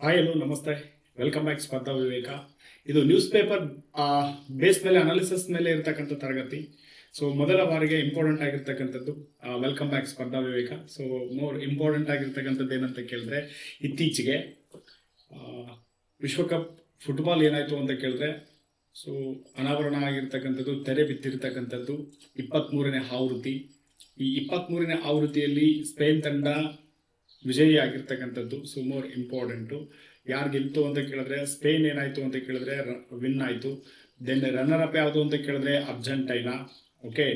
Hi hello ನಮಸ್ತೆ, welcome back ಸ್ಪರ್ಧಾ ವಿವೇಕ. ಇದು ನ್ಯೂಸ್ ಪೇಪರ್ ಬೇಸ್ ಮೇಲೆ ಅನಾಲಿಸಿಸ್ ಮೇಲೆ ಇರತಕ್ಕಂಥ ತರಗತಿ. ಸೊ ಮೊದಲ ಬಾರಿಗೆ ಇಂಪಾರ್ಟೆಂಟ್ ಆಗಿರ್ತಕ್ಕಂಥದ್ದು ವೆಲ್ಕಮ್ ಬ್ಯಾಕ್ ಸ್ಪರ್ಧಾ ವಿವೇಕ. ಸೊ ಮೋರ್ ಇಂಪಾರ್ಟೆಂಟ್ ಆಗಿರ್ತಕ್ಕಂಥದ್ದು ಏನಂತ ಕೇಳಿದ್ರೆ, ಇತ್ತೀಚೆಗೆ ವಿಶ್ವಕಪ್ ಫುಟ್ಬಾಲ್ ಏನಾಯಿತು ಅಂತ ಕೇಳಿದ್ರೆ, ಸೊ ಅನಾವರಣ ಆಗಿರ್ತಕ್ಕಂಥದ್ದು, ತೆರೆ ಬಿದ್ದಿರ್ತಕ್ಕಂಥದ್ದು 23ನೇ ಆವೃತ್ತಿ. ಈ 23ನೇ ಆವೃತ್ತಿಯಲ್ಲಿ ಸ್ಪೇನ್ ತಂಡ ವಿಜಯಿ ಆಗಿರ್ತಕ್ಕಂಥದ್ದು. ಸೊ ಮೋರ್ ಇಂಪಾರ್ಟೆಂಟು ಯಾರು ಗೆಲ್ತು ಅಂತ ಕೇಳಿದ್ರೆ, ಸ್ಪೇನ್ ಏನಾಯಿತು ಅಂತ ಕೇಳಿದ್ರೆ ವಿನ್ ಆಯಿತು. ದೆನ್ ರನ್ನರ್ ಅಪ್ ಯಾವುದು ಅಂತ ಕೇಳಿದ್ರೆ ಅರ್ಜೆಂಟೈನಾ. ಓಕೆ,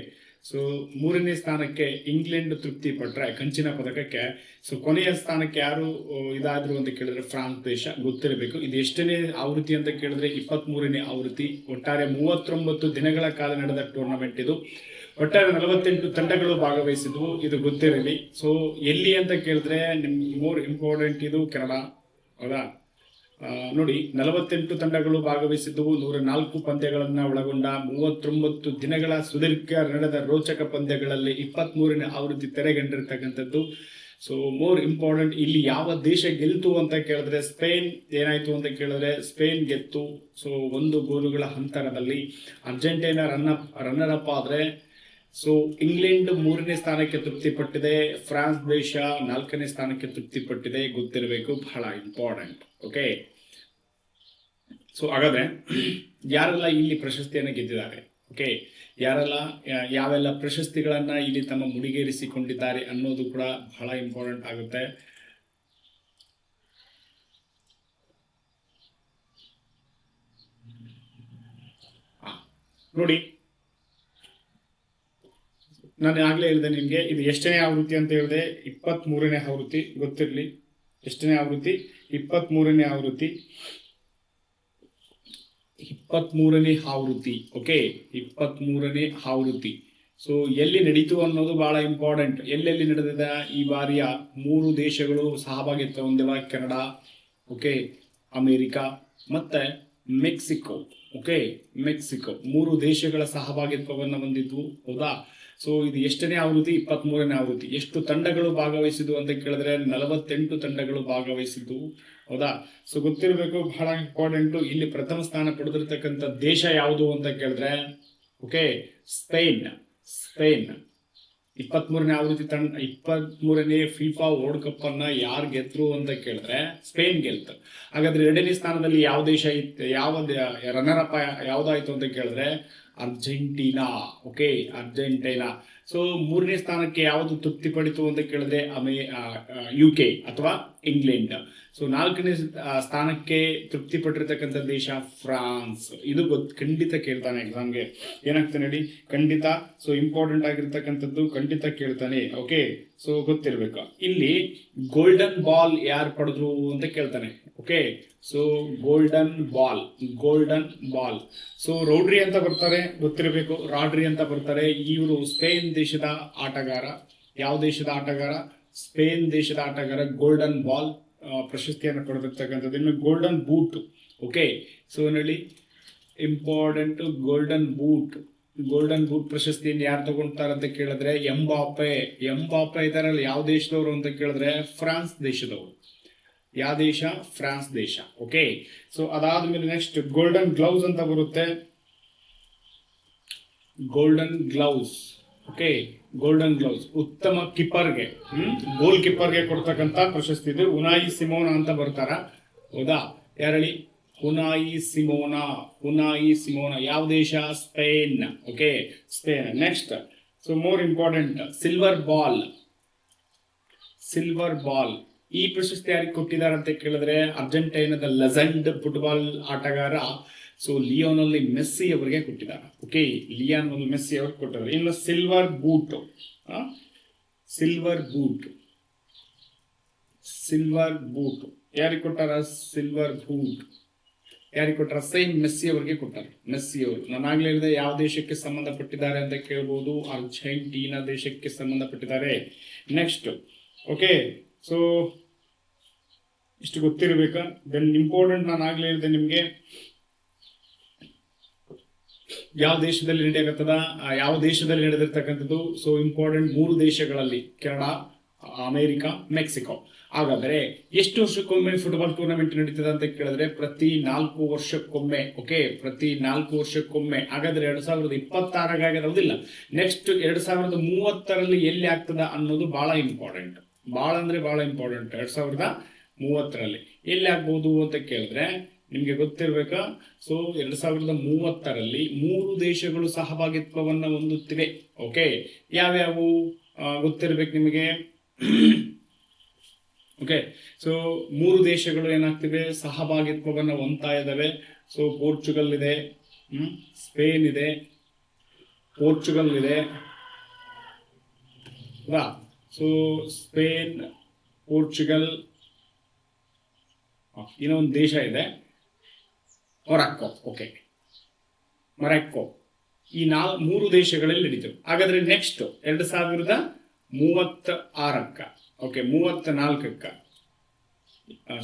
ಸೊ 3ನೇ ಸ್ಥಾನಕ್ಕೆ ಇಂಗ್ಲೆಂಡ್ ತೃಪ್ತಿ ಪಟ್ಟರೆ ಕಂಚಿನ ಪದಕಕ್ಕೆ. ಸೊ ಕೊನೆಯ ಸ್ಥಾನಕ್ಕೆ ಯಾರು ಇದಾದ್ರು ಅಂತ ಕೇಳಿದ್ರೆ ಫ್ರಾನ್ಸ್ ದೇಶ. ಗೊತ್ತಿರಬೇಕು ಇದು ಎಷ್ಟನೇ ಆವೃತ್ತಿ ಅಂತ ಕೇಳಿದ್ರೆ 23ನೇ ಆವೃತ್ತಿ. ಒಟ್ಟಾರೆ 39 ದಿನಗಳ ಕಾಲ ನಡೆದ ಟೂರ್ನಮೆಂಟ್ ಇದು. ಒಟ್ಟಾರೆ 48 ತಂಡಗಳು ಭಾಗವಹಿಸಿದ್ವು, ಇದು ಗೊತ್ತಿರಲಿ. ಸೊ ಎಲ್ಲಿ ಅಂತ ಕೇಳಿದ್ರೆ ನಿಮ್ಗೆ ಮೋರ್ ಇಂಪಾರ್ಟೆಂಟ್ ಇದು ಕೆನಡಾ, ಹೌದಾ? ನೋಡಿ, 48 ತಂಡಗಳು ಭಾಗವಹಿಸಿದ್ದವು. 104 ಪಂದ್ಯಗಳನ್ನು ಒಳಗೊಂಡ 39 ದಿನಗಳ ಸುದೀರ್ಘ ನಡೆದ ರೋಚಕ ಪಂದ್ಯಗಳಲ್ಲಿ 23ನೇ ಆವೃತ್ತಿ ತೆರೆಗಂಡಿರ್ತಕ್ಕಂಥದ್ದು. ಸೊ ಮೋರ್ ಇಂಪಾರ್ಟೆಂಟ್ ಇಲ್ಲಿ ಯಾವ ದೇಶ ಗೆಲ್ತು ಅಂತ ಕೇಳಿದ್ರೆ ಸ್ಪೇನ್ ಏನಾಯ್ತು ಅಂತ ಕೇಳಿದ್ರೆ ಸ್ಪೇನ್ ಗೆತ್ತು. ಸೊ 1 ಗೋಲುಗಳ ಅಂತರದಲ್ಲಿ. ಅರ್ಜೆಂಟೈನಾ ರನ್ನರ್ ಅಪ್ ಆದರೆ ಸೊ ಇಂಗ್ಲೆಂಡ್ 3ನೇ ಸ್ಥಾನಕ್ಕೆ ತೃಪ್ತಿಪಟ್ಟಿದೆ. ಫ್ರಾನ್ಸ್ ದೇಶ 4ನೇ ಸ್ಥಾನಕ್ಕೆ ತೃಪ್ತಿಪಟ್ಟಿದೆ. ಗೊತ್ತಿರಬೇಕು, ಬಹಳ ಇಂಪಾರ್ಟೆಂಟ್. ಓಕೆ, ಸೊ ಹಾಗಾದ್ರೆ ಯಾರೆಲ್ಲ ಇಲ್ಲಿ ಪ್ರಶಸ್ತಿಯನ್ನು ಗೆದ್ದಿದ್ದಾರೆ, ಓಕೆ, ಯಾರೆಲ್ಲ ಯಾವೆಲ್ಲ ಪ್ರಶಸ್ತಿಗಳನ್ನ ಇಲ್ಲಿ ತಮ್ಮ ಮುಡಿಗೇರಿಸಿಕೊಂಡಿದ್ದಾರೆ ಅನ್ನೋದು ಕೂಡ ಬಹಳ ಇಂಪಾರ್ಟೆಂಟ್ ಆಗುತ್ತೆ. ನೋಡಿ, ನಾನು ಆಗ್ಲೇ ಹೇಳಿದೆ ನಿಮಗೆ ಇದು ಎಷ್ಟನೇ ಆವೃತ್ತಿ ಅಂತ ಹೇಳಿದೆ, 23ನೇ ಆವೃತ್ತಿ. ಗೊತ್ತಿರಲಿ, ಎಷ್ಟನೇ ಆವೃತ್ತಿ? 23ನೇ ಆವೃತ್ತಿ. 23ನೇ ಆವೃತ್ತಿ. ಓಕೆ, 23ನೇ ಆವೃತ್ತಿ. ಸೊ ಎಲ್ಲಿ ನಡೀತು ಅನ್ನೋದು ಬಹಳ ಇಂಪಾರ್ಟೆಂಟ್. ಎಲ್ಲೆಲ್ಲಿ ನಡೆದಿದೆ ಈ ಬಾರಿಯ 3 ದೇಶಗಳು ಸಹಭಾಗಿತ್ವ ಹೊಂದಿವ, ಕೆನಡಾ, ಓಕೆ, ಅಮೇರಿಕಾ ಮತ್ತೆ ಮೆಕ್ಸಿಕೋ. ಓಕೆ, ಮೆಕ್ಸಿಕೋ 3 ದೇಶಗಳ ಸಹಭಾಗಿತ್ವವನ್ನು ಹೊಂದಿದ್ವು, ಹೌದಾ? ಸೊ ಇದು ಎಷ್ಟನೇ ಆವೃತ್ತಿ? 23ನೇ ಆವೃತ್ತಿ. ಎಷ್ಟು ತಂಡಗಳು ಭಾಗವಹಿಸಿದ್ವು ಅಂತ ಕೇಳಿದ್ರೆ 48 ತಂಡಗಳು ಭಾಗವಹಿಸಿದ್ವು, ಹೌದಾ? ಸೊ ಗೊತ್ತಿರಬೇಕು, ಬಹಳ ಇಂಪಾರ್ಟೆಂಟು. ಇಲ್ಲಿ ಪ್ರಥಮ ಸ್ಥಾನ ಪಡೆದಿರ್ತಕ್ಕಂಥ ದೇಶ ಯಾವುದು ಅಂತ ಕೇಳಿದ್ರೆ, ಓಕೆ, ಸ್ಪೇನ್. 23ನೇ ಆವೃತ್ತಿ 23ನೇ ಫಿಫಾ ವರ್ಲ್ಡ್ ಕಪ್ ಅನ್ನ ಯಾರು ಗೆದ್ರು ಅಂತ ಕೇಳಿದ್ರೆ ಸ್ಪೇನ್ ಗೆಲ್ತು. ಹಾಗಾದ್ರೆ 2ನೇ ಸ್ಥಾನದಲ್ಲಿ ಯಾವ ದೇಶ ಇತ್ತು, ಯಾವ ರನ್ನರ್ ಅಪ್ ಯಾವ್ದಾಯ್ತು ಅಂತ ಕೇಳಿದ್ರೆ ಅರ್ಜೆಂಟೀನಾ. Okay, Argentina. ಸೊ 3ನೇ ಸ್ಥಾನಕ್ಕೆ ಯಾವುದು ತೃಪ್ತಿ ಪಡಿತು ಅಂತ ಕೇಳಿದ್ರೆ UK ಅಥವಾ ಇಂಗ್ಲೆಂಡ್. ಸೊ 4ನೇ ಸ್ಥಾನಕ್ಕೆ ತೃಪ್ತಿ ಪಟ್ಟಿರ್ತಕ್ಕಂಥ ದೇಶ ಫ್ರಾನ್ಸ್. ಇದು ಖಂಡಿತ ಕೇಳ್ತಾನೆ ಎಕ್ಸಾಮ್ಗೆ. ಏನಾಗ್ತಾನೆ ಹೇಳಿ, ಖಂಡಿತ. ಸೊ ಇಂಪಾರ್ಟೆಂಟ್ ಆಗಿರ್ತಕ್ಕಂಥದ್ದು ಖಂಡಿತ ಕೇಳ್ತಾನೆ. ಓಕೆ, ಸೊ ಗೊತ್ತಿರ್ಬೇಕು. ಇಲ್ಲಿ ಗೋಲ್ಡನ್ ಬಾಲ್ ಯಾರು ಪಡೆದ್ರು ಅಂತ ಕೇಳ್ತಾನೆ. Okay, so golden ball. So ರೌಡ್ರಿ ಅಂತ ಬರ್ತಾರೆ, ಗೊತ್ತಿರಬೇಕು. ರಾಡ್ರಿ ಅಂತ ಬರ್ತಾರೆ. ಇವರು ಸ್ಪೇನ್ ದೇಶದ ಆಟಗಾರ. ಯಾವ ದೇಶದ ಆಟಗಾರ? ಸ್ಪೇನ್ ದೇಶದ ಆಟಗಾರ. ಗೋಲ್ಡನ್ ಬಾಲ್ ಪ್ರಶಸ್ತಿಯನ್ನು ಪಡೆದಿರ್ತಕ್ಕಂಥದ್ದು. ಇನ್ನು ಗೋಲ್ಡನ್ ಬೂಟ್. ಓಕೆ, ಸೊ ನೋಡಿ, ಇಂಪಾರ್ಟೆಂಟ್ ಗೋಲ್ಡನ್ ಬೂಟ್ ಪ್ರಶಸ್ತಿಯನ್ನು ಯಾರು ತಗೊಳ್ತಾರೆ ಅಂತ ಕೇಳಿದ್ರೆ ಎಂಬಾಪೆ ಇದರಲ್ಲಿ ಯಾವ ದೇಶದವರು ಅಂತ ಕೇಳಿದ್ರೆ ಫ್ರಾನ್ಸ್ ದೇಶದವರು. ಯಾವ ದೇಶ? ಫ್ರಾನ್ಸ್ ದೇಶ. ಓಕೆ, ಸೊ ಅದಾದ್ಮೇಲೆ ನೆಕ್ಸ್ಟ್ ಗೋಲ್ಡನ್ ಗ್ಲೌಸ್ ಅಂತ ಬರುತ್ತೆ. Golden gloves. Okay, golden gloves ಉತ್ತಮ ಕಿಪ್ಪರ್ಗೆ, ಗೋಲ್ ಕಿಪ್ಪರ್ಗೆ ಕೊಡ್ತಕ್ಕಂಥ ಪ್ರಶಸ್ತಿ ಇದು. ಉನಾಯಿ ಸಿಮೋನಾ ಅಂತ ಬರ್ತಾರ, ಹೌದಾ? ಯಾರಳಿ? ಉನಾಯಿ ಸಿಮೋನಾ. ಯಾವ ದೇಶ? Spain. Okay, Spain. Next, so more important, silver ball. ಈ ಪ್ರಶಸ್ತಿ ಯಾರಿಗೆ ಕೊಟ್ಟಿದ್ದಾರೆ ಅಂತ ಕೇಳಿದ್ರೆ ಅರ್ಜೆಂಟೈನಾದ ಲೆಜೆಂಡ್ ಫುಟ್ಬಾಲ್ ಆಟಗಾರ ಸೊ ಲಿಯೋನೆಲ್ ಮೆಸ್ಸಿ ಅವರಿಗೆ ಕೊಟ್ಟಿದ್ದಾರೆ. ಓಕೆ, ಲಿಯೋನೆಲ್ ಮೆಸ್ಸಿ ಅವ್ರಿಗೆ ಕೊಟ್ಟಿದ್ದಾರೆ. ಇನ್ನು ಸಿಲ್ವರ್ ಬೂಟ್ ಯಾರಿಗೆ ಕೊಟ್ಟಾರ? ಸಿಲ್ವರ್ ಬೂಟ್ ಯಾರಿಗೆ ಕೊಟ್ಟಾರ? ಸೇಮ್ ಮೆಸ್ಸಿ ಅವರಿಗೆ ಕೊಟ್ಟಾರೆ. ಮೆಸ್ಸಿ ಅವರು ನಾನಾಗ್ಲೇ ಹೇಳಿದೆ ಯಾವ ದೇಶಕ್ಕೆ ಸಂಬಂಧಪಟ್ಟಿದ್ದಾರೆ ಅಂತ ಕೇಳ್ಬೋದು. ಅರ್ಜೆಂಟೀನಾ ದೇಶಕ್ಕೆ ಸಂಬಂಧಪಟ್ಟಿದ್ದಾರೆ. ನೆಕ್ಸ್ಟ್, ಓಕೆ, ಸೊ ಇಷ್ಟು ಗೊತ್ತಿರಬೇಕಾ? ದೆನ್ ಇಂಪಾರ್ಟೆಂಟ್ ನಾನು ಆಗ್ಲೇ ಹೇಳಿದೆ ನಿಮಗೆ, ಯಾವ ದೇಶದಲ್ಲಿ ಯಾವ ದೇಶದಲ್ಲಿ ನಡೆದಿರ್ತಕ್ಕಂಥದ್ದು. ಸೊ ಇಂಪಾರ್ಟೆಂಟ್ 3 ದೇಶಗಳಲ್ಲಿ, ಕೆನಡಾ, ಅಮೇರಿಕಾ, ಮೆಕ್ಸಿಕೋ. ಹಾಗಾದ್ರೆ ಎಷ್ಟು ವರ್ಷಕ್ಕೊಮ್ಮೆ ಫುಟ್ಬಾಲ್ ಟೂರ್ನಮೆಂಟ್ ನಡೀತದೆ ಅಂತ ಕೇಳಿದ್ರೆ ಪ್ರತಿ 4 ವರ್ಷಕ್ಕೊಮ್ಮೆ. ಓಕೆ, ಪ್ರತಿ 4 ವರ್ಷಕ್ಕೊಮ್ಮೆ. ಹಾಗಾದ್ರೆ 2026 ಆಗಿರೋದಿಲ್ಲ, ನೆಕ್ಸ್ಟ್ 2030 ಎಲ್ಲಿ ಆಗ್ತದ ಅನ್ನೋದು ಬಹಳ ಇಂಪಾರ್ಟೆಂಟ್. ಬಹಳ ಅಂದ್ರೆ ಬಹಳ ಇಂಪಾರ್ಟೆಂಟ್. 2030 ಎಲ್ಲಿ ಆಗ್ಬಹುದು ಅಂತ ಕೇಳಿದ್ರೆ ನಿಮ್ಗೆ ಗೊತ್ತಿರ್ಬೇಕಾ. ಸೊ 2030 3 ದೇಶಗಳು ಸಹಭಾಗಿತ್ವವನ್ನ ಹೊಂದುತ್ತಿವೆ. ಓಕೆ, ಯಾವ್ಯಾವು ಗೊತ್ತಿರ್ಬೇಕು ನಿಮಗೆ. ಓಕೆ, ಸೊ 3 ದೇಶಗಳು ಏನಾಗ್ತಿವೆ, ಸಹಭಾಗಿತ್ವವನ್ನ ಹೊಂದ್ತಾ ಇದ್ದಾವೆ. ಸೊ ಪೋರ್ಚುಗಲ್ ಇದೆ, ಸ್ಪೇನ್ ಇದೆ, ಪೋರ್ಚುಗಲ್ ಇದೆ. ಸೊ ಸ್ಪೇನ್, ಪೋರ್ಚುಗಲ್, ಇನ್ನೊಂದು ದೇಶ ಇದೆ ಮೊರಾಕ್ಕೋ. ಓಕೆ, ಮೊರಾಕ್ಕೋ. ಈ 3 ದೇಶಗಳಲ್ಲಿ ನಡೀತವೆ. ಹಾಗಾದ್ರೆ ನೆಕ್ಸ್ಟ್ 2036 ಓಕೆ 34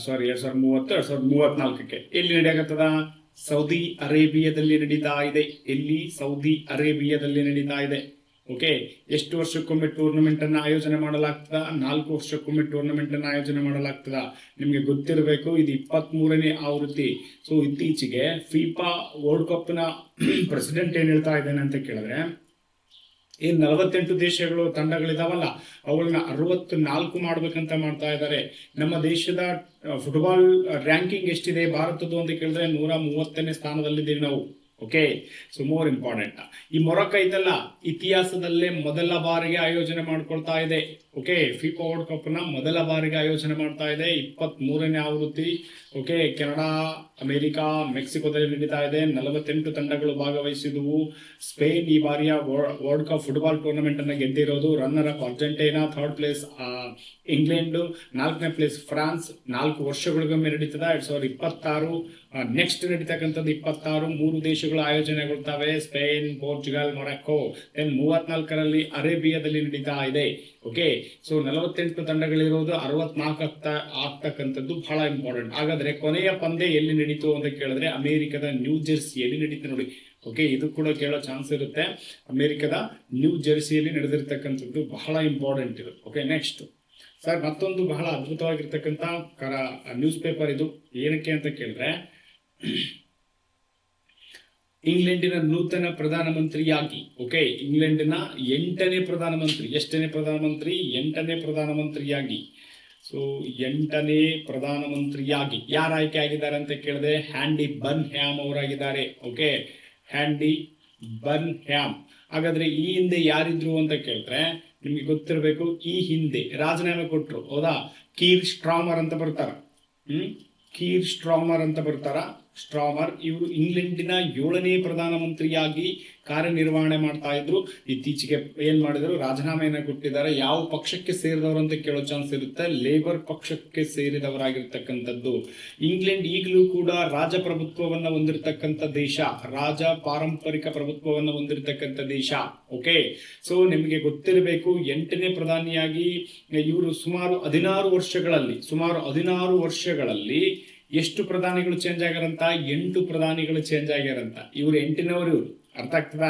ಸಾರಿ 2034 ಎಲ್ಲಿ ನಡೆಯಕತ್ತದ, ಸೌದಿ ಅರೇಬಿಯಾದಲ್ಲಿ ನಡೀತಾ ಇದೆ. ಎಲ್ಲಿ, ಸೌದಿ ಅರೇಬಿಯಾದಲ್ಲಿ ನಡೀತಾ ಇದೆ. ಓಕೆ, ಎಷ್ಟು ವರ್ಷಕ್ಕೊಮ್ಮೆ ಟೂರ್ನಮೆಂಟ್ ಅನ್ನ ಆಯೋಜನೆ ಮಾಡಲಾಗ್ತದ, 4 ವರ್ಷಕ್ಕೊಮ್ಮೆ ಟೂರ್ನಮೆಂಟ್ ಅನ್ನ ಆಯೋಜನೆ ಮಾಡಲಾಗ್ತದ. ನಿಮ್ಗೆ ಗೊತ್ತಿರಬೇಕು ಇದು 23ನೇ ಆವೃತ್ತಿ. ಸೊ ಇತ್ತೀಚೆಗೆ ಫಿಫಾ ವರ್ಲ್ಡ್ ಕಪ್ ನ ಪ್ರೆಸಿಡೆಂಟ್ ಏನ್ ಹೇಳ್ತಾ ಇದ್ದಾನೆ ಅಂತ ಕೇಳಿದ್ರೆ, ಏನ್ 48 ದೇಶಗಳು ತಂಡಗಳಿದಾವಲ್ಲ ಅವುಗಳನ್ನ 64 ಮಾಡ್ಬೇಕಂತ ಮಾಡ್ತಾ ಇದ್ದಾರೆ. ನಮ್ಮ ದೇಶದ ಫುಟ್ಬಾಲ್ ರ್ಯಾಂಕಿಂಗ್ ಎಷ್ಟಿದೆ ಭಾರತದ್ದು ಅಂತ ಕೇಳಿದ್ರೆ 130ನೇ ಸ್ಥಾನದಲ್ಲಿದ್ದೀವಿ ನಾವು. ಓಕೆ, ಸೊ ಮೋರ್ ಇಂಪಾರ್ಟೆಂಟ್, ಈ ಮೊರಕ್ಕೋ ಇದೆಲ್ಲ ಇತಿಹಾಸದಲ್ಲೇ ಮೊದಲ ಬಾರಿಗೆ ಆಯೋಜನೆ ಮಾಡ್ಕೊಳ್ತಾ ಇದೆ. ಓಕೆ, ಫಿಫಾ ವರ್ಲ್ಡ್ ಕಪ್ ನ ಮೊದಲ ಬಾರಿಗೆ ಆಯೋಜನೆ ಮಾಡ್ತಾ ಇದೆ. 23ನೇ ಆವೃತ್ತಿ. ಓಕೆ, ಕೆನಡಾ, ಅಮೆರಿಕಾ, ಮೆಕ್ಸಿಕೋದಲ್ಲಿ ನಡೀತಾ ಇದೆ. 48 ತಂಡಗಳು ಭಾಗವಹಿಸಿದವು. ಸ್ಪೇನ್ ಈ ಬಾರಿಯ ವರ್ಲ್ಡ್ ಕಪ್ ಫುಟ್ಬಾಲ್ ಟೂರ್ನಮೆಂಟ್ ಅನ್ನು ಗೆದ್ದಿರೋದು. Runner up Argentina, 3rd place England, 4ನೇ ಪ್ಲೇಸ್ ಫ್ರಾನ್ಸ್. 4 ವರ್ಷಗಳಿಗೊಮ್ಮೆ ನಡೀತದ. 2026 ನೆಕ್ಸ್ಟ್ ನಡೀತಕ್ಕಂಥದ್ದು 26. 3 ದೇಶಗಳು ಆಯೋಜನೆಗೊಳ್ತವೆ, ಸ್ಪೇನ್, ಪೋರ್ಚುಗಲ್, ಮೊರಾಕ್ಕೋ. 34ರಲ್ಲಿ ಅರೇಬಿಯಾದಲ್ಲಿ ನಡೀತಾ ಇದೆ. ಓಕೆ, ಸೊ 48 ತಂಡಗಳಿರೋದು 64 ಆಗ್ತಕ್ಕಂಥದ್ದು ಬಹಳ ಇಂಪಾರ್ಟೆಂಟ್. ಹಾಗಾದ್ರೆ ಕೊನೆಯ ಪಂದ್ಯ ಎಲ್ಲಿ ನಡೀತು ಅಂತ ಕೇಳಿದ್ರೆ ಅಮೆರಿಕದ ನ್ಯೂ ಜೆರ್ಸಿಯಲ್ಲಿ ನಡೀತು ನೋಡಿ. ಓಕೆ, ಇದು ಕೂಡ ಕೇಳೋ ಚಾನ್ಸ್ ಇರುತ್ತೆ. ಅಮೆರಿಕದ ನ್ಯೂ ಜೆರ್ಸಿಯಲ್ಲಿ ನಡೆದಿರ್ತಕ್ಕಂಥದ್ದು ಬಹಳ ಇಂಪಾರ್ಟೆಂಟ್ ಇದು. ಓಕೆ, ನೆಕ್ಸ್ಟ್ ಸರ್ ಮತ್ತೊಂದು ಬಹಳ ಅದ್ಭುತವಾಗಿರ್ತಕ್ಕಂಥ ನ್ಯೂಸ್ ಪೇಪರ್ ಇದು. ಏನಕ್ಕೆ ಅಂತ ಕೇಳಿದ್ರೆ ಇಂಗ್ಲೆಂಡಿನ ನೂತನ ಪ್ರಧಾನಮಂತ್ರಿಯಾಗಿ, ಓಕೆ, ಇಂಗ್ಲೆಂಡಿನ 8ನೇ ಪ್ರಧಾನಮಂತ್ರಿ, ಎಷ್ಟನೇ ಪ್ರಧಾನಮಂತ್ರಿ, 8ನೇ ಪ್ರಧಾನಮಂತ್ರಿಯಾಗಿ. ಸೊ 8ನೇ ಪ್ರಧಾನಮಂತ್ರಿಯಾಗಿ ಯಾರು ಆಯ್ಕೆ ಆಗಿದ್ದಾರೆ ಅಂತ ಕೇಳಿದ್ರೆ ಹ್ಯಾಂಡಿ ಬರ್ನ್ಹ್ಯಾಮ್ ಅವರಾಗಿದ್ದಾರೆ. Okay, Andy Burnham. ಹಾಗಾದ್ರೆ ಈ ಹಿಂದೆ ಯಾರಿದ್ರು ಅಂತ ಕೇಳಿದ್ರೆ ನಿಮ್ಗೆ ಗೊತ್ತಿರಬೇಕು. ಈ ಹಿಂದೆ ರಾಜೀನಾಮೆ ಕೊಟ್ರು, ಹೌದಾ, ಕೀರ್ ಸ್ಟ್ರಾಮರ್ ಅಂತ ಬರ್ತಾರ. ಕೀರ್ ಸ್ಟ್ರಾಮರ್ ಅಂತ ಬರ್ತಾರ. ಸ್ಟ್ರಾಮರ್ ಇವರು ಇಂಗ್ಲೆಂಡಿನ 7ನೇ ಪ್ರಧಾನಮಂತ್ರಿಯಾಗಿ ಕಾರ್ಯನಿರ್ವಹಣೆ ಮಾಡ್ತಾ ಇದ್ರು. ಇತ್ತೀಚೆಗೆ ಏನ್ ಮಾಡಿದ್ರು, ರಾಜೀನಾಮೆಯನ್ನ ಕೊಟ್ಟಿದ್ದಾರೆ. ಯಾವ ಪಕ್ಷಕ್ಕೆ ಸೇರಿದವರು ಅಂತ ಕೇಳೋ ಚಾನ್ಸ್ ಇರುತ್ತೆ. ಲೇಬರ್ ಪಕ್ಷಕ್ಕೆ ಸೇರಿದವರಾಗಿರ್ತಕ್ಕಂಥದ್ದು. ಇಂಗ್ಲೆಂಡ್ ಈಗಲೂ ಕೂಡ ರಾಜಪ್ರಭುತ್ವವನ್ನ ಹೊಂದಿರತಕ್ಕಂಥ ದೇಶ, ರಾಜ ಪಾರಂಪರಿಕ ಪ್ರಭುತ್ವವನ್ನ ಹೊಂದಿರತಕ್ಕಂಥ ದೇಶ. ಓಕೆ, ಸೊ ನಿಮಗೆ ಗೊತ್ತಿರಬೇಕು 8ನೇ ಪ್ರಧಾನಿಯಾಗಿ ಇವರು ಸುಮಾರು 16 ವರ್ಷಗಳಲ್ಲಿ ಎಷ್ಟು ಪ್ರಧಾನಿಗಳು ಚೇಂಜ್ ಆಗ್ಯಾರಂತ, 8 ಪ್ರಧಾನಿಗಳು ಚೇಂಜ್ ಆಗ್ಯಾರಂತ. ಇವ್ರು 8ನೇವರು, ಇವರು ಅರ್ಥ ಆಗ್ತದ.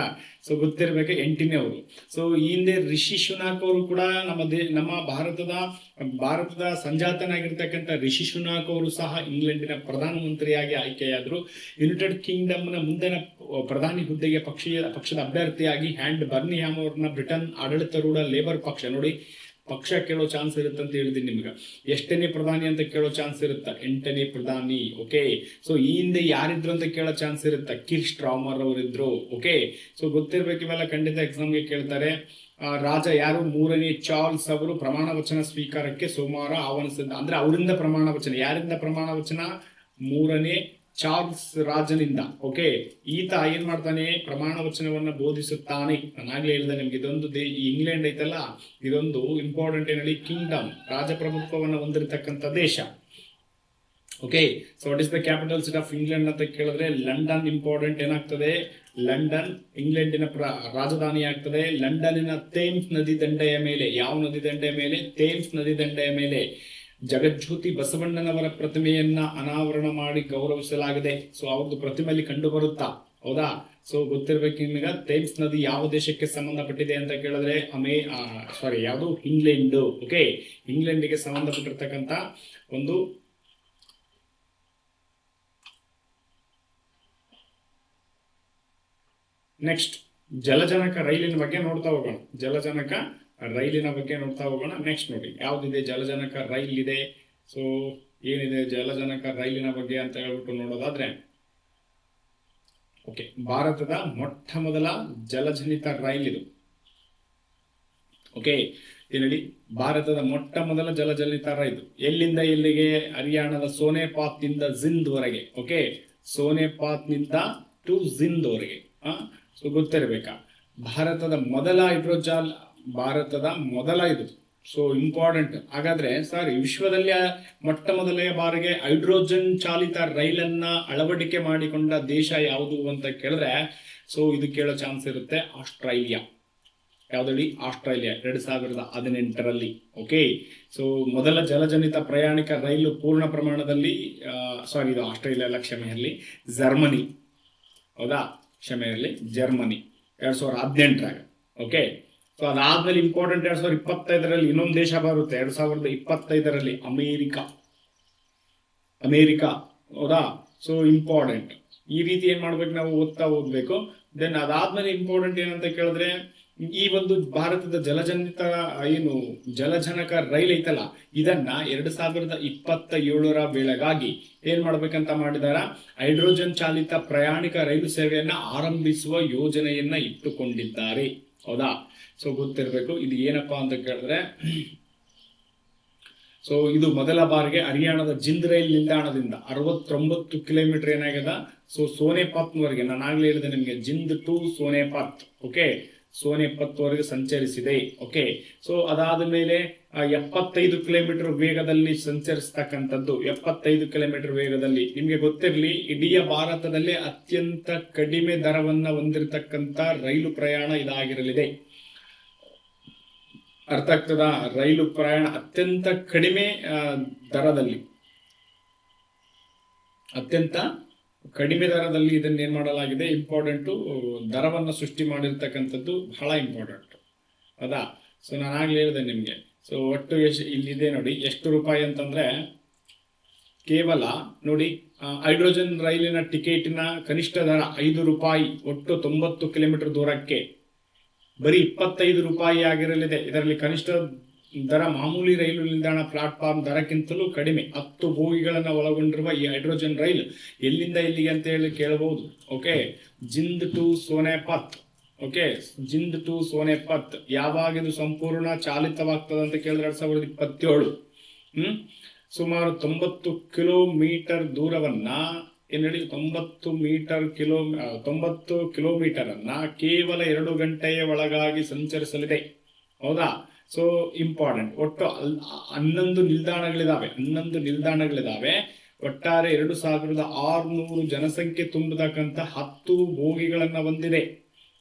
ಸೊ ಗೊತ್ತಿರ್ಬೇಕು 8ನೇವರು. ಸೊ ಈ ಹಿಂದೆ ರಿಷಿ ಸುನಾಕ್ ಅವರು ಕೂಡ ನಮ್ಮ ಭಾರತದ ಸಂಜಾತನಾಗಿರ್ತಕ್ಕಂಥ ರಿಷಿ ಸುನಾಕ್ ಅವರು ಸಹ ಇಂಗ್ಲೆಂಡಿನ ಪ್ರಧಾನಮಂತ್ರಿಯಾಗಿ ಆಯ್ಕೆಯಾದ್ರು. ಯುನೈಟೆಡ್ ಕಿಂಗ್ಡಮ್ ನ ಮುಂದಿನ ಪ್ರಧಾನಿ ಹುದ್ದೆಗೆ ಪಕ್ಷದ ಅಭ್ಯರ್ಥಿಯಾಗಿ ಹ್ಯಾಂಡ್ ಬರ್ನ್ಹ್ಯಾಮ್ ಅವ್ರನ್ನ ಬ್ರಿಟನ್ ಆಡಳಿತಾರೂಢ ಲೇಬರ್ ಪಕ್ಷ, ನೋಡಿ ಪಕ್ಷ ಕೇಳೋ ಚಾನ್ಸ್ ಇರುತ್ತೆ ಅಂತ ಹೇಳಿದೀನಿ ನಿಮ್ಗೆ. ಎಷ್ಟನೇ ಪ್ರಧಾನಿ ಅಂತ ಕೇಳೋ ಚಾನ್ಸ್ ಇರುತ್ತೆ, 8ನೇ ಪ್ರಧಾನಿ. ಓಕೆ, ಸೊ ಈ ಹಿಂದೆ ಯಾರಿದ್ರು ಅಂತ ಕೇಳೋ ಚಾನ್ಸ್ ಇರುತ್ತೆ, ಕೀರ್ ಸ್ಟ್ರಾಮರ್ ಅವರಿದ್ರು. ಓಕೆ, ಸೊ ಗೊತ್ತಿರ್ಬೇಕು, ಇವೆಲ್ಲ ಖಂಡಿತ ಎಕ್ಸಾಮ್ಗೆ ಕೇಳ್ತಾರೆ. ರಾಜ ಯಾರು, 3ನೇ ಚಾರ್ಲ್ಸ್ ಅವರು ಪ್ರಮಾಣ ವಚನ ಸ್ವೀಕಾರಕ್ಕೆ ಸೋಮವಾರ ಆಹ್ವಾನಿಸಿದ. ಅಂದ್ರೆ ಅವರಿಂದ ಪ್ರಮಾಣ ವಚನ, ಯಾರಿಂದ ಪ್ರಮಾಣ ವಚನ, 3ನೇ ಚಾರ್ಲ್ಸ್ ರಾಜನಿಂದ. ಓಕೆ, ಈತ ಏನ್ ಮಾಡ್ತಾನೆ, ಪ್ರಮಾಣ ವಚನವನ್ನ ಬೋಧಿಸುತ್ತಾನೆ. ನಾನಾಗ್ಲೇ ಹೇಳಿದೆ ನಿಮ್ಗೆ, ಇದೊಂದು ಇಂಗ್ಲೆಂಡ್ ಐತಲ್ಲ, ಇದೊಂದು ಇಂಪಾರ್ಟೆಂಟ್ ಏನಲ್ಲಿ ಕಿಂಗ್ಡಮ್, ರಾಜಪ್ರಭುತ್ವವನ್ನ ಹೊಂದಿರತಕ್ಕಂಥ ದೇಶ. Okay, so what is the capital city of England ಅಂತ ಕೇಳಿದ್ರೆ ಲಂಡನ್ ಇಂಪಾರ್ಟೆಂಟ್ ಏನಾಗ್ತದೆ. ಲಂಡನ್ ಇಂಗ್ಲೆಂಡಿನ ರಾಜಧಾನಿ ಆಗ್ತದೆ. ಲಂಡನ್ನಿನ ಥೇಮ್ಸ್ ನದಿ ದಂಡೆಯ ಮೇಲೆ, ಯಾವ ನದಿ ದಂಡೆಯ ಮೇಲೆ, ಥೇಮ್ಸ್ ನದಿ ದಂಡೆಯ ಮೇಲೆ ಜಗಜ್ಯೋತಿ ಬಸವಣ್ಣನವರ ಪ್ರತಿಮೆಯನ್ನ ಅನಾವರಣ ಮಾಡಿ ಗೌರವಿಸಲಾಗಿದೆ. ಸೊ ಅವ್ರದ್ದು ಪ್ರತಿಮೆಯಲ್ಲಿ ಕಂಡು ಬರುತ್ತಾ. ಹೌದಾ? ಸೊ ಗೊತ್ತಿರ್ಬೇಕು ನಿಮ್ಗೆ, ಥೇಮ್ಸ್ ನದಿ ಯಾವ ದೇಶಕ್ಕೆ ಸಂಬಂಧಪಟ್ಟಿದೆ ಅಂತ ಕೇಳಿದ್ರೆ ಯಾವುದು, ಇಂಗ್ಲೆಂಡ್. ಓಕೆ, ಇಂಗ್ಲೆಂಡ್ಗೆ ಸಂಬಂಧಪಟ್ಟಿರ್ತಕ್ಕಂಥ ಒಂದು ನೆಕ್ಸ್ಟ್ ಜಲಜನಕ ರೈಲಿನ ಬಗ್ಗೆ ನೋಡ್ತಾ ಹೋಗೋಣ. ಜಲಜನಕ ರೈಲಿನ ಬಗ್ಗೆ ನೋಡ್ತಾ ಹೋಗೋಣ. ನೆಕ್ಸ್ಟ್ ನೋಡಿ ಯಾವ್ದಿದೆ, ಜಲಜನಕ ರೈಲ್ ಇದೆ. ಸೊ ಏನಿದೆ ಜಲಜನಕ ರೈಲಿನ ಬಗ್ಗೆ ಅಂತ ಹೇಳ್ಬಿಟ್ಟು ನೋಡೋದಾದ್ರೆ, ಓಕೆ, ಭಾರತದ ಮೊಟ್ಟ ಮೊದಲ ಜಲಜನಿತ ರೈಲ್ ಇದು. ಓಕೆ, ಹೇಳಿ, ಭಾರತದ ಮೊಟ್ಟ ಮೊದಲ ಜಲಜನಿತ ರೈಲು ಎಲ್ಲಿಂದ ಎಲ್ಲಿಗೆ? ಹರಿಯಾಣದ ಸೋನೆಪಾತ್ ನಿಂದ ಜಿಂದ್ ವರೆಗೆ. ಓಕೆ, ಸೋನೆಪಾತ್ ನಿಂದ ಟು ಜಿಂದ್ ವರೆಗೆ. ಸೊ ಗೊತ್ತಿರಬೇಕಾ, ಭಾರತದ ಮೊದಲ ಭಾರತದ ಮೊದಲ ಇದು. So important. ಹಾಗಾದ್ರೆ ಸರ್, ವಿಶ್ವದಲ್ಲಿ ಮೊಟ್ಟ ಮೊದಲನೇ ಬಾರಿಗೆ ಹೈಡ್ರೋಜನ್ ಚಾಲಿತ ರೈಲನ್ನ ಅಳವಡಿಕೆ ಮಾಡಿಕೊಂಡ ದೇಶ ಯಾವುದು ಅಂತ ಕೇಳಿದ್ರೆ, ಸೊ ಇದು ಕೇಳೋ ಚಾನ್ಸ್ ಇರುತ್ತೆ, ಆಸ್ಟ್ರೇಲಿಯಾ. ಯಾವ್ದು? ಆಸ್ಟ್ರೇಲಿಯಾ 2018ರಲ್ಲಿ. ಓಕೆ, ಸೊ ಮೊದಲ ಜಲಜನಿತ ಪ್ರಯಾಣಿಕ ರೈಲು ಪೂರ್ಣ ಪ್ರಮಾಣದಲ್ಲಿ ಇದು ಆಸ್ಟ್ರೇಲಿಯಾ ಅಲ್ಲ, ಕ್ಷಮೆ ಇರಲಿ, ಜರ್ಮನಿ. ಹೌದಾ, ಕ್ಷಮೆ ಇರಲಿ, ಜರ್ಮನಿ 2018ರಾಗ. ಓಕೆ, ಸೊ ಅದಾದ್ಮೇಲೆ ಇಂಪಾರ್ಟೆಂಟ್ 2025ರಲ್ಲಿ ಇನ್ನೊಂದು ದೇಶ ಬರುತ್ತೆ. 2025ರಲ್ಲಿ ಅಮೇರಿಕಾ. ಹೌದಾ, ಸೊ ಇಂಪಾರ್ಟೆಂಟ್. ಈ ರೀತಿ ಏನ್ ಮಾಡ್ಬೇಕು, ನಾವು ಓದ್ತಾ ಹೋಗ್ಬೇಕು. ದೆನ್ ಅದಾದ್ಮೇಲೆ ಇಂಪಾರ್ಟೆಂಟ್ ಏನಂತ ಕೇಳಿದ್ರೆ, ಈ ಒಂದು ಭಾರತದ ಜಲಜನಕ ರೈಲ್ ಐತಲ್ಲ, ಇದನ್ನ 2027ರ ವೇಳೆಗಾಗಿ ಏನ್ ಮಾಡ್ಬೇಕಂತ ಮಾಡಿದಾರ, ಹೈಡ್ರೋಜನ್ ಚಾಲಿತ ಪ್ರಯಾಣಿಕ ರೈಲು ಸೇವೆಯನ್ನ ಆರಂಭಿಸುವ ಯೋಜನೆಯನ್ನ ಇಟ್ಟುಕೊಂಡಿದ್ದಾರೆ. ಹೌದಾ, ಸೊ ಗೊತ್ತಿರಬೇಕು ಇದು ಏನಪ್ಪಾ ಅಂತ ಕೇಳಿದ್ರೆ, ಸೊ ಇದು ಮೊದಲ ಬಾರಿಗೆ ಹರಿಯಾಣದ ಜಿಂದ್ ರೈಲ್ ನಿಲ್ದಾಣದಿಂದ 69 ಕಿಲೋಮೀಟರ್ ಏನಾಗ್ಯದ, ಸೊ ಸೋನೆಪತ್ವರೆಗೆ, ನಾನು ಆಗ್ಲೇ ಹೇಳಿದೆ ನಿಮಗೆ, ಜಿಂದ್ ಟು ಸೋನೆಪತ್. ಓಕೆ, ಸೋನೆಪತ್ವರೆಗೆ ಸಂಚರಿಸಿದೆ. ಓಕೆ, ಸೊ ಅದಾದ ಮೇಲೆ 75 ಕಿಲೋಮೀಟರ್ ವೇಗದಲ್ಲಿ ಸಂಚರಿಸ್ತಕ್ಕಂಥದ್ದು. 75 ಕಿಲೋಮೀಟರ್ ವೇಗದಲ್ಲಿ, ನಿಮ್ಗೆ ಗೊತ್ತಿರಲಿ, ಇಡೀ ಭಾರತದಲ್ಲಿ ಅತ್ಯಂತ ಕಡಿಮೆ ದರವನ್ನ ಹೊಂದಿರತಕ್ಕಂಥ ರೈಲು ಪ್ರಯಾಣ ಇದಾಗಿರಲಿದೆ. ಅರ್ಥ ಆಗ್ತದ? ರೈಲು ಪ್ರಯಾಣ ಅತ್ಯಂತ ಕಡಿಮೆ ದರದಲ್ಲಿ, ಇದನ್ನೇನ್ ಮಾಡಲಾಗಿದೆ, ಇಂಪಾರ್ಟೆಂಟು, ದರವನ್ನು ಸೃಷ್ಟಿ ಮಾಡಿರ್ತಕ್ಕಂಥದ್ದು ಬಹಳ ಇಂಪಾರ್ಟೆಂಟ್. ಹೌದಾ, ಸೊ ನಾನು ಆಗ್ಲೇ ಹೇಳಿದೆ ನಿಮ್ಗೆ. ಸೊ ಒಟ್ಟು ಇಲ್ಲಿದೆ ನೋಡಿ, ಎಷ್ಟು ರೂಪಾಯಿ ಅಂತಂದ್ರೆ, ಕೇವಲ ನೋಡಿ, ಹೈಡ್ರೋಜನ್ ರೈಲಿನ ಟಿಕೆಟಿನ ಕನಿಷ್ಠ ದರ 5 ರೂಪಾಯಿ, ಒಟ್ಟು 90 ಕಿಲೋಮೀಟರ್ ದೂರಕ್ಕೆ ಬರೀ 25 ರೂಪಾಯಿ ಆಗಿರಲಿದೆ. ಇದರಲ್ಲಿ ಕನಿಷ್ಠ ದರ ಮಾಮೂಲಿ ರೈಲು ನಿಲ್ದಾಣ ಪ್ಲಾಟ್ಫಾರ್ಮ್ ದರಕ್ಕಿಂತಲೂ ಕಡಿಮೆ. 10 ಬೋಗಿಗಳನ್ನು ಒಳಗೊಂಡಿರುವ ಈ ಹೈಡ್ರೋಜನ್ ರೈಲು ಎಲ್ಲಿಂದ ಎಲ್ಲಿಗೆ ಅಂತ ಹೇಳಿ ಕೇಳಬಹುದು. Okay, Jind to Sonepat. Okay, Jind to Sonepat ಯಾವಾಗ ಇದು ಸಂಪೂರ್ಣ ಚಾಲಿತವಾಗ್ತದೆ ಅಂತ ಕೇಳಿದ್ರೆ 2027. ಸುಮಾರು 90 ಕಿಲೋಮೀಟರ್ ದೂರವನ್ನ 90 ಕಿಲೋಮೀಟರ್ ಅನ್ನ ಕೇವಲ 2 ಗಂಟೆಯ ಒಳಗಾಗಿ ಸಂಚರಿಸಲಿದೆ. ಹೌದಾ, ಸೊ ಇಂಪಾರ್ಟೆಂಟ್. ಒಟ್ಟು 11 ನಿಲ್ದಾಣಗಳಿದಾವೆ. ಒಟ್ಟಾರೆ 2600 ಜನಸಂಖ್ಯೆ ತುಂಬತಕ್ಕಂಥ 10 ಬೋಗಿಗಳನ್ನ ಹೊಂದಿದೆ.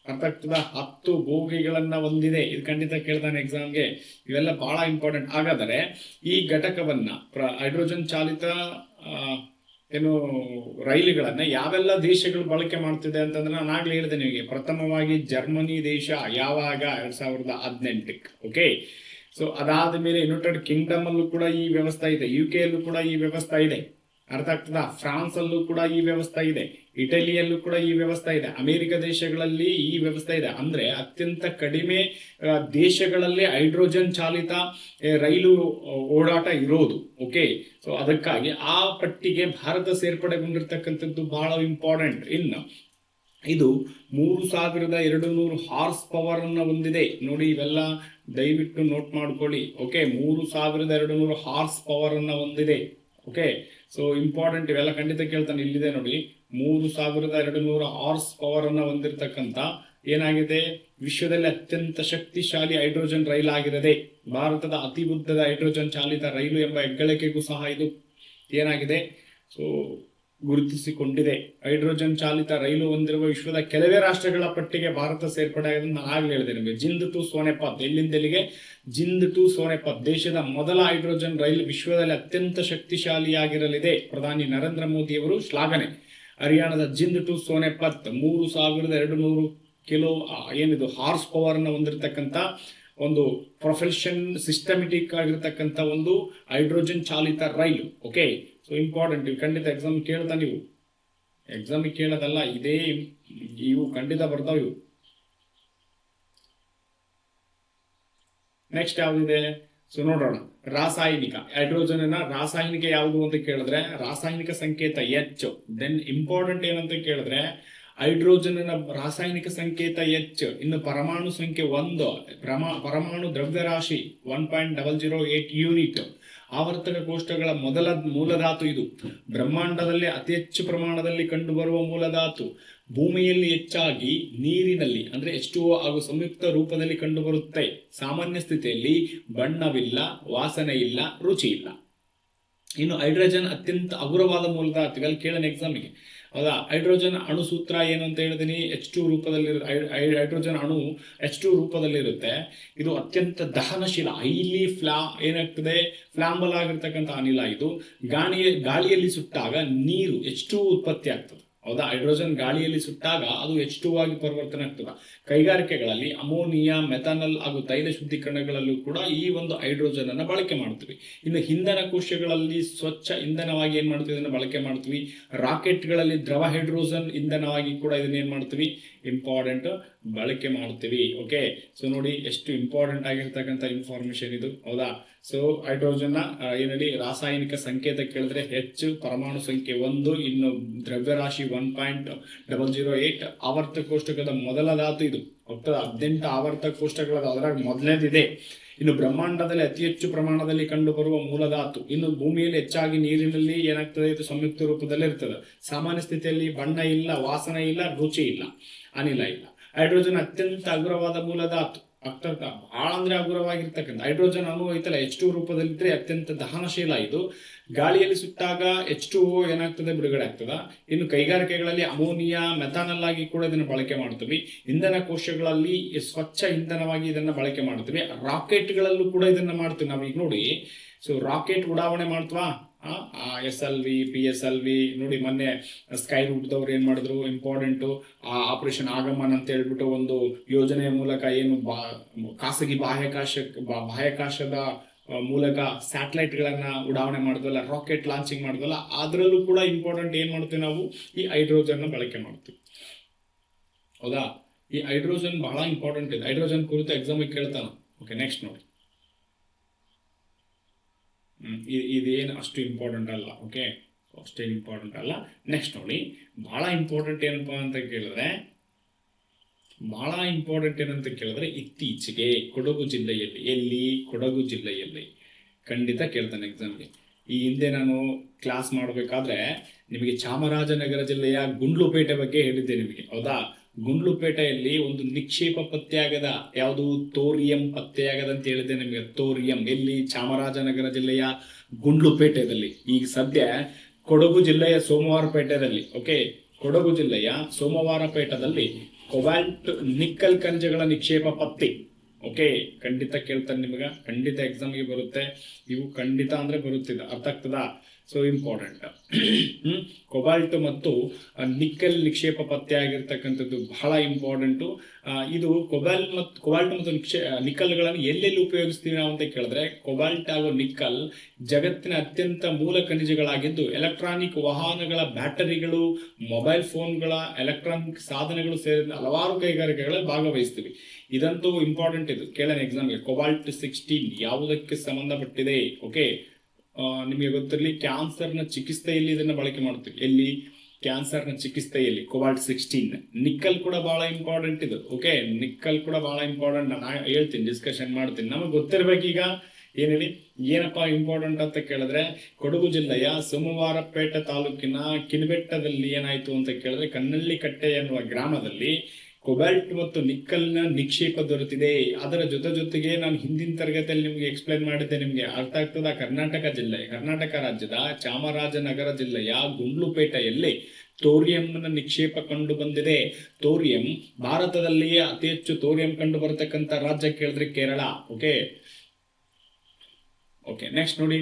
ಅರ್ಥ ಆಗ್ತದ? 10 ಬೋಗಿಗಳನ್ನ ಹೊಂದಿದೆ. ಇದು ಖಂಡಿತ ಕೇಳ್ತಾನೆ ಎಕ್ಸಾಮ್ಗೆ. ಇವೆಲ್ಲ ಬಹಳ ಇಂಪಾರ್ಟೆಂಟ್. ಹಾಗಾದರೆ ಈ ಘಟಕವನ್ನ ಹೈಡ್ರೋಜನ್ ಚಾಲಿತ ರೈಲುಗಳನ್ನ ಯಾವೆಲ್ಲ ದೇಶಗಳು ಬಳಕೆ ಮಾಡ್ತಿದೆ ಅಂತಂದ್ರೆ, ನಾನು ಆಗ್ಲೇ ಹೇಳಿದೆ ನಿಮಗೆ, ಪ್ರಥಮವಾಗಿ ಜರ್ಮನಿ ದೇಶ. ಯಾವಾಗ? 2018. ಓಕೆ, ಸೊ ಅದಾದ ಮೇಲೆ ಯುನೈಟೆಡ್ ಕಿಂಗ್ಡಮ್ ಅಲ್ಲೂ ಕೂಡ ಈ ವ್ಯವಸ್ಥೆ ಇದೆ, UK ಅಲ್ಲೂ ಕೂಡ ಈ ವ್ಯವಸ್ಥೆ ಇದೆ. ಅರ್ಥ ಆಗ್ತದ? ಫ್ರಾನ್ಸ್ ಅಲ್ಲೂ ಕೂಡ ಈ ವ್ಯವಸ್ಥೆ ಇದೆ, ಇಟಲಿಯಲ್ಲೂ ಕೂಡ ಈ ವ್ಯವಸ್ಥೆ ಇದೆ, ಅಮೆರಿಕ ದೇಶಗಳಲ್ಲಿ ಈ ವ್ಯವಸ್ಥೆ ಇದೆ. ಅಂದ್ರೆ ಅತ್ಯಂತ ಕಡಿಮೆ ದೇಶಗಳಲ್ಲಿ ಹೈಡ್ರೋಜನ್ ಚಾಲಿತ ರೈಲು ಓಡಾಟ ಇರೋದು. ಓಕೆ, ಸೊ ಅದಕ್ಕಾಗಿ ಆ ಪಟ್ಟಿಗೆ ಭಾರತ ಸೇರ್ಪಡೆಗೊಂಡಿರ್ತಕ್ಕಂಥದ್ದು ಬಹಳ ಇಂಪಾರ್ಟೆಂಟ್. ಇನ್ನು ಇದು 3200 ಹಾರ್ಸ್ ಪವರ್ ಅನ್ನ ಹೊಂದಿದೆ. ನೋಡಿ, ಇವೆಲ್ಲ ದಯವಿಟ್ಟು ನೋಟ್ ಮಾಡ್ಕೊಳ್ಳಿ. ಓಕೆ, 3200 ಹಾರ್ಸ್ ಪವರ್ ಅನ್ನ ಹೊಂದಿದೆ. ಓಕೆ, ಸೊ ಇಂಪಾರ್ಟೆಂಟ್, ಇವೆಲ್ಲ ಖಂಡಿತ ಕೇಳ್ತಾನೆ. ಇಲ್ಲಿದೆ ನೋಡಿ, 3200 ಹಾರ್ಸ್ ಪವರ್ ಅನ್ನ ಹೊಂದಿರತಕ್ಕಂತ ಏನಾಗಿದೆ, ವಿಶ್ವದಲ್ಲಿ ಅತ್ಯಂತ ಶಕ್ತಿಶಾಲಿ ಹೈಡ್ರೋಜನ್ ರೈಲ್ ಆಗಿರದೆ. ಭಾರತದ ಅತಿ ಉದ್ದದ ಹೈಡ್ರೋಜನ್ ಚಾಲಿತ ರೈಲು ಎಂಬ ಹೆಗ್ಗಳಿಕೆಗೂ ಸಹ ಇದು ಏನಾಗಿದೆ, ಸೊ ಗುರುತಿಸಿಕೊಂಡಿದೆ. ಹೈಡ್ರೋಜನ್ ಚಾಲಿತ ರೈಲು ಹೊಂದಿರುವ ವಿಶ್ವದ ಕೆಲವೇ ರಾಷ್ಟ್ರಗಳ ಪಟ್ಟಿಗೆ ಭಾರತ ಸೇರ್ಪಡೆ ಆಗಿದೆ. ನಾನು ಆಗ್ಲೇ ಹೇಳಿದೆ ನಿಮಗೆ. ಜಿಂದ್ ಟು ಸೋನೆಪತ್, ಎಲ್ಲಿಂದ ಎಲ್ಲಿಗೆ? ಜಿಂದ್ ಟು ಸೋನೆಪತ್, ದೇಶದ ಮೊದಲ ಹೈಡ್ರೋಜನ್ ರೈಲು ವಿಶ್ವದಲ್ಲಿ ಅತ್ಯಂತ ಶಕ್ತಿಶಾಲಿಯಾಗಿರಲಿದೆ. ಪ್ರಧಾನಿ ನರೇಂದ್ರ ಮೋದಿ ಅವರು ಶ್ಲಾಘನೆ. ಹರಿಯಾಣದ ಜಿಂದ್ ಟು ಸೋನೆಪತ್ 3200 ಕಿಲೋ ಏನಿದು ಹಾರ್ಸ್ ಪವರ್ನ ಹೊಂದಿರತಕ್ಕಂಥ ಒಂದು ಪ್ರೊಫೆಷನ್ ಸಿಸ್ಟಮೆಟಿಕ್ ಆಗಿರ್ತಕ್ಕಂಥ ಒಂದು ಹೈಡ್ರೋಜನ್ ಚಾಲಿತ ರೈಲು. ಓಕೆ, ಸೊ ಇಂಪಾರ್ಟೆಂಟ್, ಇವು ಖಂಡಿತ ಎಕ್ಸಾಮ್ ಕೇಳ್ತಾ, ನೀವು ಎಕ್ಸಾಮಿಗೆ ಕೇಳೋದಲ್ಲ, ಇವು ಖಂಡಿತ ಬರ್ತಾವ ಇವು. ನೆಕ್ಸ್ಟ್ ಯಾವ್ದಿದೆ? ಸೊ ನೋಡೋಣ, ರಾಸಾಯನಿಕ ಹೈಡ್ರೋಜನ್ ರಾಸಾಯನಿಕ ಯಾವುದು ಅಂತ ಕೇಳಿದ್ರೆ ರಾಸಾಯನಿಕ ಸಂಕೇತ H. ದೆನ್ ಇಂಪಾರ್ಟೆಂಟ್ ಏನಂತ ಕೇಳಿದ್ರೆ ಹೈಡ್ರೋಜನ್ ರಾಸಾಯನಿಕ ಸಂಕೇತ H. ಇನ್ನು ಪರಮಾಣು ಸಂಖ್ಯೆ 1, ಪರಮಾಣು ದ್ರವ್ಯರಾಶಿ 1.008 ಯೂನಿಟ್. ಆವರ್ತಕ ಕೋಷ್ಟಕಗಳ ಮೂಲಧಾತು ಇದು. ಬ್ರಹ್ಮಾಂಡದಲ್ಲಿ ಅತಿ ಹೆಚ್ಚು ಪ್ರಮಾಣದಲ್ಲಿ ಕಂಡುಬರುವ ಮೂಲಧಾತು. ಭೂಮಿಯಲ್ಲಿ ಹೆಚ್ಚಾಗಿ ನೀರಿನಲ್ಲಿ ಅಂದ್ರೆ H2O ಹಾಗೂ ಸಂಯುಕ್ತ ರೂಪದಲ್ಲಿ ಕಂಡುಬರುತ್ತೆ. ಸಾಮಾನ್ಯ ಸ್ಥಿತಿಯಲ್ಲಿ ಬಣ್ಣವಿಲ್ಲ, ವಾಸನೆ ಇಲ್ಲ, ರುಚಿ ಇಲ್ಲ. ಇನ್ನು ಹೈಡ್ರೋಜನ್ ಅತ್ಯಂತ ಹಗುರವಾದ ಮೂಲಧಾತು. ಇವೆಲ್ಲ ಕೇಳೋಣ ಎಕ್ಸಾಮಿಗೆ, ಹೌದಾ? ಹೈಡ್ರೋಜನ್ ಅಣು ಸೂತ್ರ ಏನು ಅಂತ ಹೇಳಿದೀನಿ, H2 ರೂಪದಲ್ಲಿ. ಹೈಡ್ರೋಜನ್ ಅಣು H2 ರೂಪದಲ್ಲಿರುತ್ತೆ. ಇದು ಅತ್ಯಂತ ದಹನಶೀಲ, ಹೈಲಿ ಏನಾಗ್ತದೆ, ಫ್ಲಾಂಬಲ್ ಆಗಿರ್ತಕ್ಕಂಥ ಅನಿಲ. ಇದು ಗಾಳಿಯಲ್ಲಿ ಸುಟ್ಟಾಗ ನೀರು H2 ಉತ್ಪತ್ತಿ ಆಗ್ತದೆ, ಹೌದಾ? ಹೈಡ್ರೋಜನ್ ಗಾಳಿಯಲ್ಲಿ ಸುಟ್ಟಾಗ ಅದು H2 ಆಗಿ ಪರಿವರ್ತನೆ ಆಗ್ತದೆ. ಕೈಗಾರಿಕೆಗಳಲ್ಲಿ ಅಮೋನಿಯಾ, ಮೆಥಾನಲ್ ಹಾಗೂ ತೈಲ ಶುದ್ಧೀಕರಣಗಳಲ್ಲೂ ಕೂಡ ಈ ಒಂದು ಹೈಡ್ರೋಜನ್ ಅನ್ನು ಬಳಕೆ ಮಾಡ್ತೀವಿ. ಇನ್ನು ಇಂಧನ ಕೋಶಗಳಲ್ಲಿ ಸ್ವಚ್ಛ ಇಂಧನವಾಗಿ ಏನ್ ಮಾಡ್ತೀವಿ, ಇದನ್ನ ಬಳಕೆ ಮಾಡ್ತೀವಿ. ರಾಕೆಟ್ಗಳಲ್ಲಿ ದ್ರವ ಹೈಡ್ರೋಜನ್ ಇಂಧನವಾಗಿ ಕೂಡ ಇದನ್ನ ಏನ್ ಮಾಡ್ತೀವಿ, ಇಂಪಾರ್ಟೆಂಟ್ ಬಳಕೆ ಮಾಡ್ತೀವಿ. ಓಕೆ, ಸೊ ನೋಡಿ ಎಷ್ಟು ಇಂಪಾರ್ಟೆಂಟ್ ಆಗಿರ್ತಕ್ಕಂಥ ಇನ್ಫಾರ್ಮೇಶನ್ ಇದು, ಹೌದಾ? ಸೊ ಹೈಡ್ರೋಜನ್ ಏನಲ್ಲಿ ರಾಸಾಯನಿಕ ಸಂಕೇತ ಕೇಳಿದ್ರೆ H, ಪರಮಾಣು ಸಂಖ್ಯೆ 1, ಇನ್ನು ದ್ರವ್ಯರಾಶಿ 1.008. ಆವರ್ತಕ ಕೋಷ್ಟಕದ ಮೊದಲ ಧಾತು ಇದು. 18 ಆವರ್ತಕ ಕೋಷ್ಟಕಗಳ ಅದರಾಗ ಮೊದಲನೇದಿದೆ. ಇನ್ನು ಬ್ರಹ್ಮಾಂಡದಲ್ಲಿ ಅತಿ ಹೆಚ್ಚು ಪ್ರಮಾಣದಲ್ಲಿ ಕಂಡು ಬರುವ ಮೂಲಧಾತು. ಇನ್ನು ಭೂಮಿಯಲ್ಲಿ ಹೆಚ್ಚಾಗಿ ನೀರಿನಲ್ಲಿ ಏನಾಗ್ತದೆ, ಇದು ಸಂಯುಕ್ತ ರೂಪದಲ್ಲಿ ಇರ್ತದೆ. ಸಾಮಾನ್ಯ ಸ್ಥಿತಿಯಲ್ಲಿ ಬಣ್ಣ ಇಲ್ಲ, ವಾಸನೆ ಇಲ್ಲ, ರುಚಿ ಇಲ್ಲ, ಅನಿಲ ಇಲ್ಲ. ಹೈಡ್ರೋಜನ್ ಅತ್ಯಂತ ಹಗುರವಾದ ಮೂಲಧಾತು. ಬಹಳ ಅಂದ್ರೆ ಹಗುರವಾಗಿರ್ತಕ್ಕಂಥ ಹೈಡ್ರೋಜನ್ ಅಣು ಐತಲ್ಲ H2 ರೂಪದಲ್ಲಿದ್ರೆ ಅತ್ಯಂತ ದಹನಶೀಲ. ಇದು ಗಾಳಿಯಲ್ಲಿ ಸುಟ್ಟಾಗ H2O ಏನಾಗ್ತದೆ, ಬಿಡುಗಡೆ ಆಗ್ತದ. ಇನ್ನು ಕೈಗಾರಿಕೆಗಳಲ್ಲಿ ಅಮೋನಿಯಾ, ಮೆಥಾನಲ್ ಆಗಿ ಕೂಡ ಇದನ್ನು ಬಳಕೆ ಮಾಡ್ತೀವಿ. ಇಂಧನ ಕೋಶಗಳಲ್ಲಿ ಸ್ವಚ್ಛ ಇಂಧನವಾಗಿ ಇದನ್ನ ಬಳಕೆ ಮಾಡ್ತೀವಿ. ರಾಕೆಟ್ಗಳಲ್ಲೂ ಕೂಡ ಇದನ್ನ ಮಾಡ್ತೀವಿ. ನಾವೀಗ ನೋಡಿ, ಸೊ ರಾಕೆಟ್ ಉಡಾವಣೆ ಮಾಡ್ತೀವಾ, SLV, PSLV ನೋಡಿ. ಮೊನ್ನೆ ಸ್ಕೈ ರೂಟ್ದವ್ರು ಏನ್ ಮಾಡಿದ್ರು, ಇಂಪಾರ್ಟೆಂಟ್ ಆಪರೇಷನ್ ಆಗಮನ್ ಅಂತ ಹೇಳ್ಬಿಟ್ಟು ಒಂದು ಯೋಜನೆಯ ಮೂಲಕ ಏನು ಖಾಸಗಿ ಬಾಹ್ಯಾಕಾಶದ ಮೂಲಕ ಸ್ಯಾಟಲೈಟ್ ಗಳನ್ನ ಉಡಾವಣೆ ಮಾಡಿದ್ವಲ್ಲ, ರಾಕೆಟ್ ಲಾಂಚಿಂಗ್ ಮಾಡಿದ್ವಲ್ಲ, ಅದರಲ್ಲೂ ಕೂಡ ಇಂಪಾರ್ಟೆಂಟ್ ಏನ್ ಮಾಡ್ತೀವಿ ನಾವು, ಈ ಹೈಡ್ರೋಜನ್ ಬಳಕೆ ಮಾಡ್ತೀವಿ, ಹೌದಾ? ಈ ಹೈಡ್ರೋಜನ್ ಬಹಳ ಇಂಪಾರ್ಟೆಂಟ್ ಇದೆ. ಹೈಡ್ರೋಜನ್ ಕುರಿತು ಎಕ್ಸಾಮಿಗೆ ಕೇಳ್ತಾನ. ಓಕೆ, ನೆಕ್ಸ್ಟ್ ನೋಡಿ, ಇದೇನು ಅಷ್ಟು ಇಂಪಾರ್ಟೆಂಟ್ ಅಲ್ಲ. ಓಕೆ, ಅಷ್ಟೇ ಇಂಪಾರ್ಟೆಂಟ್ ಅಲ್ಲ. ನೆಕ್ಸ್ಟ್ ನೋಡಿ, ಬಹಳ ಇಂಪಾರ್ಟೆಂಟ್ ಏನಪ್ಪಾ ಅಂತ ಕೇಳಿದ್ರೆ, ಇತ್ತೀಚೆಗೆ ಕೊಡಗು ಜಿಲ್ಲೆಯಲ್ಲಿ, ಕೊಡಗು ಜಿಲ್ಲೆಯಲ್ಲಿ ಖಂಡಿತ ಕೇಳ್ತಾನೆ ಎಕ್ಸಾಮ್ಗೆ. ಈ ಹಿಂದೆ ನಾನು ಕ್ಲಾಸ್ ಮಾಡಬೇಕಾದ್ರೆ ನಿಮಗೆ ಚಾಮರಾಜನಗರ ಜಿಲ್ಲೆಯ ಗುಂಡ್ಲುಪೇಟೆ ಬಗ್ಗೆ ಹೇಳಿದ್ದೆ ನಿಮಗೆ, ಹೌದಾ? ಗುಂಡ್ಲುಪೇಟೆಯಲ್ಲಿ ಒಂದು ನಿಕ್ಷೇಪ ಪತ್ತೆಯಾಗದ, ಯಾವುದು, ತೋರಿಯಂ ಪತ್ತೆಯಾಗದ ಅಂತ ಹೇಳಿದೆ ನಿಮಗೆ. ತೋರಿಯಂ ಎಲ್ಲಿ? ಚಾಮರಾಜನಗರ ಜಿಲ್ಲೆಯ ಗುಂಡ್ಲುಪೇಟೆಯಲ್ಲಿ. ಈಗ ಸದ್ಯ ಕೊಡಗು ಜಿಲ್ಲೆಯ ಸೋಮವಾರಪೇಟೆಯಲ್ಲಿ, ಓಕೆ, ಕೊಡಗು ಜಿಲ್ಲೆಯ ಸೋಮವಾರಪೇಟದಲ್ಲಿ ಕೊಬಾಲ್ಟ್, ನಿಕ್ಕಲ್ ಖನಿಜಗಳ ನಿಕ್ಷೇಪ ಪತ್ತೆ. ಓಕೆ, ಖಂಡಿತ ಕೇಳ್ತಾನೆ ನಿಮ್ಗೆ, ಖಂಡಿತ ಎಕ್ಸಾಮ್ಗೆ ಬರುತ್ತೆ ಇವು, ಖಂಡಿತ ಅಂದ್ರೆ ಬರುತ್ತಿದೆ, ಅರ್ಥ ಆಗ್ತದಾ? So important. ಕೊಬಾಲ್ಟ್ ಮತ್ತು ನಿಕ್ಕಲ್ ನಿಕ್ಷೇಪ ಪತ್ತೆ ಆಗಿರ್ತಕ್ಕಂಥದ್ದು ಬಹಳ ಇಂಪಾರ್ಟೆಂಟು. ಇದು ಕೊಬಾಲ್ಟ್ ಮತ್ತು ನಿಕ್ಕಲ್ಗಳನ್ನು ಎಲ್ಲೆಲ್ಲಿ ಉಪಯೋಗಿಸ್ತೀವಿ ನಾವು ಅಂತ ಕೇಳಿದ್ರೆ, ಕೊಬಾಲ್ಟ್ ಹಾಗೂ ನಿಕ್ಕಲ್ ಜಗತ್ತಿನ ಅತ್ಯಂತ ಮೂಲ ಖನಿಜಗಳಾಗಿದ್ದು ಎಲೆಕ್ಟ್ರಾನಿಕ್ ವಾಹನಗಳ ಬ್ಯಾಟರಿಗಳು, ಮೊಬೈಲ್ ಫೋನ್ಗಳ ಎಲೆಕ್ಟ್ರಾನಿಕ್ ಸಾಧನಗಳು ಸೇರಿದ ಹಲವಾರು ಕೈಗಾರಿಕೆಗಳಲ್ಲಿ ಭಾಗವಹಿಸ್ತೀವಿ. ಇದಂತೂ ಇಂಪಾರ್ಟೆಂಟ್, ಇದು ಕೇಳೋಣ ಎಕ್ಸಾಮ್ಗೆ. ಕೊಬಾಲ್ಟ್ 16 ಯಾವುದಕ್ಕೆ ಸಂಬಂಧಪಟ್ಟಿದೆ? ಓಕೆ, ನಿಮಗೆ ಗೊತ್ತಿರಲಿ, ಕ್ಯಾನ್ಸರ್ನ ಚಿಕಿತ್ಸೆಯಲ್ಲಿ ಇದನ್ನ ಬಳಕೆ ಮಾಡ್ತೀವಿ. ಎಲ್ಲಿ? ಕ್ಯಾನ್ಸರ್ನ ಚಿಕಿತ್ಸೆಯಲ್ಲಿ ಕೊಬಾಲ್ಟ್ 16. ನಿಕ್ಕಲ್ ಕೂಡ ಬಹಳ ಇಂಪಾರ್ಟೆಂಟ್ ಇದು. ಓಕೆ, ನಿಕ್ಕಲ್ ಕೂಡ ಬಹಳ ಇಂಪಾರ್ಟೆಂಟ್. ನಾನು ಹೇಳ್ತೀನಿ, ಡಿಸ್ಕಷನ್ ಮಾಡ್ತೀನಿ. ನಮಗೆ ಗೊತ್ತಿರ್ಬೇಕೀಗ ಏನ್ ಹೇಳಿ, ಏನಪ್ಪಾ ಇಂಪಾರ್ಟೆಂಟ್ ಅಂತ ಕೇಳಿದ್ರೆ, ಕೊಡಗು ಜಿಲ್ಲೆಯ ಸೋಮವಾರಪೇಟೆ ತಾಲೂಕಿನ ಕಿನ್ಬೆಟ್ಟದಲ್ಲಿ ಏನಾಯ್ತು ಅಂತ ಕೇಳಿದ್ರೆ, ಕನ್ನಳ್ಳಿಕಟ್ಟೆ ಎನ್ನುವ ಗ್ರಾಮದಲ್ಲಿ ಕೊಬಾಲ್ಟ್ ಮತ್ತು ನಿಕ್ಕಲ್ನ ನಿಕ್ಷೇಪ ದೊರೆತಿದೆ. ಅದರ ಜೊತೆಗೆ ನಾನು ಹಿಂದಿನ ತರಗತಿಯಲ್ಲಿ ನಿಮಗೆ ಎಕ್ಸ್ಪ್ಲೈನ್ ಮಾಡಿದ್ದೆ, ನಿಮಗೆ ಅರ್ಥ ಆಗ್ತದ? ಕರ್ನಾಟಕ ರಾಜ್ಯದ ಚಾಮರಾಜನಗರ ಜಿಲ್ಲೆಯ ಗುಂಡ್ಲುಪೇಟೆಯಲ್ಲಿ ತೋರಿಯಂನ ನಿಕ್ಷೇಪ ಕಂಡು ಬಂದಿದೆ. ತೋರಿಯಂ ಭಾರತದಲ್ಲಿಯೇ ಅತಿ ಹೆಚ್ಚು ತೋರಿಯಂ ಕಂಡು ಬರತಕ್ಕಂಥ ರಾಜ್ಯ ಕೇಳಿದ್ರೆ ಕೇರಳ. ಓಕೆ, ನೆಕ್ಸ್ಟ್ ನೋಡಿ,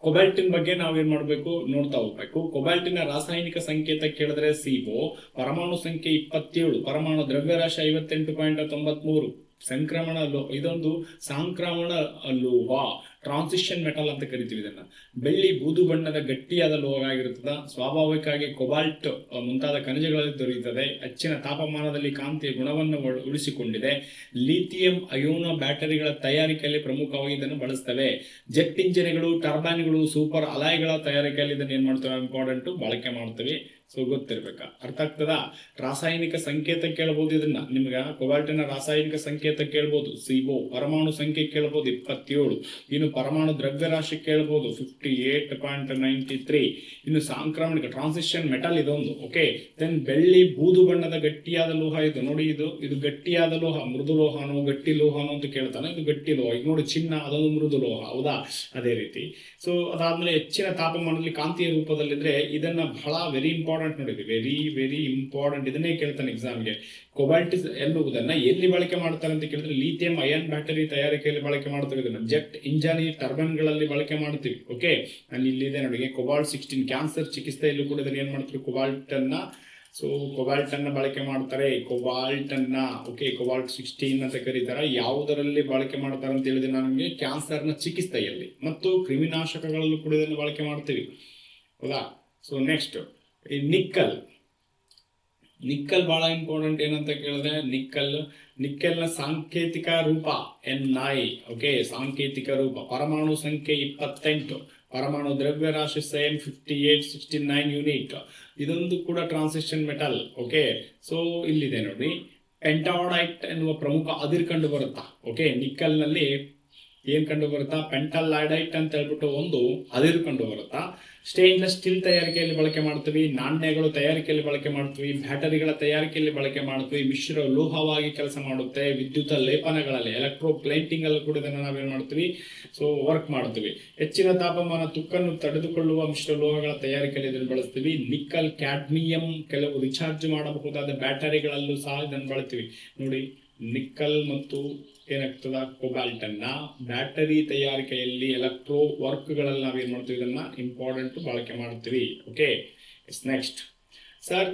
ಕೊಬಾಲ್ಟಿನ್ ಬಗ್ಗೆ ನಾವೇನ್ ಮಾಡಬೇಕು ನೋಡ್ತಾ ಹೋಗ್ಬೇಕು. ಕೊಬಾಲ್ಟಿನ ರಾಸಾಯನಿಕ ಸಂಕೇತ ಕೇಳಿದ್ರೆ CO, ಪರಮಾಣು ಸಂಖ್ಯೆ 27, ಪರಮಾಣು ದ್ರವ್ಯರಾಶಿ 58.93, ಸಂಕ್ರಮಣ ಇದೊಂದು ಸಾಂಕ್ರಮಣ ಲೋಹ, ಟ್ರಾನ್ಸಿಷನ್ ಮೆಟಲ್ ಅಂತ ಕರಿತೀವಿ ಇದನ್ನ. ಬೆಳ್ಳಿ ಬೂದು ಬಣ್ಣದ ಗಟ್ಟಿಯಾದ ಲೋಹ ಆಗಿರುತ್ತದೆ. ಸ್ವಾಭಾವಿಕವಾಗಿ ಕೊಬಾಲ್ಟ್ ಮುಂತಾದ ಖನಿಜಗಳಲ್ಲಿ ದೊರೆಯುತ್ತದೆ. ಹೆಚ್ಚಿನ ತಾಪಮಾನದಲ್ಲಿ ಕಾಂತಿಯ ಗುಣವನ್ನು ಉಳಿಸಿಕೊಂಡಿದೆ. ಲಿಥಿಯಂ ಅಯೋನ ಬ್ಯಾಟರಿಗಳ ತಯಾರಿಕೆಯಲ್ಲಿ ಪ್ರಮುಖವಾಗಿ ಇದನ್ನು ಬಳಸ್ತವೆ. ಜೆಟ್ ಇಂಜಿನ್ಗಳು, ಟರ್ಬೈನ್ಗಳು, ಸೂಪರ್ ಅಲಾಯ್ಗಳ ತಯಾರಿಕೆಯಲ್ಲಿ ಇದನ್ನು ಏನ್ ಮಾಡ್ತೇವೆ, ಇಂಪಾರ್ಟೆಂಟ್ ಬಳಕೆ ಮಾಡ್ತೇವೆ. ಸೊ ಗೊತ್ತಿರ್ಬೇಕಾ, ಅರ್ಥ ಆಗ್ತದ? ರಾಸಾಯನಿಕ ಸಂಕೇತ ಕೇಳಬಹುದು, ಇದನ್ನ ನಿಮ್ಗೆ ಕೊಬಾಲ್ಟಿನ ರಾಸಾಯನಿಕ ಸಂಕೇತ ಕೇಳಬಹುದು. CO, ಪರಮಾಣು ಸಂಖ್ಯೆ ಕೇಳಬಹುದು 27, ಇನ್ನು ಪರಮಾಣು ದ್ರವ್ಯರಾಶಿ ಕೇಳಬಹುದು 58.93, ಇನ್ನು ಸಾಂಕ್ರಾಮಿಕ ಟ್ರಾನ್ಸಿಷನ್ ಮೆಟಲ್ ಇದೊಂದು. ಓಕೆ, ದೆನ್ ಬೆಳ್ಳಿ ಬೂದು ಬಣ್ಣದ ಗಟ್ಟಿಯಾದ ಲೋಹ ಇದು ನೋಡಿ, ಇದು ಗಟ್ಟಿಯಾದ ಲೋಹ. ಮೃದು ಲೋಹನೋ ಗಟ್ಟಿ ಲೋಹನೋ ಅಂತ ಕೇಳ್ತಾನೆ, ಇದು ಗಟ್ಟಿ ಲೋಹ. ಈಗ ನೋಡಿ ಚಿನ್ನ, ಅದೊಂದು ಮೃದು ಲೋಹ, ಹೌದಾ? ಅದೇ ರೀತಿ. ಸೊ ಅದಾದ್ಮೇಲೆ ಹೆಚ್ಚಿನ ತಾಪಮಾನದಲ್ಲಿ ಕಾಂತಿಯ ರೂಪದಲ್ಲಿದ್ರೆ ಇದನ್ನ ಬಹಳ ವೆರಿ ಇಂಪಾರ್ಟೆಂಟ್ ನೋಡಿದ್ವಿ, ವೆರಿ ವೆರಿ ಇಂಪಾರ್ಟೆಂಟ್. ಇದನ್ನೇ ಕೇಳ್ತಾನೆ ಎಕ್ಸಾಮ್ಗೆ. ಕೊಬಾಲ್ಟ್ ಎನ್ನುವುದನ್ನ ಎಲ್ಲಿ ಬಳಕೆ ಮಾಡ್ತಾರೆ ಅಂತ ಕೇಳಿದ್ರೆ ಲಿಥಿಯಂ ಅಯನ್ ಬ್ಯಾಟರಿ ತಯಾರಿಕೆಯಲ್ಲಿ ಬಳಕೆ ಮಾಡ್ತೀವಿ. ಇದನ್ನ ಜೆಟ್ ಇಂಜನ್ ಟರ್ಬೈನ್ ಗಳಲ್ಲಿ ಬಳಕೆ ಮಾಡ್ತೀವಿ. ಓಕೆ, ಅಲ್ಲಿ ಇಲ್ಲಿದೆ ನೋಡಿ ಕೊಬಾಲ್ಟ್ 16, ಕ್ಯಾನ್ಸರ್ ಚಿಕಿತ್ಸೆಯಲ್ಲೂ ಕೂಡ ಇದನ್ನ ಏನ್ ಮಾಡ್ತೀವಿ, ಕೊಬಾಲ್ಟ್ ಅನ್ನ. ಸೊ ಕೊಬಾಲ್ಟ್ ಅನ್ನ ಬಳಕೆ ಮಾಡ್ತಾರೆ, ಕೊಬಾಲ್ಟ್ ಅನ್ನ. ಓಕೆ, ಕೊಬಾಲ್ಟ್ 16 ಅಂತ ಕರೀತಾರೆ. ಯಾವುದರಲ್ಲಿ ಬಳಕೆ ಮಾಡ್ತಾರೆ ಅಂತ ಹೇಳಿದ್ರೆ ನಮಗೆ ಕ್ಯಾನ್ಸರ್ನ ಚಿಕಿತ್ಸೆಯಲ್ಲಿ ಮತ್ತು ಕ್ರಿಮಿನಾಶಕಗಳಲ್ಲೂ ಕೂಡ ಇದನ್ನು ಬಳಕೆ ಮಾಡ್ತೀವಿ, ಹೌದಾ? ಸೊ ನೆಕ್ಸ್ಟ್ ಈ ನಿಕ್ಕಲ್ ಬಹಳ ಇಂಪಾರ್ಟೆಂಟ್. ಏನಂತ ಕೇಳಿದ್ರೆ ನಿಕ್ಕಲ್ನ ಸಾಂಕೇತಿಕ ರೂಪ Ni. ಓಕೆ, ಸಾಂಕೇತಿಕ ರೂಪ. ಪರಮಾಣು ಸಂಖ್ಯೆ 28, ಪರಮಾಣು ದ್ರವ್ಯರಾಶಿ 58, 69 ಯೂನಿಟ್. ಇದೊಂದು ಕೂಡ ಟ್ರಾನ್ಸಿಷನ್ ಮೆಟಲ್. ಓಕೆ, ಸೊ ಇಲ್ಲಿದೆ ನೋಡಿ, ಪೆಂಟಾಡೈಟ್ ಎನ್ನುವ ಪ್ರಮುಖ ಅದಿರು ಕಂಡು ಬರುತ್ತಾ. ಓಕೆ, ನಿಕ್ಕಲ್ ನಲ್ಲಿ ಏನ್ ಕಂಡು ಬರುತ್ತಾ, ಪೆಂಟಲೈಡೈಟ್ ಅಂತ ಹೇಳ್ಬಿಟ್ಟು ಒಂದು ಅದಿರು ಕಂಡು ಬರುತ್ತಾ. ಸ್ಟೇನ್ಲೆಸ್ ಸ್ಟೀಲ್ ತಯಾರಿಕೆಯಲ್ಲಿ ಬಳಕೆ ಮಾಡ್ತೀವಿ, ನಾಣ್ಯಗಳು ತಯಾರಿಕೆಯಲ್ಲಿ ಬಳಕೆ ಮಾಡ್ತೀವಿ, ಬ್ಯಾಟರಿಗಳ ತಯಾರಿಕೆಯಲ್ಲಿ ಬಳಕೆ ಮಾಡ್ತೀವಿ, ಮಿಶ್ರ ಲೋಹವಾಗಿ ಕೆಲಸ ಮಾಡುತ್ತೆ. ವಿದ್ಯುತ್ ಲೇಪನಗಳಲ್ಲಿ, ಎಲೆಕ್ಟ್ರೋ ಪ್ಲೇಟಿಂಗ್ ಅಲ್ಲಿ ಕೂಡ ಇದನ್ನು ನಾವೇನ್ ಮಾಡ್ತೀವಿ, ಸೊ ವರ್ಕ್ ಮಾಡ್ತೀವಿ. ಹೆಚ್ಚಿನ ತಾಪಮಾನ ತುಕ್ಕನ್ನು ತಡೆದುಕೊಳ್ಳುವ ಮಿಶ್ರ ಲೋಹಗಳ ತಯಾರಿಕೆಯಲ್ಲಿ ಇದನ್ನು ಬಳಸ್ತೀವಿ. ನಿಕ್ಕಲ್, ಕ್ಯಾಡ್ಮಿಯಂ, ಕೆಲವು ರಿಚಾರ್ಜ್ ಮಾಡಬಹುದಾದ ಬ್ಯಾಟರಿಗಳಲ್ಲೂ ಸಹ ಇದನ್ನು ಬಳಸ್ತೀವಿ. ನೋಡಿ, ನಿಕ್ಕಲ್ ಮತ್ತು ಏನಾಗ್ತದ, ಕೊಬಾಲ್ಟ್ ಅನ್ನ ಬ್ಯಾಟರಿ ತಯಾರಿಕೆಯಲ್ಲಿ, ಎಲೆಕ್ಟ್ರೋ ವರ್ಕ್ಗಳಲ್ಲಿ ನಾವೇನ್ ಮಾಡ್ತೀವಿ, ಇದನ್ನ ಇಂಪಾರ್ಟೆಂಟ್ ಬಳಕೆ ಮಾಡ್ತೀವಿ. ಓಕೆ, ನೆಕ್ಸ್ಟ್ ಸರ್,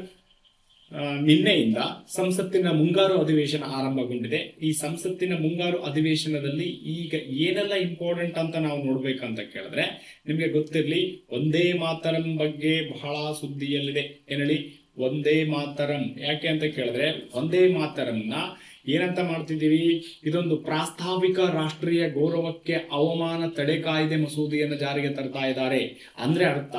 ನಿನ್ನೆಯಿಂದ ಸಂಸತ್ತಿನ ಮುಂಗಾರು ಅಧಿವೇಶನ ಆರಂಭಗೊಂಡಿದೆ. ಈ ಸಂಸತ್ತಿನ ಮುಂಗಾರು ಅಧಿವೇಶನದಲ್ಲಿ ಈಗ ಏನೆಲ್ಲ ಇಂಪಾರ್ಟೆಂಟ್ ಅಂತ ನಾವು ನೋಡ್ಬೇಕಂತ ಕೇಳಿದ್ರೆ, ನಿಮ್ಗೆ ಗೊತ್ತಿರ್ಲಿ, ವಂದೇ ಮಾತರಂ ಬಗ್ಗೆ ಬಹಳ ಸುದ್ದಿಯಲ್ಲಿದೆ. ಏನೇಳಿ, ವಂದೇ ಮಾತರಂ. ಯಾಕೆ ಅಂತ ಕೇಳಿದ್ರೆ, ವಂದೇ ಮಾತರಂನ ಏನಂತ ಮಾಡ್ತಿದ್ದೀವಿ, ಇದೊಂದು ಪ್ರಾಸ್ತಾವಿಕ ರಾಷ್ಟ್ರೀಯ ಗೌರವಕ್ಕೆ ಅವಮಾನ ತಡೆ ಕಾಯ್ದೆ ಮಸೂದೆಯನ್ನು ಜಾರಿಗೆ ತರ್ತಾ ಇದ್ದಾರೆ. ಅಂದ್ರೆ ಅರ್ಥ,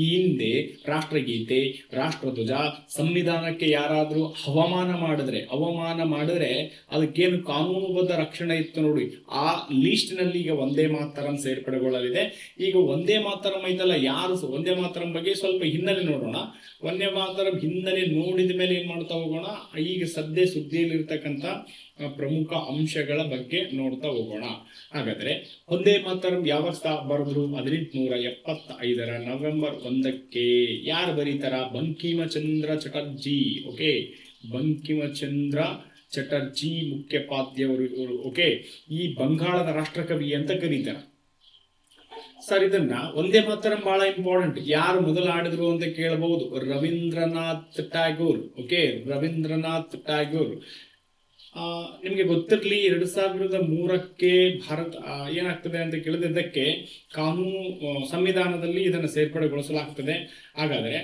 ಈ ಹಿಂದೆ ರಾಷ್ಟ್ರಗೀತೆ, ರಾಷ್ಟ್ರಧ್ವಜ, ಸಂವಿಧಾನಕ್ಕೆ ಯಾರಾದ್ರೂ ಅವಮಾನ ಮಾಡಿದ್ರೆ ಅದಕ್ಕೇನು ಕಾನೂನುಬದ್ಧ ರಕ್ಷಣೆ ಇತ್ತು ನೋಡಿ, ಆ ಲಿಸ್ಟ್ ನಲ್ಲಿ ಈಗ ವಂದೇ ಮಾತರಂ ಸೇರ್ಪಡೆಗೊಳ್ಳಲಿದೆ. ಈಗ ವಂದೇ ಮಾತರಂ ಐತಲ್ಲ, ಯಾರು ವಂದೇ ಮಾತರಂ ಬಗ್ಗೆ ಸ್ವಲ್ಪ ಹಿನ್ನೆಲೆ ನೋಡೋಣ. ವಂದೇ ಮಾತರಂ ಹಿನ್ನೆಲೆ ನೋಡಿದ ಮೇಲೆ ಏನ್ ಮಾಡ್ತಾ ಹೋಗೋಣ, ಈಗ ಸದ್ಯ ಸುದ್ದಿಯಲ್ಲಿ ಇರ್ತಕ್ಕಂಥ ಪ್ರಮುಖ ಅಂಶಗಳ ಬಗ್ಗೆ ನೋಡ್ತಾ ಹೋಗೋಣ. ಹಾಗಾದ್ರೆ ವಂದೇ ಮಾತರಂ ಯಾವಾಗ ಬರೆದ್ರು, 1875 ನವೆಂಬರ್ 1 ಯಾರು ಬರೀತಾರ, ಬಂಕಿಮಚಂದ್ರ ಚಟರ್ಜಿ. ಓಕೆ, ಬಂಕಿಮಚಂದ್ರ ಚಟರ್ಜಿ ಮುಖ್ಯೋಪಾಧ್ಯಾಯವರು ಇವರು. ಓಕೆ, ಈ ಬಂಗಾಳದ ರಾಷ್ಟ್ರಕವಿ ಅಂತ ಕರೀತಾರ. ಸರ್, ಇದನ್ನ ವಂದೇ ಮಾತರಂ ಬಹಳ ಇಂಪಾರ್ಟೆಂಟ್. ಯಾರು ಮೊದಲು ಆಡಿದ್ರು ಅಂತ ಕೇಳಬಹುದು, ರವೀಂದ್ರನಾಥ್ ಟ್ಯಾಗೋರ್. ಓಕೆ, ರವೀಂದ್ರನಾಥ್ ಟ್ಯಾಗೋರ್. ನಿಮಗೆ ಗೊತ್ತಿರಲಿ, 2003 ಭಾರತ ಏನಾಗ್ತದೆ ಅಂತ ಕೇಳಿದ್ರೆ, ಇದಕ್ಕೆ ಸಂವಿಧಾನದಲ್ಲಿ ಇದನ್ನು ಸೇರ್ಪಡೆಗೊಳಿಸಲಾಗ್ತದೆ. ಹಾಗಾದ್ರೆ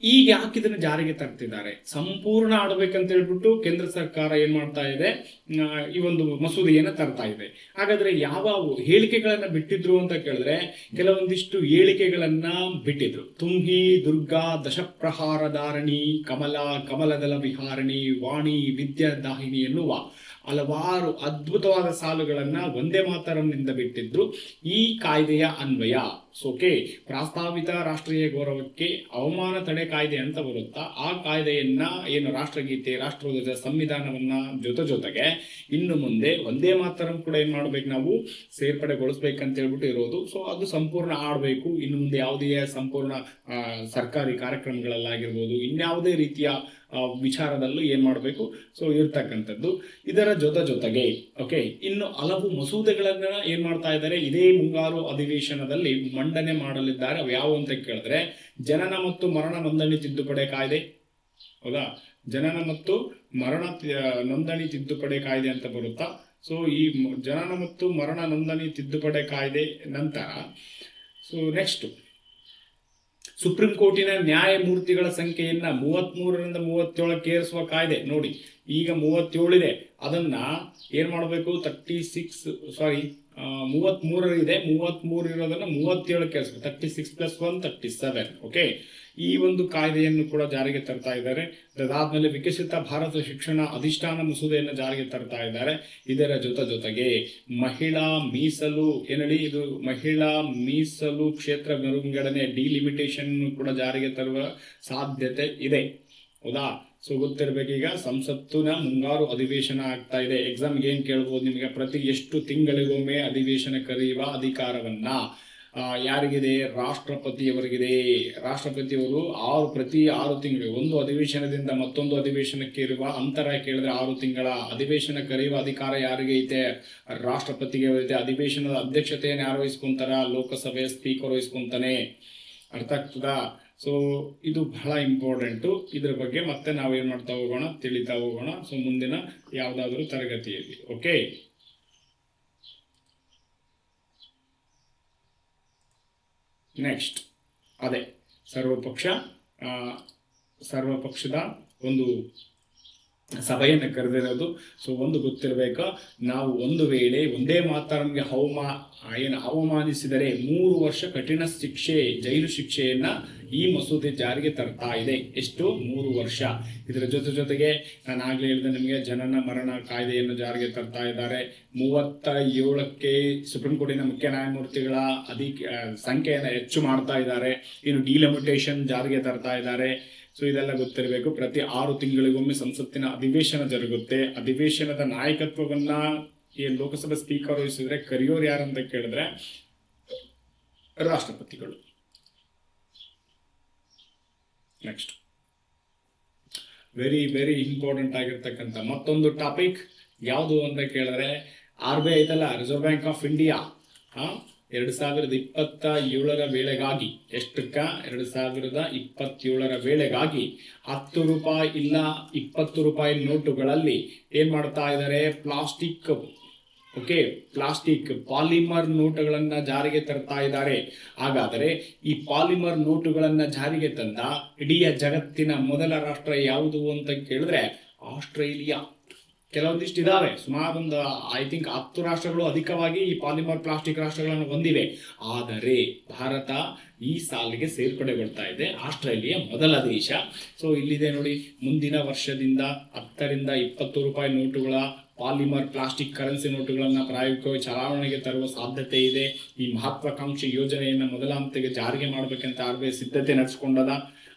ಈಗ ಯಾಕೆ ಇದನ್ನು ಜಾರಿಗೆ ತರ್ತಿದ್ದಾರೆ, ಸಂಪೂರ್ಣ ಆಡಬೇಕಂತ ಹೇಳ್ಬಿಟ್ಟು ಕೇಂದ್ರ ಸರ್ಕಾರ ಏನ್ ಮಾಡ್ತಾ ಇದೆ, ಈ ಒಂದು ಮಸೂದೆಯನ್ನು ತರ್ತಾ ಇದೆ. ಹಾಗಾದ್ರೆ ಯಾವ ಹೇಳಿಕೆಗಳನ್ನ ಬಿಟ್ಟಿದ್ರು ಅಂತ ಕೇಳಿದ್ರೆ, ಕೆಲವೊಂದಿಷ್ಟು ಹೇಳಿಕೆಗಳನ್ನ ಬಿಟ್ಟಿದ್ರು. ತುಂಹಿ ದುರ್ಗಾ ದಶಪ್ರಹಾರಧಾರಣಿ, ಕಮಲದಲ ವಿಹಾರಣಿ, ವಾಣಿ ವಿದ್ಯಾದಾಹಿನಿ ಎನ್ನುವ ಹಲವಾರು ಅದ್ಭುತವಾದ ಸಾಲುಗಳನ್ನ ವಂದೇ ಮಾತರಂನಿಂದ ಬಿಟ್ಟಿದ್ರು. ಈ ಕಾಯ್ದೆಯ ಅನ್ವಯ ಓಕೆ, ಪ್ರಸ್ತಾವಿತ ರಾಷ್ಟ್ರೀಯ ಗೌರವಕ್ಕೆ ಅವಮಾನ ತಡೆ ಕಾಯ್ದೆ ಅಂತ ಬರುತ್ತಾ, ಆ ಕಾಯ್ದೆಯನ್ನ ಏನು ರಾಷ್ಟ್ರಗೀತೆ, ರಾಷ್ಟ್ರಧ್ವಜ, ಸಂವಿಧಾನವನ್ನ ಜೊತೆಗೆ ಇನ್ನು ಮುಂದೆ ಒಂದೇ ಮಾತರಂ ಕೂಡ ಏನ್ ಮಾಡ್ಬೇಕು, ನಾವು ಸೇರ್ಪಡೆಗೊಳಿಸ್ಬೇಕಂತ ಹೇಳ್ಬಿಟ್ಟು ಇರೋದು. ಸೊ ಅದು ಸಂಪೂರ್ಣ ಆಡಬೇಕು. ಇನ್ನು ಮುಂದೆ ಯಾವುದೇ ಸಂಪೂರ್ಣ ಸರ್ಕಾರಿ ಕಾರ್ಯಕ್ರಮಗಳಲ್ಲಾಗಿರ್ಬೋದು, ಇನ್ಯಾವುದೇ ರೀತಿಯ ವಿಚಾರದಲ್ಲೂ ಏನ್ ಮಾಡಬೇಕು, ಸೊ ಇರ್ತಕ್ಕಂಥದ್ದು. ಇದರ ಜೊತೆಗೆ ಓಕೆ, ಇನ್ನು ಹಲವು ಮಸೂದೆಗಳನ್ನ ಏನ್ ಮಾಡ್ತಾ ಇದ್ದಾರೆ, ಇದೇ ಮುಂಗಾರು ಅಧಿವೇಶನದಲ್ಲಿ ಮಂಡನೆ ಮಾಡಲಿದ್ದಾರೆ. ಅವು ಯಾವ ಅಂತ ಕೇಳಿದ್ರೆ, ಜನನ ಮತ್ತು ಮರಣ ನೋಂದಣಿ ತಿದ್ದುಪಡಿ ಕಾಯ್ದೆ. ಹೌದಾ, ಜನನ ಮತ್ತು ಮರಣ ನೋಂದಣಿ ತಿದ್ದುಪಡಿ ಕಾಯ್ದೆ ಅಂತ ಬರುತ್ತಾ. ಸೊ ಈ ಜನನ ಮತ್ತು ಮರಣ ನೋಂದಣಿ ತಿದ್ದುಪಡಿ ಕಾಯ್ದೆ ನಂತರ ಸೊ ನೆಕ್ಸ್ಟ್ ಸುಪ್ರೀಂ ಕೋರ್ಟಿನ ನ್ಯಾಯಮೂರ್ತಿಗಳ ಸಂಖ್ಯೆಯನ್ನ 33ರಿಂದ 37ಕ್ಕೆ ಏರಿಸುವ ಕಾಯ್ದೆ. ನೋಡಿ, ಈಗ 37 ಇದೆ, ಅದನ್ನ ಏನ್ ಮಾಡಬೇಕು, 33 ಇದೆ, 33 ಇರೋದನ್ನ 37ಕ್ಕೆ ಏರಿಸಬೇಕು. 36+1 37. ಓಕೆ, ಈ ಒಂದು ಕಾಯ್ದೆಯನ್ನು ಕೂಡ ಜಾರಿಗೆ ತರ್ತಾ ಇದ್ದಾರೆ. ಅದಾದ್ಮೇಲೆ ವಿಕಸಿತ ಭಾರತ ಶಿಕ್ಷಣ ಅಧಿಷ್ಠಾನ ಮಸೂದೆಯನ್ನು ಜಾರಿಗೆ ತರ್ತಾ ಇದ್ದಾರೆ. ಇದರ ಜೊತೆಗೆ ಮಹಿಳಾ ಮೀಸಲು ಏನಡಿ, ಇದು ಮಹಿಳಾ ಮೀಸಲು ಕ್ಷೇತ್ರ ವಿಂಗಡಣೆ ಡಿಲಿಮಿಟೇಷನ್ ಕೂಡ ಜಾರಿಗೆ ತರುವ ಸಾಧ್ಯತೆ ಇದೆ. ಹೌದಾ, ಸೊ ಗೊತ್ತಿರಬೇಕೀಗ ಸಂಸತ್ತಿನ ಮುಂಗಾರು ಅಧಿವೇಶನ ಆಗ್ತಾ ಇದೆ. ಎಕ್ಸಾಮ್ಗೆ ಏನ್ ಕೇಳ್ಬೋದು ನಿಮಗೆ, ಪ್ರತಿ ಎಷ್ಟು ತಿಂಗಳಿಗೊಮ್ಮೆ ಅಧಿವೇಶನ ಕರೆಯುವ ಅಧಿಕಾರವನ್ನ ಯಾರಿಗಿದೆ, ರಾಷ್ಟ್ರಪತಿಯವರಿಗಿದೆ. ರಾಷ್ಟ್ರಪತಿಯವರು ಪ್ರತಿ 6 ತಿಂಗಳು ಒಂದು ಅಧಿವೇಶನದಿಂದ ಮತ್ತೊಂದು ಅಧಿವೇಶನಕ್ಕೆ ಇರುವ ಅಂತರ ಕೇಳಿದ್ರೆ 6 ತಿಂಗಳ ಅಧಿವೇಶನ ಕರೆಯುವ ಅಧಿಕಾರ ಯಾರಿಗೆ ಐತೆ, ರಾಷ್ಟ್ರಪತಿಗೆ ಐತೆ. ಅಧಿವೇಶನದ ಅಧ್ಯಕ್ಷತೆಯನ್ನು ಯಾರು ವಹಿಸ್ಕೊಂತಾರ, ಲೋಕಸಭೆಯ ಸ್ಪೀಕರ್ ವಹಿಸ್ಕೊಂತಾನೆ. ಅರ್ಥ ಆಗ್ತದಾ? ಸೊ ಇದು ಬಹಳ ಇಂಪಾರ್ಟೆಂಟು. ಇದ್ರ ಬಗ್ಗೆ ಮತ್ತೆ ನಾವೇನ್ ಮಾಡ್ತಾ ಹೋಗೋಣ, ತಿಳಿತಾ ಹೋಗೋಣ. ಸೊ ಮುಂದಿನ ಯಾವ್ದಾದ್ರು ತರಗತಿಯಲ್ಲಿ. ಓಕೆ, ನೆಕ್ಸ್ಟ್ ಅದೇ ಸರ್ವಪಕ್ಷದ ಒಂದು ಸಭೆಯನ್ನು ಕರೆದಿರೋದು. ಸೊ ಒಂದು ಗೊತ್ತಿರಬೇಕು, ನಾವು ಒಂದು ವೇಳೆ ಒಂದೇ ಮಾತರಂಗೆ ಅವಮಾನಿಸಿದರೆ 3 ವರ್ಷ ಕಠಿಣ ಶಿಕ್ಷೆ, ಜೈಲು ಶಿಕ್ಷೆಯನ್ನ ಈ ಮಸೂದೆ ಜಾರಿಗೆ ತರ್ತಾ ಇದೆ. ಎಷ್ಟು? 3 ವರ್ಷ. ಇದರ ಜೊತೆಗೆ ನಾನು ಆಗ್ಲೇ ಹೇಳಿದೆ ನಿಮಗೆ, ಜನನ ಮರಣ ಕಾಯ್ದೆಯನ್ನು ಜಾರಿಗೆ ತರ್ತಾ ಇದ್ದಾರೆ. 37ಕ್ಕೆ ಸುಪ್ರೀಂ ಕೋರ್ಟಿನ ಮುಖ್ಯ ನ್ಯಾಯಮೂರ್ತಿಗಳ ಸಂಖ್ಯೆಯನ್ನು ಹೆಚ್ಚು ಮಾಡ್ತಾ ಇದ್ದಾರೆ. ಇನ್ನು ಡಿಲಿಮಿಟೇಷನ್ ಜಾರಿಗೆ ತರ್ತಾ ಇದ್ದಾರೆ. ಸೊ ಇದೆಲ್ಲ ಗೊತ್ತಿರಬೇಕು. ಪ್ರತಿ 6 ತಿಂಗಳಿಗೊಮ್ಮೆ ಸಂಸತ್ತಿನ ಅಧಿವೇಶನ ಜರುಗುತ್ತೆ. ಅಧಿವೇಶನದ ನಾಯಕತ್ವವನ್ನ ಈ ಲೋಕಸಭಾ ಸ್ಪೀಕರ್ ವಹಿಸಿದ್ರೆ ಕರೆಯೋರು ಯಾರಂತ ಕೇಳಿದ್ರೆ ರಾಷ್ಟ್ರಪತಿಗಳು. ನೆಕ್ಸ್ಟ್ ವೆರಿ ಇಂಪಾರ್ಟೆಂಟ್ ಆಗಿರ್ತಕ್ಕಂಥ ಮತ್ತೊಂದು ಟಾಪಿಕ್ ಯಾವುದು ಅಂತ ಕೇಳಿದ್ರೆ, RBI ಐತಲ್ಲ, ರಿಸರ್ವ್ ಬ್ಯಾಂಕ್ ಆಫ್ ಇಂಡಿಯಾ 2027ರ ವೇಳೆಗಾಗಿ, ಎಷ್ಟಕ್ಕ 2027ರ ವೇಳೆಗಾಗಿ 10 ರೂಪಾಯಿ ಇಲ್ಲ 20 ರೂಪಾಯಿ ನೋಟುಗಳಲ್ಲಿ ಏನ್ ಮಾಡ್ತಾ ಇದ್ದಾರೆ, ಪ್ಲಾಸ್ಟಿಕ್ ಪಾಲಿಮರ್ ನೋಟುಗಳನ್ನ ಜಾರಿಗೆ ತರ್ತಾ ಇದ್ದಾರೆ. ಹಾಗಾದರೆ ಈ ಪಾಲಿಮರ್ ನೋಟುಗಳನ್ನ ಜಾರಿಗೆ ತಂದ ಇಡೀ ಜಗತ್ತಿನ ಮೊದಲ ರಾಷ್ಟ್ರ ಯಾವುದು ಅಂತ ಕೇಳಿದ್ರೆ ಆಸ್ಟ್ರೇಲಿಯಾ. ಕೆಲವೊಂದಿಷ್ಟು ಇದಾವೆ, ಸುಮಾರು ಒಂದು ಐ ಥಿಂಕ್ 10 ರಾಷ್ಟ್ರಗಳು ಅಧಿಕವಾಗಿ ಈ ಪಾಲಿಮರ್ ಪ್ಲಾಸ್ಟಿಕ್ ರಾಷ್ಟ್ರಗಳನ್ನು ಹೊಂದಿವೆ. ಆದರೆ ಭಾರತ ಈ ಸಾಲಿಗೆ ಸೇರ್ಪಡೆಗೊಳ್ತಾ ಇದೆ. ಆಸ್ಟ್ರೇಲಿಯಾ ಮೊದಲ ದೇಶ. ಸೊ ಇಲ್ಲಿದೆ ನೋಡಿ, ಮುಂದಿನ ವರ್ಷದಿಂದ 10ರಿಂದ 20 ರೂಪಾಯಿ ನೋಟುಗಳ ಪಾಲಿಮರ್ ಪ್ಲಾಸ್ಟಿಕ್ ಕರೆನ್ಸಿ ನೋಟುಗಳನ್ನು ಪ್ರಾಯೋಗಿಕವಾಗಿ ಚಲಾವಣೆಗೆ ತರುವ ಸಾಧ್ಯತೆ ಇದೆ. ಈ ಮಹತ್ವಾಕಾಂಕ್ಷಿ ಯೋಜನೆಯನ್ನು ಮೊದಲ ಹಂತಕ್ಕೆ ಜಾರಿಗೆ ಮಾಡಬೇಕಂತ RBI ಸಿದ್ಧತೆ ನಡೆಸಿಕೊಂಡದ.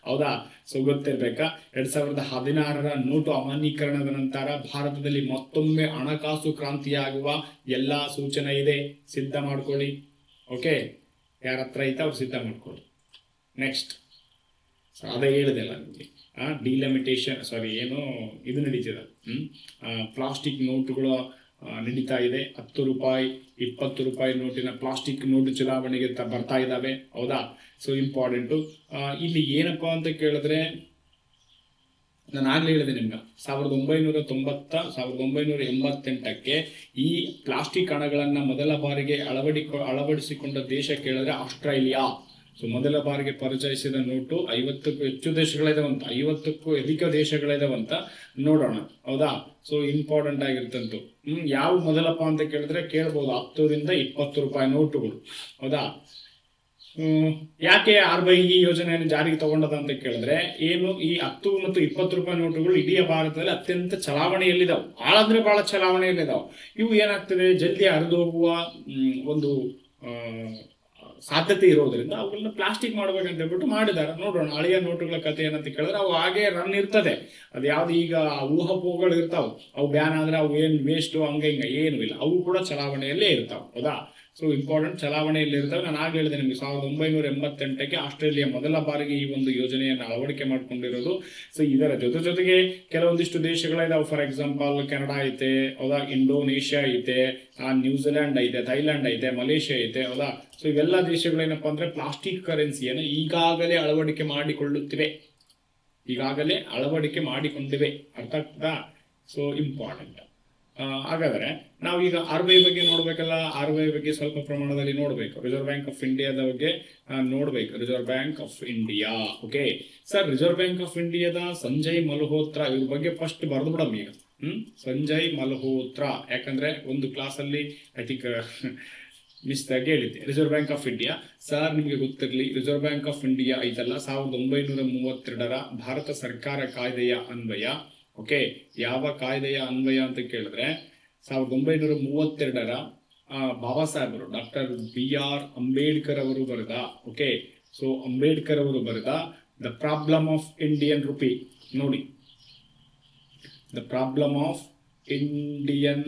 ಹೌದಾ? ಸೊ ಗೊತ್ತಿರ್ಬೇಕಾ, 2016ರ ನೋಟು ಅಮಾನ್ಯೀಕರಣದ ನಂತರ ಭಾರತದಲ್ಲಿ ಮತ್ತೊಮ್ಮೆ ಹಣಕಾಸು ಕ್ರಾಂತಿಯಾಗುವ ಎಲ್ಲಾ ಸೂಚನೆ ಇದೆ. ಸಿದ್ಧ ಮಾಡ್ಕೊಳ್ಳಿ. ಓಕೆ, ಯಾರ ಹತ್ರ ಐತೆ ಅವ್ರು ಸಿದ್ಧ ಮಾಡ್ಕೊಳ್ಳಿ. ನೆಕ್ಸ್ಟ್ ಅದೇ ಹೇಳಿದೆಲ್ಲ ನಿಮಗೆ, ಡಿಲಿಮಿಟೇಷನ್ ಇದು ನಡೀತಿದೆ. ಪ್ಲಾಸ್ಟಿಕ್ ನೋಟುಗಳು ನಡೀತಾ ಇದೆ. 10 ರೂಪಾಯಿ 20 ರೂಪಾಯಿ ನೋಟಿನ ಪ್ಲಾಸ್ಟಿಕ್ ನೋಟು ಚಲಾವಣೆಗೆ ಬರ್ತಾ ಇದ್ದಾವೆ. ಹೌದಾ? So important. ಇಲ್ಲಿ ಏನಪ್ಪಾ ಅಂತ ಕೇಳಿದ್ರೆ, ನಾನು ಆಗ್ಲೇ ಹೇಳಿದೆ ನಿಮ್ಗೆ, 1988ಕ್ಕೆ ಈ ಪ್ಲಾಸ್ಟಿಕ್ ಹಣಗಳನ್ನ ಮೊದಲ ಬಾರಿಗೆ ಅಳವಡಿಸಿಕೊಂಡ ದೇಶ ಕೇಳಿದ್ರೆ ಆಸ್ಟ್ರೇಲಿಯಾ. ಸೊ ಮೊದಲ ಬಾರಿಗೆ ಪರಿಚಯಿಸಿದ ನೋಟು 50ಕ್ಕೂ ಹೆಚ್ಚು ದೇಶಗಳಿದಾವಂತ, 50ಕ್ಕೂ ಅಧಿಕ ದೇಶಗಳಿದಾವಂತ. ನೋಡೋಣ. ಹೌದಾ? ಸೊ ಇಂಪಾರ್ಟೆಂಟ್ ಆಗಿರ್ತಂತು. ಯಾವ ಮೊದಲಪ್ಪ ಅಂತ ಕೇಳಿದ್ರೆ ಕೇಳ್ಬೋದು, 10ರಿಂದ 20 ರೂಪಾಯಿ ನೋಟುಗಳು. ಹೌದಾ? ಯಾಕೆ RBI ಈ ಯೋಜನೆಯನ್ನು ಜಾರಿಗೆ ತಗೊಂಡದ ಅಂತ ಕೇಳಿದ್ರೆ, ಏನು ಈ 10 ಮತ್ತು 20 ರೂಪಾಯಿ ನೋಟುಗಳು ಇಡೀ ಭಾರತದಲ್ಲಿ ಅತ್ಯಂತ ಚಲಾವಣೆಯಲ್ಲಿದ್ದಾವೆ. ಭಾಳ ಬಹಳ ಚಲಾವಣೆಯಲ್ಲಿದ್ದಾವೆ. ಇವು ಏನಾಗ್ತದೆ, ಜಲ್ದಿ ಹರಿದು ಹೋಗುವ ಒಂದು ಸಾಧ್ಯತೆ ಇರೋದ್ರಿಂದ ಅವುಗಳನ್ನ ಪ್ಲಾಸ್ಟಿಕ್ ಮಾಡ್ಬೇಕಂತ ಹೇಳ್ಬಿಟ್ಟು ಮಾಡಿದ್ದಾರೆ. ನೋಡೋಣ ಹಳೆಯ ನೋಟುಗಳ ಕಥೆ ಏನಂತ ಕೇಳಿದ್ರೆ ಅವು ಹಾಗೆ ರನ್ ಇರ್ತದೆ. ಅದು ಯಾವ್ದು ಈಗ ಊಹಾಪೋಹಗಳು ಇರ್ತಾವೆ, ಅವು ಬ್ಯಾನ್ ಆದ್ರೆ ಅವು ಏನು ವೇಸ್ಟು ಹಂಗೆ ಹಿಂಗೆ ಏನೂ ಇಲ್ಲ, ಅವು ಕೂಡ ಚಲಾವಣೆಯಲ್ಲೇ ಇರ್ತಾವೆ. ಹೌದಾ? ಸೊ ಇಂಪಾರ್ಟೆಂಟ್ ಚಲಾವಣೆಯಲ್ಲಿ ಇರ್ತವೆ. ನಾನು ಆಗ ಹೇಳಿದೆ ನಿಮಗೆ 1988ಕ್ಕೆ ಆಸ್ಟ್ರೇಲಿಯಾ ಮೊದಲ ಬಾರಿಗೆ ಈ ಒಂದು ಯೋಜನೆಯನ್ನು ಅಳವಡಿಕೆ ಮಾಡ್ಕೊಂಡಿರೋದು. ಸೊ ಇದರ ಜೊತೆಗೆ ಕೆಲವೊಂದಿಷ್ಟು ದೇಶಗಳಿದಾವೆ. ಫಾರ್ ಎಕ್ಸಾಂಪಲ್ ಕೆನಡಾ ಐತೆ, ಹೌದಾ, ಇಂಡೋನೇಷ್ಯಾ ಐತೆ, ನ್ಯೂಜಿಲೆಂಡ್ ಐತೆ, ಥೈಲ್ಯಾಂಡ್ ಐತೆ, ಮಲೇಷ್ಯಾ ಐತೆ, ಹೌದಾ. ಸೊ ಇವೆಲ್ಲ ದೇಶಗಳೇನಪ್ಪ ಅಂದ್ರೆ ಪ್ಲಾಸ್ಟಿಕ್ ಕರೆನ್ಸಿಯನ್ನು ಈಗಾಗಲೇ ಅಳವಡಿಕೆ ಮಾಡಿಕೊಳ್ಳುತ್ತಿವೆ, ಈಗಾಗಲೇ ಅಳವಡಿಕೆ ಮಾಡಿಕೊಂಡಿವೆ. ಅರ್ಥ ಆಗ್ತದಾ? So important. ಹಾಗಾದ್ರೆ ನಾವು ಈಗ RBI ಬಗ್ಗೆ ನೋಡ್ಬೇಕಲ್ಲ. RBI ಬಗ್ಗೆ ಸ್ವಲ್ಪ ಪ್ರಮಾಣದಲ್ಲಿ ನೋಡ್ಬೇಕು. ರಿಸರ್ವ್ ಬ್ಯಾಂಕ್ ಆಫ್ ಇಂಡಿಯಾದ ಬಗ್ಗೆ ನೋಡ್ಬೇಕು. Reserve bank of India. Okay sir, reserve bank of ಇಂಡಿಯಾದ ಸಂಜಯ್ ಮಲ್ಹೋತ್ರಾ ಇವ್ರ ಬಗ್ಗೆ ಫಸ್ಟ್ ಬರೆದು ಬಿಡಮ್ ಈಗ. ಸಂಜಯ್ ಮಲ್ಹೋತ್ರಾ, ಯಾಕಂದ್ರೆ ಒಂದು ಕ್ಲಾಸಲ್ಲಿ ಐ ಥಿಂಕ್ ಮಿಸ್ ಆಗಿ ಹೇಳಿದ್ದೆ. Reserve bank of India sir ನಿಮಗೆ ಗೊತ್ತಿರಲಿ, ರಿಸರ್ವ್ ಬ್ಯಾಂಕ್ ಆಫ್ ಇಂಡಿಯಾ ಐತಲ್ಲ 1932ರ ಭಾರತ ಸರ್ಕಾರ ಕಾಯ್ದೆಯ ಅನ್ವಯ. ಓಕೆ, ಯಾವ ಕಾಯ್ದೆಯ ಅನ್ವಯ ಅಂತ ಕೇಳಿದ್ರೆ 1932ರ ಬಾಬಾ ಸಾಹೇಬರು ಡಾಕ್ಟರ್ BR ಅಂಬೇಡ್ಕರ್ ಅವರು ಬರೆದ, ಓಕೆ, ಸೊ ಅಂಬೇಡ್ಕರ್ ಅವರು ಬರೆದ the problem of Indian rupee. ನೋಡಿ, the problem of Indian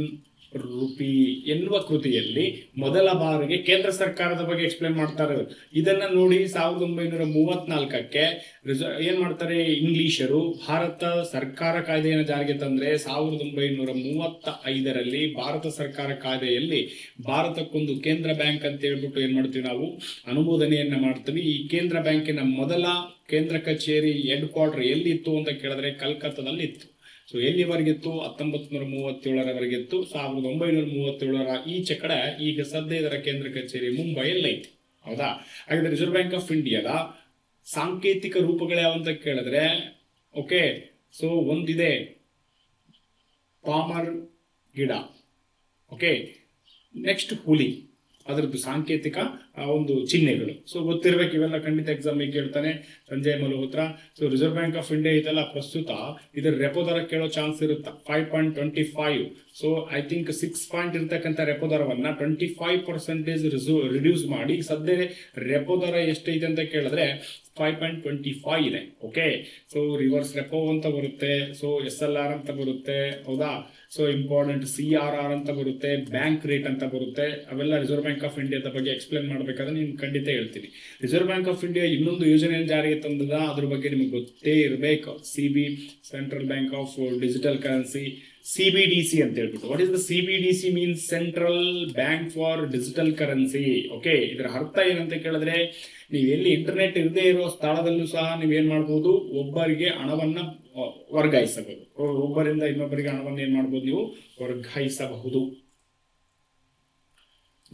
rupee ಎನ್ನುವ ಕೃತಿಯಲ್ಲಿ ಮೊದಲ ಬಾರಿಗೆ ಕೇಂದ್ರ ಸರ್ಕಾರದ ಬಗ್ಗೆ ಎಕ್ಸ್ಪ್ಲೇನ್ ಮಾಡ್ತಾರೆ. ಇದನ್ನ ನೋಡಿ 1934ಕ್ಕೆ ಏನ್ ಮಾಡ್ತಾರೆ ಇಂಗ್ಲಿಷರು, ಭಾರತ ಸರ್ಕಾರ ಕಾಯ್ದೆಯನ್ನು ಜಾರಿಗೆ ತಂದ್ರೆ 1935ರಲ್ಲಿ ಭಾರತ ಸರ್ಕಾರ ಕಾಯ್ದೆಯಲ್ಲಿ ಭಾರತಕ್ಕೊಂದು ಕೇಂದ್ರ ಬ್ಯಾಂಕ್ ಅಂತ ಹೇಳ್ಬಿಟ್ಟು ಏನ್ ಮಾಡ್ತೀವಿ ನಾವು ಅನುಮೋದನೆಯನ್ನ ಮಾಡ್ತೀವಿ. ಈ ಕೇಂದ್ರ ಬ್ಯಾಂಕಿನ ಮೊದಲ ಕೇಂದ್ರ ಕಚೇರಿ ಹೆಡ್ ಕ್ವಾರ್ಟರ್ ಎಲ್ಲಿತ್ತು ಅಂತ ಕೇಳಿದ್ರೆ ಕಲ್ಕತ್ತಾದಲ್ಲಿ ಇತ್ತು. ಸೊ ಎಲ್ಲಿವರೆಗಿತ್ತು? 1937ರವರೆಗಿತ್ತು. 1937ರ ಈಚೆ ಕಡೆ ಈಗ ಸದ್ಯ ಇದರ ಕೇಂದ್ರ ಕಚೇರಿ ಮುಂಬೈಯಲ್ಲಿ ಐತಿ. ಹೌದಾ? ಹಾಗಾದ್ರೆ ರಿಸರ್ವ್ ಬ್ಯಾಂಕ್ ಆಫ್ ಇಂಡಿಯಾದ ಸಾಂಕೇತಿಕ ರೂಪಗಳು ಯಾವಂತ ಕೇಳಿದ್ರೆ, ಓಕೆ, ಸೊ ಒಂದಿದೆ ಪಾಮರ್ ಗಿಡ, ಓಕೆ, ನೆಕ್ಸ್ಟ್ ಹುಲಿ, ಅದರದ್ದು ಸಾಂಕೇತಿಕ ಒಂದು ಚಿಹ್ನೆಗಳು. ಸೊ ಗೊತ್ತಿರ್ಬೇಕು ಇವೆಲ್ಲ, ಖಂಡಿತ ಎಕ್ಸಾಮಿಗೆ ಕೇಳ್ತಾನೆ Sanjay Malhotra. So reserve bank of India ಇದೆಲ್ಲ ಪ್ರಸ್ತುತ ಇದರ ರೆಪೋ ದರ ಕೇಳೋ ಚಾನ್ಸ್ ಇರುತ್ತೆ 5.25. ಸೊ ಐ ಥಿಂಕ್ 6 ಪಾಯಿಂಟ್ ಇರ್ತಕ್ಕಂಥ ರೆಪೋ ದರವನ್ನ 25% ರಿಡ್ಯೂಸ್ ಮಾಡಿ ಸದ್ಯ ರೆಪೋ ದರ ಎಷ್ಟೈತೆ ಅಂತ ಕೇಳಿದ್ರೆ 5.25 ಇದೆ. ಓಕೆ, ಸೊ ರಿವರ್ಸ್ ರೆಪೋ ಅಂತ ಬರುತ್ತೆ, ಸೊ SLR ಅಂತ ಬರುತ್ತೆ, ಹೌದಾ. ಸೊ ಇಂಪಾರ್ಟೆಂಟ್ CRR ಅಂತ ಬರುತ್ತೆ, ಬ್ಯಾಂಕ್ ರೇಟ್ ಅಂತ ಬರುತ್ತೆ. ಅವೆಲ್ಲ ರಿಸರ್ವ್ ಬ್ಯಾಂಕ್ ಆಫ್ ಇಂಡಿಯಾದ ಬಗ್ಗೆ ಎಕ್ಸ್ಪ್ಲೇನ್ ಮಾಡಬೇಕಾದ್ರೆ ನಿಮ್ಗೆ ಖಂಡಿತ ಹೇಳ್ತೀನಿ. ರಿಸರ್ವ್ ಬ್ಯಾಂಕ್ ಆಫ್ ಇಂಡಿಯಾ ಇನ್ನೊಂದು ಯೋಜನೆಯನ್ನು ಜಾರಿಗೆ ತಂದದ, ಅದ್ರ ಬಗ್ಗೆ ನಿಮ್ಗೆ ಗೊತ್ತೇ ಇರಬೇಕು. Central bank of digital currency, CBDC ಅಂತ ಹೇಳ್ಬಿಟ್ಟು. What is the CBDC means central bank for digital currency. Okay, ಇದರ ಅರ್ಥ ಏನಂತ ಕೇಳಿದ್ರೆ, ನೀವು ಎಲ್ಲಿ ಇಂಟರ್ನೆಟ್ ಇರದೇ ಇರೋ ಸ್ಥಳದಲ್ಲೂ ಸಹ ನೀವೇನ್ ಮಾಡ್ಬೋದು, ಒಬ್ಬರಿಗೆ ಹಣವನ್ನ ವರ್ಗಾಯಿಸಬಹುದು, ಒಬ್ಬರಿಂದ ಇನ್ನೊಬ್ಬರಿಗೆ ಹಣವನ್ನು ಏನ್ ಮಾಡ್ಬೋದು, ನೀವು ವರ್ಗಾಯಿಸಬಹುದು.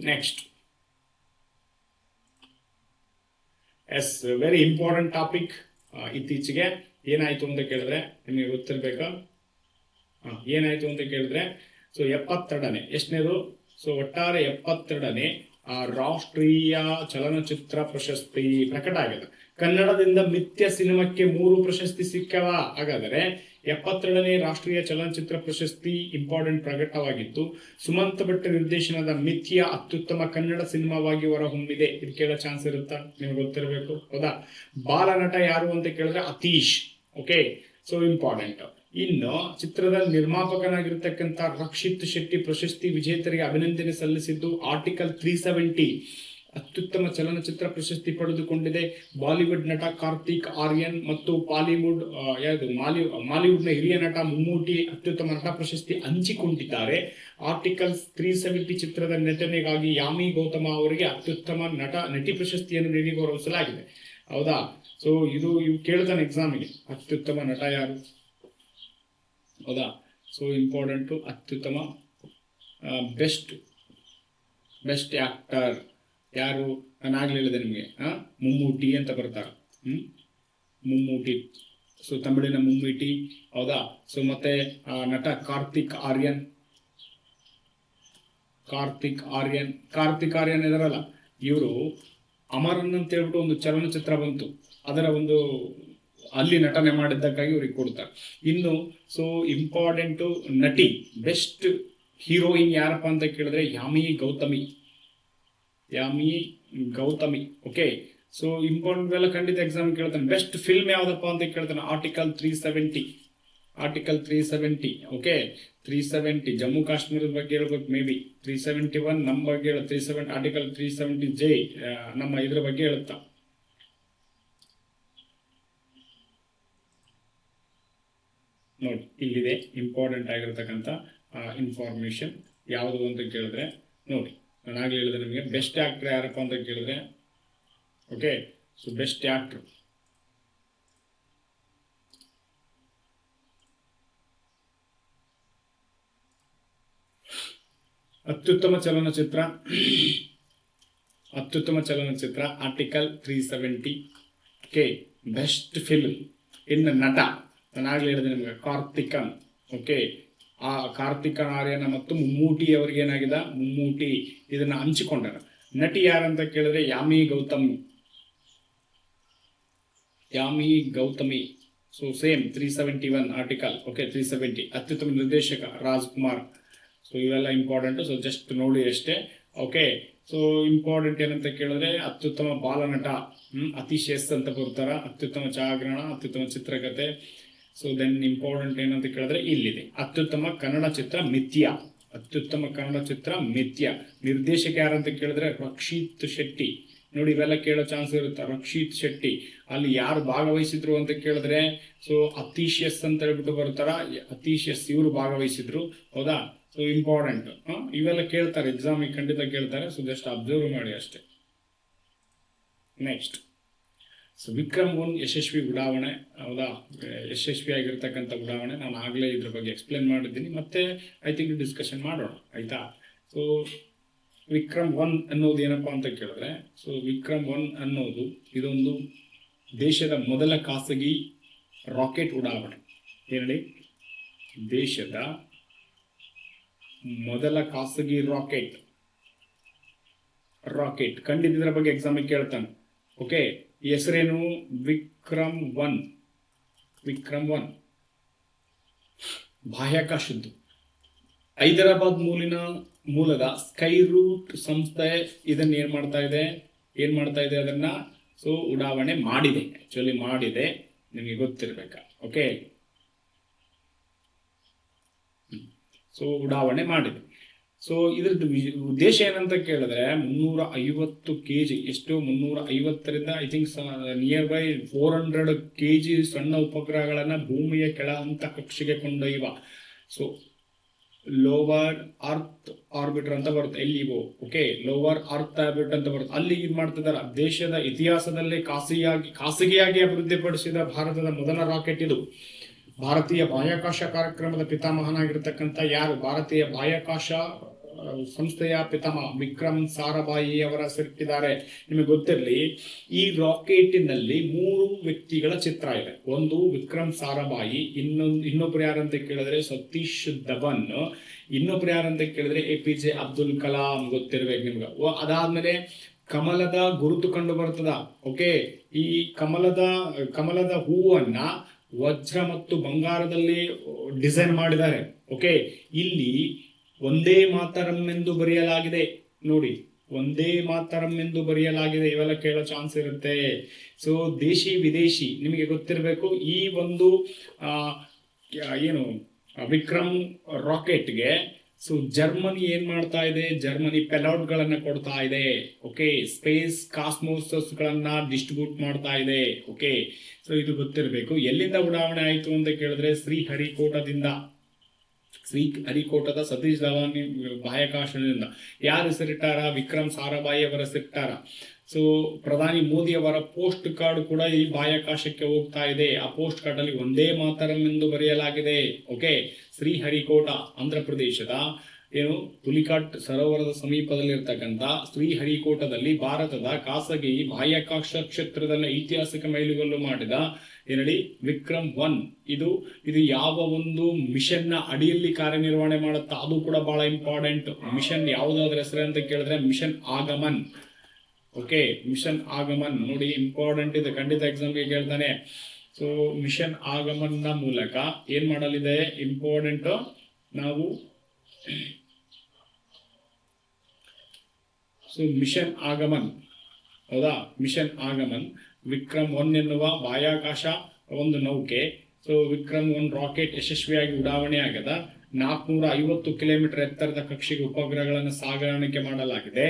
Next, yes very important topic. ಇತ್ತೀಚೆಗೆ ಏನಾಯ್ತು ಅಂತ ಕೇಳಿದ್ರೆ ನಿಮಗೆ ಗೊತ್ತಿರ್ಬೇಕಾ, ಏನಾಯ್ತು ಅಂತ ಕೇಳಿದ್ರೆ, ಸೊ 72ನೇ ಎಷ್ಟನೇದು, ಸೊ ಒಟ್ಟಾರೆ 72ನೇ ರಾಷ್ಟ್ರೀಯ ಚಲನಚಿತ್ರ ಪ್ರಶಸ್ತಿ ಪ್ರಕಟ ಆಗಿದೆ. ಕನ್ನಡದಿಂದ ಮಿಥ್ಯ ಸಿನಿಮಾಕ್ಕೆ 3 ಪ್ರಶಸ್ತಿ ಸಿಕ್ಕವ. ಹಾಗಾದರೆ 72ನೇ ರಾಷ್ಟ್ರೀಯ ಚಲನಚಿತ್ರ ಪ್ರಶಸ್ತಿ ಇಂಪಾರ್ಟೆಂಟ್ ಪ್ರಕಟವಾಗಿತ್ತು. ಸುಮಂತ್ ಭಟ್ ನಿರ್ದೇಶನದ ಮಿಥ್ಯ ಅತ್ಯುತ್ತಮ ಕನ್ನಡ ಸಿನಿಮಾವಾಗಿ ಹೊರಹೊಮ್ಮಿದೆ. ಇದು ಕೇಳೋ ಚಾನ್ಸ್ ಇರುತ್ತಾ, ನಿಮ್ಗೆ ಗೊತ್ತಿರಬೇಕು, ಹೌದಾ. ಬಾಲನಟ ಯಾರು ಅಂತ ಕೇಳಿದ್ರೆ ಅತೀಶ್. Okay, so important. ಇನ್ನು ಚಿತ್ರದ ನಿರ್ಮಾಪಕನಾಗಿರ್ತಕ್ಕಂಥ ರಕ್ಷಿತ್ ಶೆಟ್ಟಿ ಪ್ರಶಸ್ತಿ ವಿಜೇತರಿಗೆ ಅಭಿನಂದನೆ ಸಲ್ಲಿಸಿದ್ದು. ಆರ್ಟಿಕಲ್ 370 ಅತ್ಯುತ್ತಮ ಚಲನಚಿತ್ರ ಪ್ರಶಸ್ತಿ ಪಡೆದುಕೊಂಡಿದೆ. ಬಾಲಿವುಡ್ ನಟ ಕಾರ್ತಿಕ್ ಆರ್ಯನ್ ಮತ್ತು ಮಾಲಿವುಡ್ನ ಹಿರಿಯ ನಟ ಮಮ್ಮೂಟಿ ಅತ್ಯುತ್ತಮ ನಟ ಪ್ರಶಸ್ತಿ ಹಂಚಿಕೊಂಡಿದ್ದಾರೆ. ಆರ್ಟಿಕಲ್ 370 ಚಿತ್ರದ ನಟನೆಗಾಗಿ ಯಾಮಿ ಗೌತಮ ಅವರಿಗೆ ಅತ್ಯುತ್ತಮ ನಟಿ ಪ್ರಶಸ್ತಿಯನ್ನು ನೀಡಿ ಗೌರವಿಸಲಾಗಿದೆ. ಹೌದಾ. ಸೊ ಇವು ಕೇಳ್ತಾನೆ ಎಕ್ಸಾಮಿಗೆ, ಅತ್ಯುತ್ತಮ ನಟ ಯಾರು, ಹೌದಾ. ಸೊ ಇಂಪಾರ್ಟೆಂಟು ಅತ್ಯುತ್ತಮ ಬೆಸ್ಟ್ ಆಕ್ಟರ್ ಯಾರು, ನಾನು ಆಗ್ಲೇ ಹೇಳಿದೆ ನಿಮಗೆ, ಮಮ್ಮೂಟಿ ಅಂತ ಬರ್ತಾರೆ. ಮಮ್ಮೂಟಿ, ಸೊ ತಮಿಳಿನ ಮಮ್ಮೂಟಿ, ಹೌದಾ. ಸೊ ಮತ್ತೆ ನಟ ಕಾರ್ತಿಕ್ ಆರ್ಯನ್ ಇದಾರಲ್ಲ, ಇವರು ಅಮರನ್ ಅಂತ ಹೇಳ್ಬಿಟ್ಟು ಒಂದು ಚಲನಚಿತ್ರ ಬಂತು, ಅದರ ಒಂದು ಅಲ್ಲಿ ನಟನೆ ಮಾಡಿದ್ದಕ್ಕಾಗಿ ಇವ್ರಿಗೆ ಕೊಡ್ತಾರೆ. ಇನ್ನು ಸೊ ಇಂಪಾರ್ಟೆಂಟು ನಟಿ, ಬೆಸ್ಟ್ ಹೀರೋಯಿನ್ ಯಾರಪ್ಪ ಅಂತ ಕೇಳಿದ್ರೆ Yami Gautami. Okay, so important ಎಲ್ಲ ಖಂಡಿತ ಎಕ್ಸಾಮ್ ಕೇಳ್ತಾನೆ. ಬೆಸ್ಟ್ ಫಿಲ್ಮ್ ಯಾವ್ದಪ್ಪ ಅಂತ ಕೇಳ್ತಾನೆ. ಆರ್ಟಿಕಲ್ 370. ಆರ್ಟಿಕಲ್ 370. ಓಕೆ, 370 ಜಮ್ಮು ಕಾಶ್ಮೀರದ ಬಗ್ಗೆ ಹೇಳ್ಬೇಕು. ಮೇ ಬಿ 371 ನಮ್ಮ ಬಗ್ಗೆ ಹೇಳ. 370 ಆರ್ಟಿಕಲ್ 370J ನಮ್ಮ ಇದ್ರ ಬಗ್ಗೆ ಹೇಳುತ್ತಾ. ನೋಡಿ, ಇಲ್ಲಿದೆ ಇಂಪಾರ್ಟೆಂಟ್ ಆಗಿರತಕ್ಕಂಥ ಇನ್ಫಾರ್ಮೇಶನ್ ಯಾವುದು ಅಂತ ಕೇಳಿದ್ರೆ ನೋಡಿ, ನಾನಾಗಲೇ ಹೇಳಿದೆ ನಿಮಗೆ. ಬೆಸ್ಟ್ ಆಕ್ಟರ್ ಯಾರಪ್ಪ ಅಂತ ಕೇಳಿದ್ರೆ, ಓಕೆ, ಸೊ ಬೆಸ್ಟ್ ಆಕ್ಟರ್ ಅತ್ಯುತ್ತಮ ಚಲನಚಿತ್ರ ಆರ್ಟಿಕಲ್ 370. ಓಕೆ, ಬೆಸ್ಟ್ ಫಿಲ್ಮ್ ಇನ್ನು ನಟ ನಾನಾಗಲೇ ಹೇಳಿದೆ ನಿಮಗೆ ಕಾರ್ತಿಕನ್. ಓಕೆ, ಆ ಕಾರ್ತಿಕನ್ ಆರ್ಯನ ಮತ್ತು ಮಮ್ಮೂಟಿ ಅವರಿಗೆ ಏನಾಗಿದೆ, ಮಮ್ಮೂಟಿ ಇದನ್ನ ಹಂಚಿಕೊಂಡಾರ. ನಟಿ ಯಾರಂತ ಕೇಳಿದ್ರೆ Yami Gautami. So same 371 article. Okay, 370. ಅತ್ಯುತ್ತಮ ನಿರ್ದೇಶಕ ರಾಜ್ಕುಮಾರ್. ಸೊ ಇವೆಲ್ಲ ಇಂಪಾರ್ಟೆಂಟ್. ಸೊ ಜಸ್ಟ್ ನೋಡಿ ಅಷ್ಟೇ. ಓಕೆ, ಸೊ ಇಂಪಾರ್ಟೆಂಟ್ ಏನಂತ ಕೇಳಿದ್ರೆ ಅತ್ಯುತ್ತಮ ಬಾಲನಟ ಅತೀಶ್ ಎಸ್ ಅಂತ ಬರ್ತಾರ. ಅತ್ಯುತ್ತಮ ಛಾಯಾಗ್ರಹಣ, ಅತ್ಯುತ್ತಮ ಚಿತ್ರಕಥೆ. ಸೊ ದೆನ್ ಇಂಪಾರ್ಟೆಂಟ್ ಏನಂತ ಕೇಳಿದ್ರೆ ಇಲ್ಲಿದೆ ಅತ್ಯುತ್ತಮ ಕನ್ನಡ ಚಿತ್ರ ಮಿಥ್ಯ. ನಿರ್ದೇಶಕ ಯಾರಂತ ಕೇಳಿದ್ರೆ ರಕ್ಷಿತ್ ಶೆಟ್ಟಿ. ನೋಡಿ, ಇವೆಲ್ಲ ಕೇಳೋ ಚಾನ್ಸ್ ಇರುತ್ತೆ. ರಕ್ಷಿತ್ ಶೆಟ್ಟಿ. ಅಲ್ಲಿ ಯಾರು ಭಾಗವಹಿಸಿದ್ರು ಅಂತ ಕೇಳಿದ್ರೆ ಸೊ ಅತೀಶ್ ಎಸ್ ಅಂತ ಹೇಳ್ಬಿಟ್ಟು ಬರ್ತಾರ. ಅತೀಶ್ ಎಸ್ ಇವರು ಭಾಗವಹಿಸಿದ್ರು. ಹೌದಾ? ಸೊ ಇಂಪಾರ್ಟೆಂಟ್ ಇವೆಲ್ಲ ಕೇಳ್ತಾರೆ, ಎಕ್ಸಾಮಿಗೆ ಖಂಡಿತ ಕೇಳ್ತಾರೆ. ಸೊ ಜಸ್ಟ್ ಅಬ್ಸರ್ವ್ ಮಾಡಿ ಅಷ್ಟೇ. ನೆಕ್ಸ್ಟ್, ಸೊ ವಿಕ್ರಮ್ 1 ಯಶಸ್ವಿ ಉಡಾವಣೆ. ಹೌದಾ? ಯಶಸ್ವಿಯಾಗಿರ್ತಕ್ಕಂಥ ಉಡಾವಣೆ. ನಾನು ಆಗಲೇ ಇದ್ರ ಬಗ್ಗೆ ಎಕ್ಸ್ಪ್ಲೇನ್ ಮಾಡಿದ್ದೀನಿ. ಮತ್ತೆ ಐ ಥಿಂಕ್ ಡಿಸ್ಕಷನ್ ಮಾಡೋಣ, ಆಯ್ತಾ? ಸೊ ವಿಕ್ರಮ್ 1 ಅನ್ನೋದು ಏನಪ್ಪ ಅಂತ ಕೇಳಿದ್ರೆ, ಸೊ ವಿಕ್ರಮ್ 1 ಅನ್ನೋದು ಇದೊಂದು ದೇಶದ ಮೊದಲ ಖಾಸಗಿ ರಾಕೆಟ್ ಉಡಾವಣೆ. ಏನೇಳಿ? ದೇಶದ ಮೊದಲ ಖಾಸಗಿ ರಾಕೆಟ್ ಖಂಡಿತ ಇದರ ಬಗ್ಗೆ ಎಕ್ಸಾಮಿಗೆ ಕೇಳ್ತಾನೆ. ಓಕೆ, ಹೆಸರೇನು? ವಿಕ್ರಮ್ 1 ಬಾಹ್ಯಾಕಾಶದ್ದು. ಹೈದರಾಬಾದ್ ಮೂಲದ ಸ್ಕೈ ರೂಟ್ ಸಂಸ್ಥೆ ಇದನ್ನ ಏನ್ ಮಾಡ್ತಾ ಇದೆ ಅದನ್ನ ಸೊ ಉಡಾವಣೆ ಮಾಡಿದೆ. ಆಕ್ಚುಲಿ ಮಾಡಿದೆ, ನಿಮಗೆ ಗೊತ್ತಿರ್ಬೇಕಾ? ಓಕೆ, ಸೊ ಉಡಾವಣೆ ಮಾಡಿದೆ. ಸೊ ಇದ್ರದ್ದು ಉದ್ದೇಶ ಏನಂತ ಕೇಳಿದ್ರೆ 350 kg, ಎಷ್ಟು 350ರಿಂದ I think nearby 400 kg ಸಣ್ಣ ಉಪಗ್ರಹಗಳನ್ನ ಭೂಮಿಯ ಕೆಳ ಹಂತ ಕಕ್ಷೆಗೆ ಕೊಂಡೊಯ್ಯುವ ಸೊ ಲೋವರ್ ಅರ್ತ್ ಆರ್ಬಿಟರ್ ಅಂತ ಬರುತ್ತೆ, LEO. Okay, lower earth orbiter ಅಂತ ಬರುತ್ತೆ. ಅಲ್ಲಿ ಇದು ಮಾಡ್ತಿದ್ದಾರೆ. ದೇಶದ ಇತಿಹಾಸದಲ್ಲೇ ಖಾಸಗಿಯಾಗಿ ಅಭಿವೃದ್ಧಿಪಡಿಸಿದ ಭಾರತದ ಮೊದಲ ರಾಕೆಟ್ ಇದು. ಭಾರತೀಯ ಬಾಹ್ಯಾಕಾಶ ಕಾರ್ಯಕ್ರಮದ ಪಿತಾಮಹನಾಗಿರ್ತಕ್ಕಂಥ ಯಾರು? ಭಾರತೀಯ ಬಾಹ್ಯಾಕಾಶ ಸಂಸ್ಥೆಯ ಪಿತಾಮಹ ವಿಕ್ರಮ್ ಸಾರಾಭಾಯಿ ಅವರ ಹೆಸರಿಟ್ಟಿದ್ದಾರೆ. ನಿಮಗೆ ಗೊತ್ತಿರಲಿ, ಈ ರಾಕೆಟಿನಲ್ಲಿ 3 ವ್ಯಕ್ತಿಗಳ ಚಿತ್ರ ಇದೆ. ಒಂದು ವಿಕ್ರಮ್ ಸಾರಾಭಾಯಿ, ಇನ್ನೊಬ್ರು ಯಾರಂತ ಕೇಳಿದ್ರೆ ಸತೀಶ್ ಧವನ್, ಇನ್ನೊಬ್ರು ಯಾರಂತ ಕೇಳಿದ್ರೆ APJ ಅಬ್ದುಲ್ ಕಲಾಂ. ಗೊತ್ತಿರ್ಬೇಕು ನಿಮ್ಗೆ. ಅದಾದ್ಮೇಲೆ ಕಮಲದ ಗುರುತು ಕಂಡು ಬರ್ತದ. ಓಕೆ, ಈ ಕಮಲದ ಹೂವನ್ನ ವಜ್ರ ಮತ್ತು ಬಂಗಾರದಲ್ಲಿ ಡಿಸೈನ್ ಮಾಡಿದ್ದಾರೆ. ಓಕೆ, ಇಲ್ಲಿ ಒಂದೇ ಮಾತರಂ ಎಂದು ಬರೆಯಲಾಗಿದೆ. ನೋಡಿ, ಒಂದೇ ಮಾತರಂ ಎಂದು ಬರೆಯಲಾಗಿದೆ. ಇವೆಲ್ಲ ಕೇಳೋ ಚಾನ್ಸ್ ಇರುತ್ತೆ. ಸೊ ದೇಶಿ ವಿದೇಶಿ ನಿಮಗೆ ಗೊತ್ತಿರಬೇಕು. ಈ ಒಂದು ಏನು ವಿಕ್ರಮ್ ರಾಕೆಟ್ಗೆ ಸೊ ಜರ್ಮನಿ ಏನ್ ಮಾಡ್ತಾ ಇದೆ? ಜರ್ಮನಿ ಪೆಲೌಟ್ ಗಳನ್ನ ಕೊಡ್ತಾ ಇದೆ. ಓಕೆ, ಸ್ಪೇಸ್ ಕಾಸ್ಮೋಸಸ್ ಗಳನ್ನ ಡಿಸ್ಟ್ರಿಬ್ಯೂಟ್ ಮಾಡ್ತಾ ಇದೆ. ಓಕೆ, ಸೊ ಇದು ಗೊತ್ತಿರಬೇಕು. ಎಲ್ಲಿಂದ ಉಡಾವಣೆ ಆಯಿತು ಅಂತ ಕೇಳಿದ್ರೆ ಶ್ರೀಹರಿಕೋಟದ ಸತೀಶ್ ಧವನ್ ಬಾಹ್ಯಾಕಾಶದಿಂದ. ಯಾರು ಹೆಸರಿಟ್ಟಾರ? ವಿಕ್ರಮ್ ಸಾರಾಭಾಯಿ ಅವರ ಹೆಸರಿಟ್ಟಾರ. ಸೊ ಪ್ರಧಾನಿ ಮೋದಿ ಅವರ ಪೋಸ್ಟ್ ಕಾರ್ಡ್ ಕೂಡ ಈ ಬಾಹ್ಯಾಕಾಶಕ್ಕೆ ಹೋಗ್ತಾ ಇದೆ. ಆ ಪೋಸ್ಟ್ ಕಾರ್ಡ್ ಅಲ್ಲಿ ಒಂದೇ ಮಾತರಂ ಎಂದು ಬರೆಯಲಾಗಿದೆ. ಓಕೆ, ಶ್ರೀಹರಿಕೋಟ ಆಂಧ್ರ ಪ್ರದೇಶದ ಏನು ಪುಲಿಕಾಟ್ ಸರೋವರದ ಸಮೀಪದಲ್ಲಿರ್ತಕ್ಕಂಥ ಶ್ರೀಹರಿಕೋಟದಲ್ಲಿ ಭಾರತದ ಖಾಸಗಿ ಬಾಹ್ಯಾಕಾಶ ಕ್ಷೇತ್ರದಲ್ಲಿ ಐತಿಹಾಸಿಕ ಮೈಲುಗಲ್ಲು ಮಾಡಿದ ಏನೇಳಿ ವಿಕ್ರಮ್ 1. ಇದು ಯಾವ ಒಂದು ಮಿಷನ್ ನ ಅಡಿಯಲ್ಲಿ ಕಾರ್ಯನಿರ್ವಹಣೆ ಮಾಡುತ್ತಾ ಅದು ಕೂಡ ಬಹಳ ಇಂಪಾರ್ಟೆಂಟ್. ಮಿಷನ್ ಯಾವುದಾದ್ರ ಹೆಸರು ಅಂತ ಕೇಳಿದ್ರೆ ಮಿಷನ್ ಆಗಮನ್. ಓಕೆ, ಮಿಷನ್ ಆಗಮನ್ ನೋಡಿ, ಇಂಪಾರ್ಟೆಂಟ್ ಇದೆ, ಖಂಡಿತ ಎಕ್ಸಾಮ್ಗೆ ಕೇಳ್ತಾನೆ. ಸೊ ಮಿಷನ್ ಆಗಮನ್ ನ ಮೂಲಕ ಏನ್ ಮಾಡಲಿದೆ? ಇಂಪಾರ್ಟೆಂಟ್. ನಾವು ಸೊ ಮಿಷನ್ ಆಗಮನ್ ಹೌದಾ. ಮಿಷನ್ ಆಗಮನ್, ವಿಕ್ರಮ್ 1 ಎನ್ನುವ ಬಾಹ್ಯಾಕಾಶ ಒಂದು ನೌಕೆ. ಸೊ ವಿಕ್ರಮ್ 1 ರಾಕೆಟ್ ಯಶಸ್ವಿಯಾಗಿ ಉಡಾವಣೆ ಆಗದ. 450 ಕಿಲೋಮೀಟರ್ ಎತ್ತರದ ಕಕ್ಷೆಗೆ ಉಪಗ್ರಹಗಳನ್ನು ಸಾಗಾಣಿಕೆ ಮಾಡಲಾಗಿದೆ.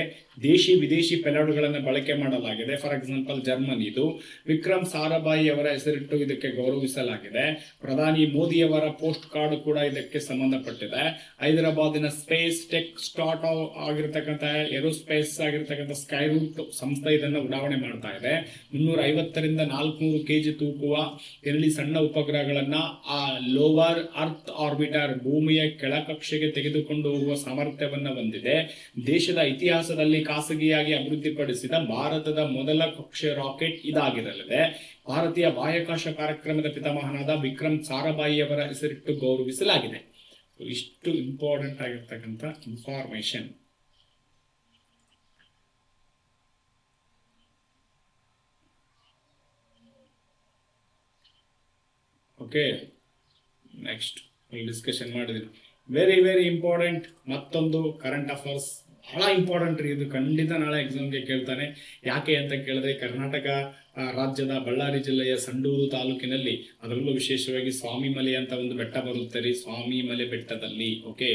ದೇಶಿ ವಿದೇಶಿ ಪೆಲಾಡುಗಳನ್ನು ಬಳಕೆ ಮಾಡಲಾಗಿದೆ. ಫಾರ್ ಎಕ್ಸಾಂಪಲ್ ಜರ್ಮನಿದು. ವಿಕ್ರಮ್ ಸಾರಾಭಾಯಿ ಅವರ ಹೆಸರಿಟ್ಟು ಇದಕ್ಕೆ ಗೌರವಿಸಲಾಗಿದೆ. ಪ್ರಧಾನಿ ಮೋದಿಯವರ ಪೋಸ್ಟ್ ಕಾರ್ಡ್ ಕೂಡ ಇದಕ್ಕೆ ಸಂಬಂಧಪಟ್ಟಿದೆ. ಹೈದರಾಬಾದಿನ ಸ್ಪೇಸ್ ಟೆಕ್ ಸ್ಟಾರ್ಟ್ ಆಗಿರ್ತಕ್ಕಂಥ ಏರೋಸ್ಪೇಸ್ ಆಗಿರ್ತಕ್ಕಂಥ ಸ್ಕೈರೂಟ್ ಸಂಸ್ಥೆ ಇದನ್ನು ಉಡಾವಣೆ ಮಾಡ್ತಾ ಇದೆ. 350ರಿಂದ 400 kg ತೂಕುವ 2 ಸಣ್ಣ ಉಪಗ್ರಹಗಳನ್ನ ಆ ಲೋವರ್ ಅರ್ತ್ ಆರ್ಬಿಟರ್ ಭೂಮಿಯ ಕೆಳಕಕ್ಷೆಗೆ ತೆಗೆದುಕೊಂಡು ಹೋಗುವ ಸಾಮರ್ಥ್ಯವನ್ನ ಹೊಂದಿದೆ. ದೇಶದ ಇತಿಹಾಸದಲ್ಲಿ ಖಾಸಗಿಯಾಗಿ ಅಭಿವೃದ್ಧಿಪಡಿಸಿದ ಭಾರತದ ಮೊದಲ ಕಕ್ಷೆ ರಾಕೆಟ್ ಇದಾಗಿರಲಿದೆ. ಭಾರತೀಯ ಬಾಹ್ಯಾಕಾಶ ಕಾರ್ಯಕ್ರಮದ ಪಿತಾಮಹನಾದ ವಿಕ್ರಮ್ ಸಾರಾಭಾಯಿಯವರ ಹೆಸರಿಟ್ಟು ಗೌರವಿಸಲಾಗಿದೆ. ಇಷ್ಟು ಇಂಪಾರ್ಟೆಂಟ್ ಆಗಿರ್ತಕ್ಕಂಥ ಇನ್ಫಾರ್ಮೇಶನ್. ಓಕೆ, ನೆಕ್ಸ್ಟ್ ಡಿಸ್ಕಷನ್ ಮಾಡಿದ್ವಿ. ವೆರಿ ವೆರಿ ಇಂಪಾರ್ಟೆಂಟ್ ಮತ್ತೊಂದು ಕರೆಂಟ್ ಅಫೇರ್ಸ್, ಬಹಳ ಇಂಪಾರ್ಟೆಂಟ್ ರೀ ಇದು. ಖಂಡಿತ ನಾಳೆ ಎಕ್ಸಾಮ್ಗೆ ಕೇಳ್ತಾನೆ. ಯಾಕೆ ಅಂತ ಕೇಳಿದ್ರೆ, ಕರ್ನಾಟಕ ರಾಜ್ಯದ ಬಳ್ಳಾರಿ ಜಿಲ್ಲೆಯ ಸಂಡೂರು ತಾಲೂಕಿನಲ್ಲಿ, ಅದರಲ್ಲೂ ವಿಶೇಷವಾಗಿ ಸ್ವಾಮಿಮಲೆ ಅಂತ ಒಂದು ಬೆಟ್ಟ ಬರುತ್ತೆ ರೀ. ಸ್ವಾಮಿಮಲೆ ಬೆಟ್ಟದಲ್ಲಿ, ಓಕೆ,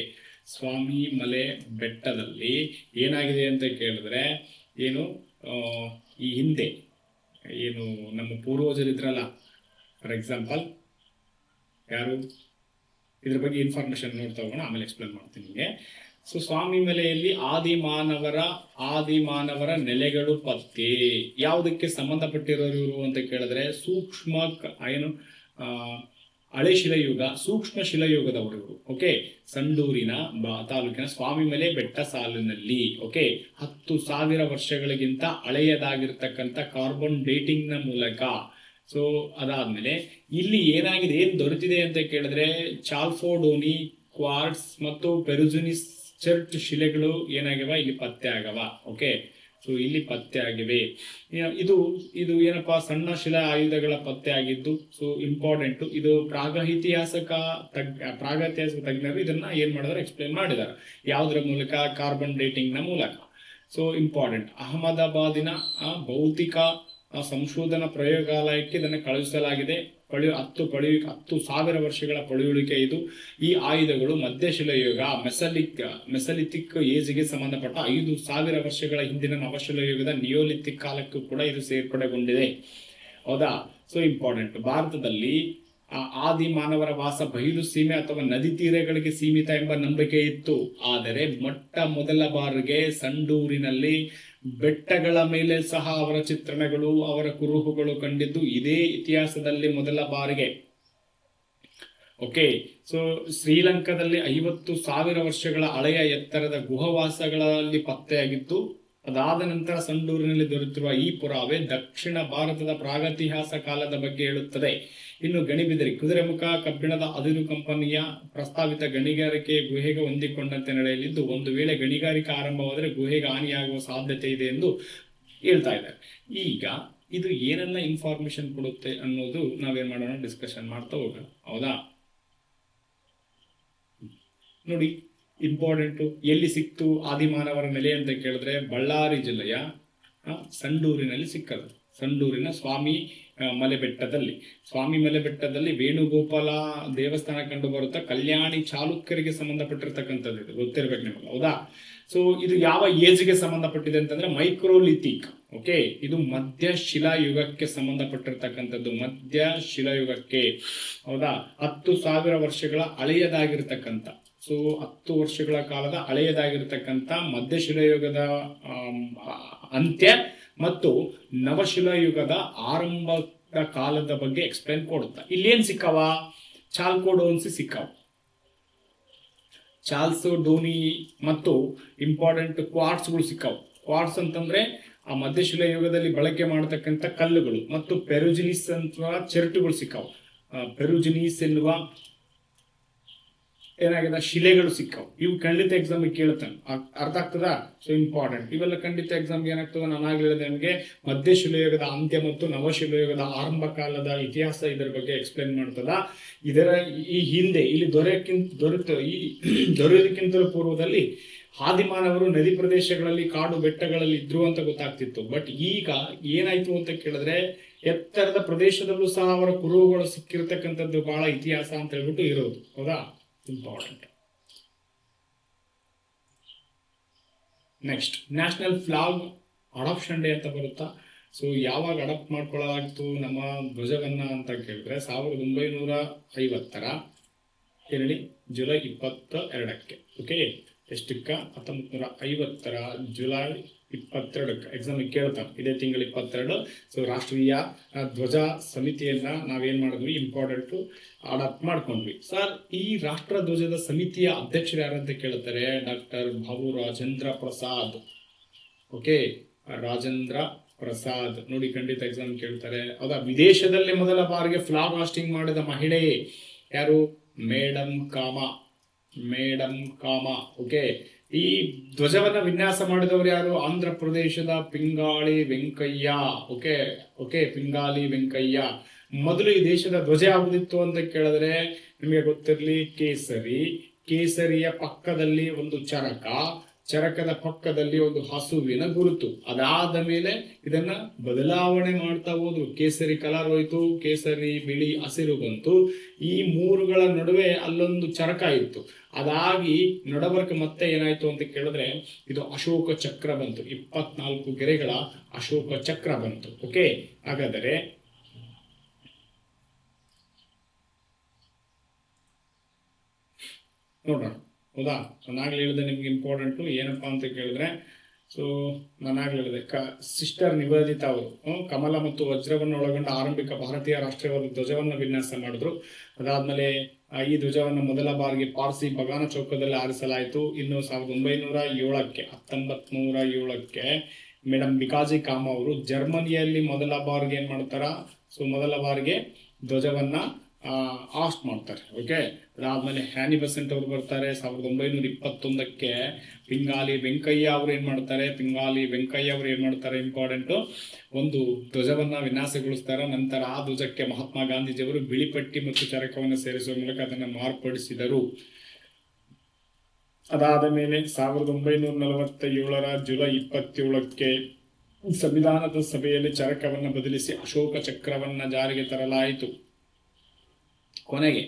ಸ್ವಾಮಿಮಲೆ ಬೆಟ್ಟದಲ್ಲಿ ಏನಾಗಿದೆ ಅಂತ ಕೇಳಿದ್ರೆ, ಏನು ಈ ಹಿಂದೆ ಏನು ನಮ್ಮ ಪೂರ್ವಜರಿದ್ರಲ್ಲ, ಫಾರ್ ಎಕ್ಸಾಂಪಲ್ ಯಾರು, ಇದ್ರ ಬಗ್ಗೆ ಇನ್ಫಾರ್ಮೇಶನ್ ನೋಡ್ತಾ ಹೋಗೋಣ, ಆಮೇಲೆ ಎಕ್ಸ್ಪ್ಲೇನ್ ಮಾಡ್ತೀನಿ ನಿಮಗೆ. ಸೊ ಸ್ವಾಮಿಮಲೆಯಲ್ಲಿ ಆದಿಮಾನವರ ನೆಲೆಗಳು ಪತ್ತೆ. ಯಾವುದಕ್ಕೆ ಸಂಬಂಧಪಟ್ಟಿರೋರು ಇವರು ಅಂತ ಕೇಳಿದ್ರೆ, ಸೂಕ್ಷ್ಮ ಏನು ಹಳೆ ಶಿಲಾಯುಗ, ಸೂಕ್ಷ್ಮ ಶಿಲಾಯುಗದವರು ಇವರು. ಓಕೆ, ಸಂಡೂರಿನ ತಾಲೂಕಿನ ಸ್ವಾಮಿಮಲೆ ಬೆಟ್ಟ ಸಾಲಿನಲ್ಲಿ, ಓಕೆ, 10,000 ವರ್ಷಗಳಿಗಿಂತ ಹಳೆಯದಾಗಿರ್ತಕ್ಕಂಥ ಕಾರ್ಬನ್ ಡೇಟಿಂಗ್ ನ ಮೂಲಕ. ಸೊ ಅದಾದ್ಮೇಲೆ ಇಲ್ಲಿ ಏನಾಗಿದೆ, ಏನ್ ದೊರೆತಿದೆ ಅಂತ ಕೇಳಿದ್ರೆ, ಚಾಲ್ಫೋಡೋನಿ, ಕ್ವಾರ್ಟ್ಸ್ ಮತ್ತು ಪೆರುಜುನಿಸ್ ಚರ್ಚ್ ಶಿಲೆಗಳು ಏನಾಗಿವ ಇಲ್ಲಿ ಪತ್ತೆ ಆಗವ. ಓಕೆ, ಸೊ ಇಲ್ಲಿ ಪತ್ತೆ ಆಗಿವೆ. ಇದು ಏನಪ್ಪಾ, ಸಣ್ಣ ಶಿಲಾ ಆಯುಧಗಳ ಪತ್ತೆ ಆಗಿದ್ದು. ಸೊ ಇಂಪಾರ್ಟೆಂಟ್ ಇದು. ಪ್ರಾಗೈತಿಹಾಸಿಕ ತಜ್ಞರು ಇದನ್ನ ಏನ್ ಮಾಡಿದಾರೆ, ಎಕ್ಸ್ಪ್ಲೇನ್ ಮಾಡಿದಾರೆ. ಯಾವುದರ ಮೂಲಕ, ಕಾರ್ಬನ್ ಡೇಟಿಂಗ್ ನ ಮೂಲಕ. So important. ಅಹಮದಾಬಾದಿನ ಭೌತಿಕ ಸಂಶೋಧನಾ ಪ್ರಯೋಗಾಲಯಕ್ಕೆ ಇದನ್ನು ಕಳುಹಿಸಲಾಗಿದೆ. 10,000 ವರ್ಷಗಳ ಪಳೆಯುಳಿಕೆ ಇದು. ಈ ಆಯುಧಗಳು ಮಧ್ಯಶಿಲಾಯುಗ, ಮೆಸಲಿಥಿಕ್ ಏಜ್ಗೆ ಸಂಬಂಧಪಟ್ಟ 5,000 ವರ್ಷಗಳ ಹಿಂದಿನ ನವಶಿಲಾಯುಗದ ನಿಯೋಲಿಥಿಕ್ ಕಾಲಕ್ಕೂ ಕೂಡ ಇದು ಸೇರ್ಪಡೆಗೊಂಡಿದೆ. ಹೌದಾ. So important. ಭಾರತದಲ್ಲಿ ಆದಿ ಮಾನವರ ವಾಸ ಬಯಲು ಸೀಮೆ ಅಥವಾ ನದಿ ತೀರಗಳಿಗೆ ಸೀಮಿತ ಎಂಬ ನಂಬಿಕೆ ಇತ್ತು. ಆದರೆ ಮೊದಲ ಬಾರಿಗೆ ಸಂಡೂರಿನಲ್ಲಿ ಬೆಟ್ಟಗಳ ಮೇಲೆ ಸಹ ಅವರ ಚಿತ್ರಣಗಳು, ಅವರ ಕುರುಹುಗಳು ಕಂಡಿದ್ದು ಇದೇ ಇತಿಹಾಸದಲ್ಲಿ ಮೊದಲ ಬಾರಿಗೆ. ಓಕೆ, ಸೊ ಶ್ರೀಲಂಕಾದಲ್ಲಿ 50,000 ವರ್ಷಗಳ ಹಳೆಯ ಎತ್ತರದ ಗುಹವಾಸಗಳಲ್ಲಿ ಪತ್ತೆಯಾಗಿತ್ತು. ಅದಾದ ನಂತರ ಸಂಡೂರಿನಲ್ಲಿ ದೊರೆತಿರುವ ಈ ಪುರಾವೆ ದಕ್ಷಿಣ ಭಾರತದ ಪ್ರಾಗತಿಹಾಸ ಕಾಲದ ಬಗ್ಗೆ ಹೇಳುತ್ತದೆ. ಇನ್ನು ಗಣಿಬಿದರಿ, ಕುದುರೆಮುಖ ಕಬ್ಬಿಣದ ಅದಿರು ಕಂಪನಿಯ ಪ್ರಸ್ತಾವಿತ ಗಣಿಗಾರಿಕೆ ಗುಹೆಗೆ ಹೊಂದಿಕೊಂಡಂತೆ ನಡೆಯಲಿದ್ದು, ಒಂದು ವೇಳೆ ಗಣಿಗಾರಿಕೆ ಆರಂಭವಾದರೆ ಗುಹೆಗೆ ಹಾನಿಯಾಗುವ ಸಾಧ್ಯತೆ ಇದೆ ಎಂದು ಹೇಳ್ತಾ ಇದ್ದಾರೆ. ಈಗ ಇದು ಏನೆಲ್ಲ ಇನ್ಫಾರ್ಮೇಶನ್ ಕೊಡುತ್ತೆ ಅನ್ನೋದು ನಾವೇನ್ ಮಾಡೋಣ, ಡಿಸ್ಕಷನ್ ಮಾಡ್ತಾ ಹೋಗೋಣ. ಹೌದಾ. ನೋಡಿ, ಇಂಪಾರ್ಟೆಂಟು. ಎಲ್ಲಿ ಸಿಕ್ತು ಆದಿಮಾನವರ ನೆಲೆ ಅಂತ ಕೇಳಿದ್ರೆ, ಬಳ್ಳಾರಿ ಜಿಲ್ಲೆಯ ಸಂಡೂರಿನಲ್ಲಿ ಸಿಕ್ಕದು. ಸಂಡೂರಿನ ಸ್ವಾಮಿಮಲೆ ಬೆಟ್ಟದಲ್ಲಿ ವೇಣುಗೋಪಾಲ ದೇವಸ್ಥಾನ ಕಂಡು ಬರುತ್ತಾ. ಕಲ್ಯಾಣಿ ಚಾಲುಕ್ಯರಿಗೆ ಸಂಬಂಧಪಟ್ಟಿರ್ತಕ್ಕಂಥದ್ದು, ಇದು ಗೊತ್ತಿರ್ಬೇಕು ನಿಮಗೆ. ಹೌದಾ. ಸೊ ಇದು ಯಾವ ಏಜ್ಗೆ ಸಂಬಂಧಪಟ್ಟಿದೆ ಅಂತಂದ್ರೆ ಮೈಕ್ರೋಲಿಥಿಕ್. ಓಕೆ, ಇದು ಮಧ್ಯ ಶಿಲಾಯುಗಕ್ಕೆ ಸಂಬಂಧಪಟ್ಟಿರ್ತಕ್ಕಂಥದ್ದು, ಮಧ್ಯ ಶಿಲಾಯುಗಕ್ಕೆ. ಹೌದಾ. 10,000 ವರ್ಷಗಳ ಹಳೆಯದಾಗಿರ್ತಕ್ಕಂಥ, ಸೊ 10 ವರ್ಷಗಳ ಕಾಲದ ಹಳೆಯದಾಗಿರ್ತಕ್ಕಂಥ ಮಧ್ಯಶಿಲಾಯುಗದ ಅಂತ್ಯ ಮತ್ತು ನವಶಿಲಾಯುಗದ ಆರಂಭದ ಕಾಲದ ಬಗ್ಗೆ ಎಕ್ಸ್ಪ್ಲೇನ್ ಕೊಡುತ್ತಾ. ಇಲ್ಲೇನ್ ಸಿಕ್ಕವ, ಚಾಲ್ಕೋಡೋನ್ಸಿ ಸಿಕ್ಕವ, ಚಾಲ್ಸೋಡೋನಿ ಮತ್ತು ಇಂಪಾರ್ಟೆಂಟ್ ಕ್ವಾರ್ಟ್ಸ್ಗಳು ಸಿಕ್ಕವು. ಕ್ವಾರ್ಟ್ಸ್ ಅಂತಂದ್ರೆ ಆ ಮಧ್ಯಶಿಲಾಯುಗದಲ್ಲಿ ಬಳಕೆ ಮಾಡತಕ್ಕಂಥ ಕಲ್ಲುಗಳು, ಮತ್ತು ಪೆರುಜಿನಿಸ್ ಅಂತ ಚೆರ್ಟುಗಳು ಸಿಕ್ಕವು. ಪೆರುಜಿನಿಸ್ ಎನ್ನುವ ಏನಾಗಿದೆ, ಶಿಲೆಗಳು ಸಿಕ್ಕವು. ಇವು ಖಂಡಿತ ಎಕ್ಸಾಮಿಗೆ ಕೇಳ್ತಾನೆ, ಅರ್ಥ ಆಗ್ತದ? ಸೊ ಇಂಪಾರ್ಟೆಂಟ್ ಇವೆಲ್ಲ ಖಂಡಿತ ಎಕ್ಸಾಮ್ಗೆ ಏನಾಗ್ತದೆ. ನಾನು ಆಗ್ಲಿ ಹೇಳಿದೆ ನಿಮಗೆ, ಮಧ್ಯಶಿಲಾಯುಗದ ಅಂತ್ಯ ಮತ್ತು ನವಶಿಲಾಯುಗದ ಆರಂಭ ಕಾಲದ ಇತಿಹಾಸ ಇದರ ಬಗ್ಗೆ ಎಕ್ಸ್ಪ್ಲೇನ್ ಮಾಡ್ತದ. ಇದರ ಈ ಹಿಂದೆ ಇಲ್ಲಿ ದೊರೆಯೋದಕ್ಕಿಂತಲೂ ಪೂರ್ವದಲ್ಲಿ ಆದಿಮಾನವರು ನದಿ ಪ್ರದೇಶಗಳಲ್ಲಿ, ಕಾಡು ಬೆಟ್ಟಗಳಲ್ಲಿ ಇದ್ರು ಅಂತ ಗೊತ್ತಾಗ್ತಿತ್ತು. ಬಟ್ ಈಗ ಏನಾಯ್ತು ಅಂತ ಕೇಳಿದ್ರೆ, ಎತ್ತರದ ಪ್ರದೇಶದಲ್ಲೂ ಸಹ ಅವರ ಕುರುಹುಗಳು ಸಿಕ್ಕಿರ್ತಕ್ಕಂಥದ್ದು ಬಹಳ ಇತಿಹಾಸ ಅಂತ ಹೇಳ್ಬಿಟ್ಟು ಇರೋದು. ಹೌದಾ? Important. Next, national flag adoption day ಅಂತ ಬರುತ್ತಾ. ಸೊ ಯಾವಾಗ ಅಡಾಪ್ಟ್ ಮಾಡ್ಕೊಳ್ಳಲಾಗ್ತು ನಮ್ಮ ಧ್ವಜವನ್ನ ಅಂತ ಕೇಳಿದ್ರೆ 1950ರ ಹೇಳಿ ಜುಲೈ 22ಕ್ಕೆ. ಓಕೆ, ಎಷ್ಟಕ್ಕ? 1950ರ ಜುಲೈ 22ಕ್ಕೆ ಎಕ್ಸಾಮಿಗೆ ಕೇಳ್ತಾರೆ, ಇದೇ ತಿಂಗಳು 22. ಸೊ ರಾಷ್ಟ್ರೀಯ ಧ್ವಜ ಸಮಿತಿಯನ್ನ ನಾವೇನ್ ಮಾಡಿದ್ವಿ, ಇಂಪಾರ್ಟೆಂಟ್ ಅಡಾಪ್ಟ್ ಮಾಡ್ಕೊಂಡ್ವಿ. ಸರ್, ಈ ರಾಷ್ಟ್ರ ಧ್ವಜದ ಸಮಿತಿಯ ಅಧ್ಯಕ್ಷರು ಯಾರಂತ ಕೇಳ್ತಾರೆ, ಡಾಕ್ಟರ್ ಬಾಬು ರಾಜೇಂದ್ರ ಪ್ರಸಾದ್. ಓಕೆ, ರಾಜೇಂದ್ರ ಪ್ರಸಾದ್ ನೋಡಿ, ಖಂಡಿತ ಎಕ್ಸಾಮ್ ಕೇಳ್ತಾರೆ. ಹೌದಾ? ವಿದೇಶದಲ್ಲಿ ಮೊದಲ ಬಾರಿಗೆ ಫ್ಲಾಗ್ ಹಾಸ್ಟಿಂಗ್ ಮಾಡಿದ ಮಹಿಳೆ ಯಾರು? Madam comma. ಓಕೆ, ಈ ಧ್ವಜವನ್ನ ವಿನ್ಯಾಸ ಮಾಡಿದವರು ಯಾರು? ಆಂಧ್ರ ಪ್ರದೇಶದ ಪಿಂಗಾಳಿ ವೆಂಕಯ್ಯ. ಓಕೆ, ಪಿಂಗಾಳಿ ವೆಂಕಯ್ಯ. ಮೊದಲು ಈ ದೇಶದ ಧ್ವಜ ಯಾವುದಿತ್ತು ಅಂತ ಕೇಳಿದ್ರೆ ನಿಮಗೆ ಗೊತ್ತಿರಲಿ, ಕೇಸರಿಯ ಪಕ್ಕದಲ್ಲಿ ಒಂದು ಚರಕದ ಪಕ್ಕದಲ್ಲಿ ಒಂದು ಹಸುವಿನ ಗುರುತು. ಅದಾದ ಮೇಲೆ ಇದನ್ನ ಬದಲಾವಣೆ ಮಾಡ್ತಾ ಹೋದ್ರು. ಕೇಸರಿ ಕಲರ್ ಹೋಯ್ತು, ಕೇಸರಿ, ಬಿಳಿ, ಹಸಿರು ಬಂತು. ಈ ಮೂರುಗಳ ನಡುವೆ ಅಲ್ಲೊಂದು ಚರಕ ಇತ್ತು. ಅದಾಗಿ ನಡಬರ್ಕ ಮತ್ತೆ ಏನಾಯ್ತು ಅಂತ ಕೇಳಿದ್ರೆ ಇದು ಅಶೋಕ ಚಕ್ರ ಬಂತು. 24 ಗೆರೆಗಳ ಅಶೋಕ ಚಕ್ರ ಬಂತು. ಓಕೆ, ಹಾಗಾದರೆ ನೋಡೋಣ. ಹೌದಾ? ನಾನಾಗ್ಲೇ ಹೇಳಿದೆ ನಿಮ್ಗೆ ಇಂಪಾರ್ಟೆಂಟು ಏನಪ್ಪಾ ಅಂತ ಕೇಳಿದ್ರೆ, ಸೊ ನಾನಾಗ್ಲೇ ಹೇಳಿದೆ ಸಿಸ್ಟರ್ ನಿವೇದಿತಾ ಅವರು ಕಮಲ ಮತ್ತು ವಜ್ರವನ್ನು ಒಳಗೊಂಡ ಆರಂಭಿಕ ಭಾರತೀಯ ರಾಷ್ಟ್ರೀಯವಾದ ಧ್ವಜವನ್ನು ವಿನ್ಯಾಸ ಮಾಡಿದ್ರು. ಅದಾದ್ಮೇಲೆ ಈ ಧ್ವಜವನ್ನು ಮೊದಲ ಬಾರಿಗೆ ಪಾರ್ಸಿ ಬಗಾನ ಚೌಕದಲ್ಲಿ ಆರಿಸಲಾಯಿತು. ಇನ್ನು 1907ಕ್ಕೆ ಮೇಡಮ್ ಬಿಕಾಜಿ ಕಾಮ ಅವರು ಜರ್ಮನಿಯಲ್ಲಿ ಮೊದಲ ಬಾರಿಗೆ ಏನ್ ಮಾಡ್ತಾರ, ಸೊ ಮೊದಲ ಬಾರಿಗೆ ಧ್ವಜವನ್ನ ಆಸ್ಟ್ ಮಾಡ್ತಾರೆ. ಓಕೆ, ಅದಾದ್ಮೇಲೆ ಹ್ಯಾನಿ ಬೆಸೆಂಟ್ ಅವರು ಬರ್ತಾರೆ. 1921ಕ್ಕೆ ಪಿಂಗಾಲಿ ವೆಂಕಯ್ಯ ಅವರು ಏನ್ ಮಾಡ್ತಾರೆ, ಇಂಪಾರ್ಟೆಂಟ್ ಒಂದು ಧ್ವಜವನ್ನ ವಿನ್ಯಾಸಗೊಳಿಸ್ತಾರೆ. ನಂತರ ಆ ಧ್ವಜಕ್ಕೆ ಮಹಾತ್ಮ ಗಾಂಧೀಜಿಯವರು ಬಿಳಿಪಟ್ಟಿ ಮತ್ತು ಚರಕವನ್ನು ಸೇರಿಸುವ ಮೂಲಕ ಅದನ್ನು ಮಾರ್ಪಡಿಸಿದರು. ಅದಾದ ಮೇಲೆ 1947ರ ಜುಲೈ 27ಕ್ಕೆ ಸಂವಿಧಾನದ ಸಭೆಯಲ್ಲಿ ಚರಕವನ್ನು ಬದಲಿಸಿ ಅಶೋಕ ಚಕ್ರವನ್ನ ಜಾರಿಗೆ ತರಲಾಯಿತು. ಕೊನೆಗೆ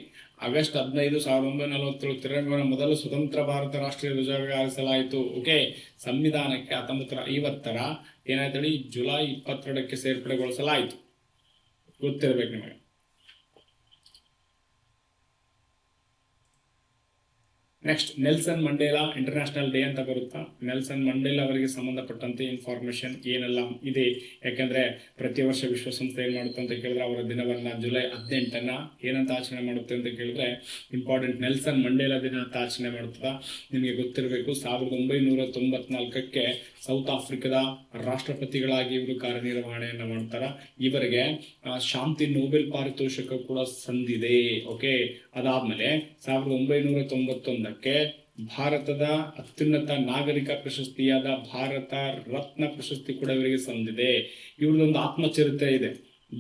ಆಗಸ್ಟ್ 15, 1947 ತಿರಂಗವನ್ನು ಮೊದಲು ಸ್ವತಂತ್ರ ಭಾರತ ರಾಷ್ಟ್ರೀಯ ಧ್ವಜವಾಗಿ ಆರಿಸಲಾಯಿತು. ಓಕೆ, ಸಂವಿಧಾನಕ್ಕೆ 1950ರ ಏನಾಯ್ತು, ಜುಲೈ 22ಕ್ಕೆ ಸೇರ್ಪಡೆಗೊಳಿಸಲಾಯಿತು. ಗೊತ್ತಿರಬೇಕು ನಿಮಗೆ. Next, Nelson Mandela international day ಅಂತ ಬರುತ್ತಾ. ನೆಲ್ಸನ್ ಮಂಡೇಲಾ ಅವರಿಗೆ ಸಂಬಂಧಪಟ್ಟಂತೆ ಇನ್ಫಾರ್ಮೇಶನ್ ಏನೆಲ್ಲ ಇದೆ, ಯಾಕೆಂದ್ರೆ ಪ್ರತಿ ವರ್ಷ ವಿಶ್ವಸಂಸ್ಥೆ ಏನ್ ಮಾಡುತ್ತೆ ಅಂತ ಕೇಳಿದ್ರೆ ಅವರ ದಿನವನ್ನ ಜುಲೈ 18ನ್ನ ಏನಂತ ಆಚರಣೆ ಮಾಡುತ್ತೆ ಅಂತ ಕೇಳಿದ್ರೆ ಇಂಪಾರ್ಟೆಂಟ್ ನೆಲ್ಸನ್ ಮಂಡೇಲಾ ದಿನ ಅಂತ ಆಚರಣೆ ಮಾಡುತ್ತದ. ನಿಮಗೆ ಗೊತ್ತಿರಬೇಕು, 1994ಕ್ಕೆ ಸೌತ್ ಆಫ್ರಿಕಾದ ರಾಷ್ಟ್ರಪತಿಗಳಾಗಿ ಇವರು ಕಾರ್ಯನಿರ್ವಹಣೆಯನ್ನ ಮಾಡ್ತಾರ. ಇವರಿಗೆ ಶಾಂತಿ ನೊಬೆಲ್ ಪಾರಿತೋಷಕ ಕೂಡ ಸಂದಿದೆ. ಓಕೆ, ಅದಾದ್ಮೇಲೆ 1991ಕ್ಕೆ ಭಾರತದ ಅತ್ಯುನ್ನತ ನಾಗರಿಕ ಪ್ರಶಸ್ತಿಯಾದ ಭಾರತ ರತ್ನ ಪ್ರಶಸ್ತಿ ಕೂಡ ಇವರಿಗೆ ಸಂದಿದೆ. ಇವ್ರದೊಂದು ಆತ್ಮಚರಿತ್ರೆ ಇದೆ,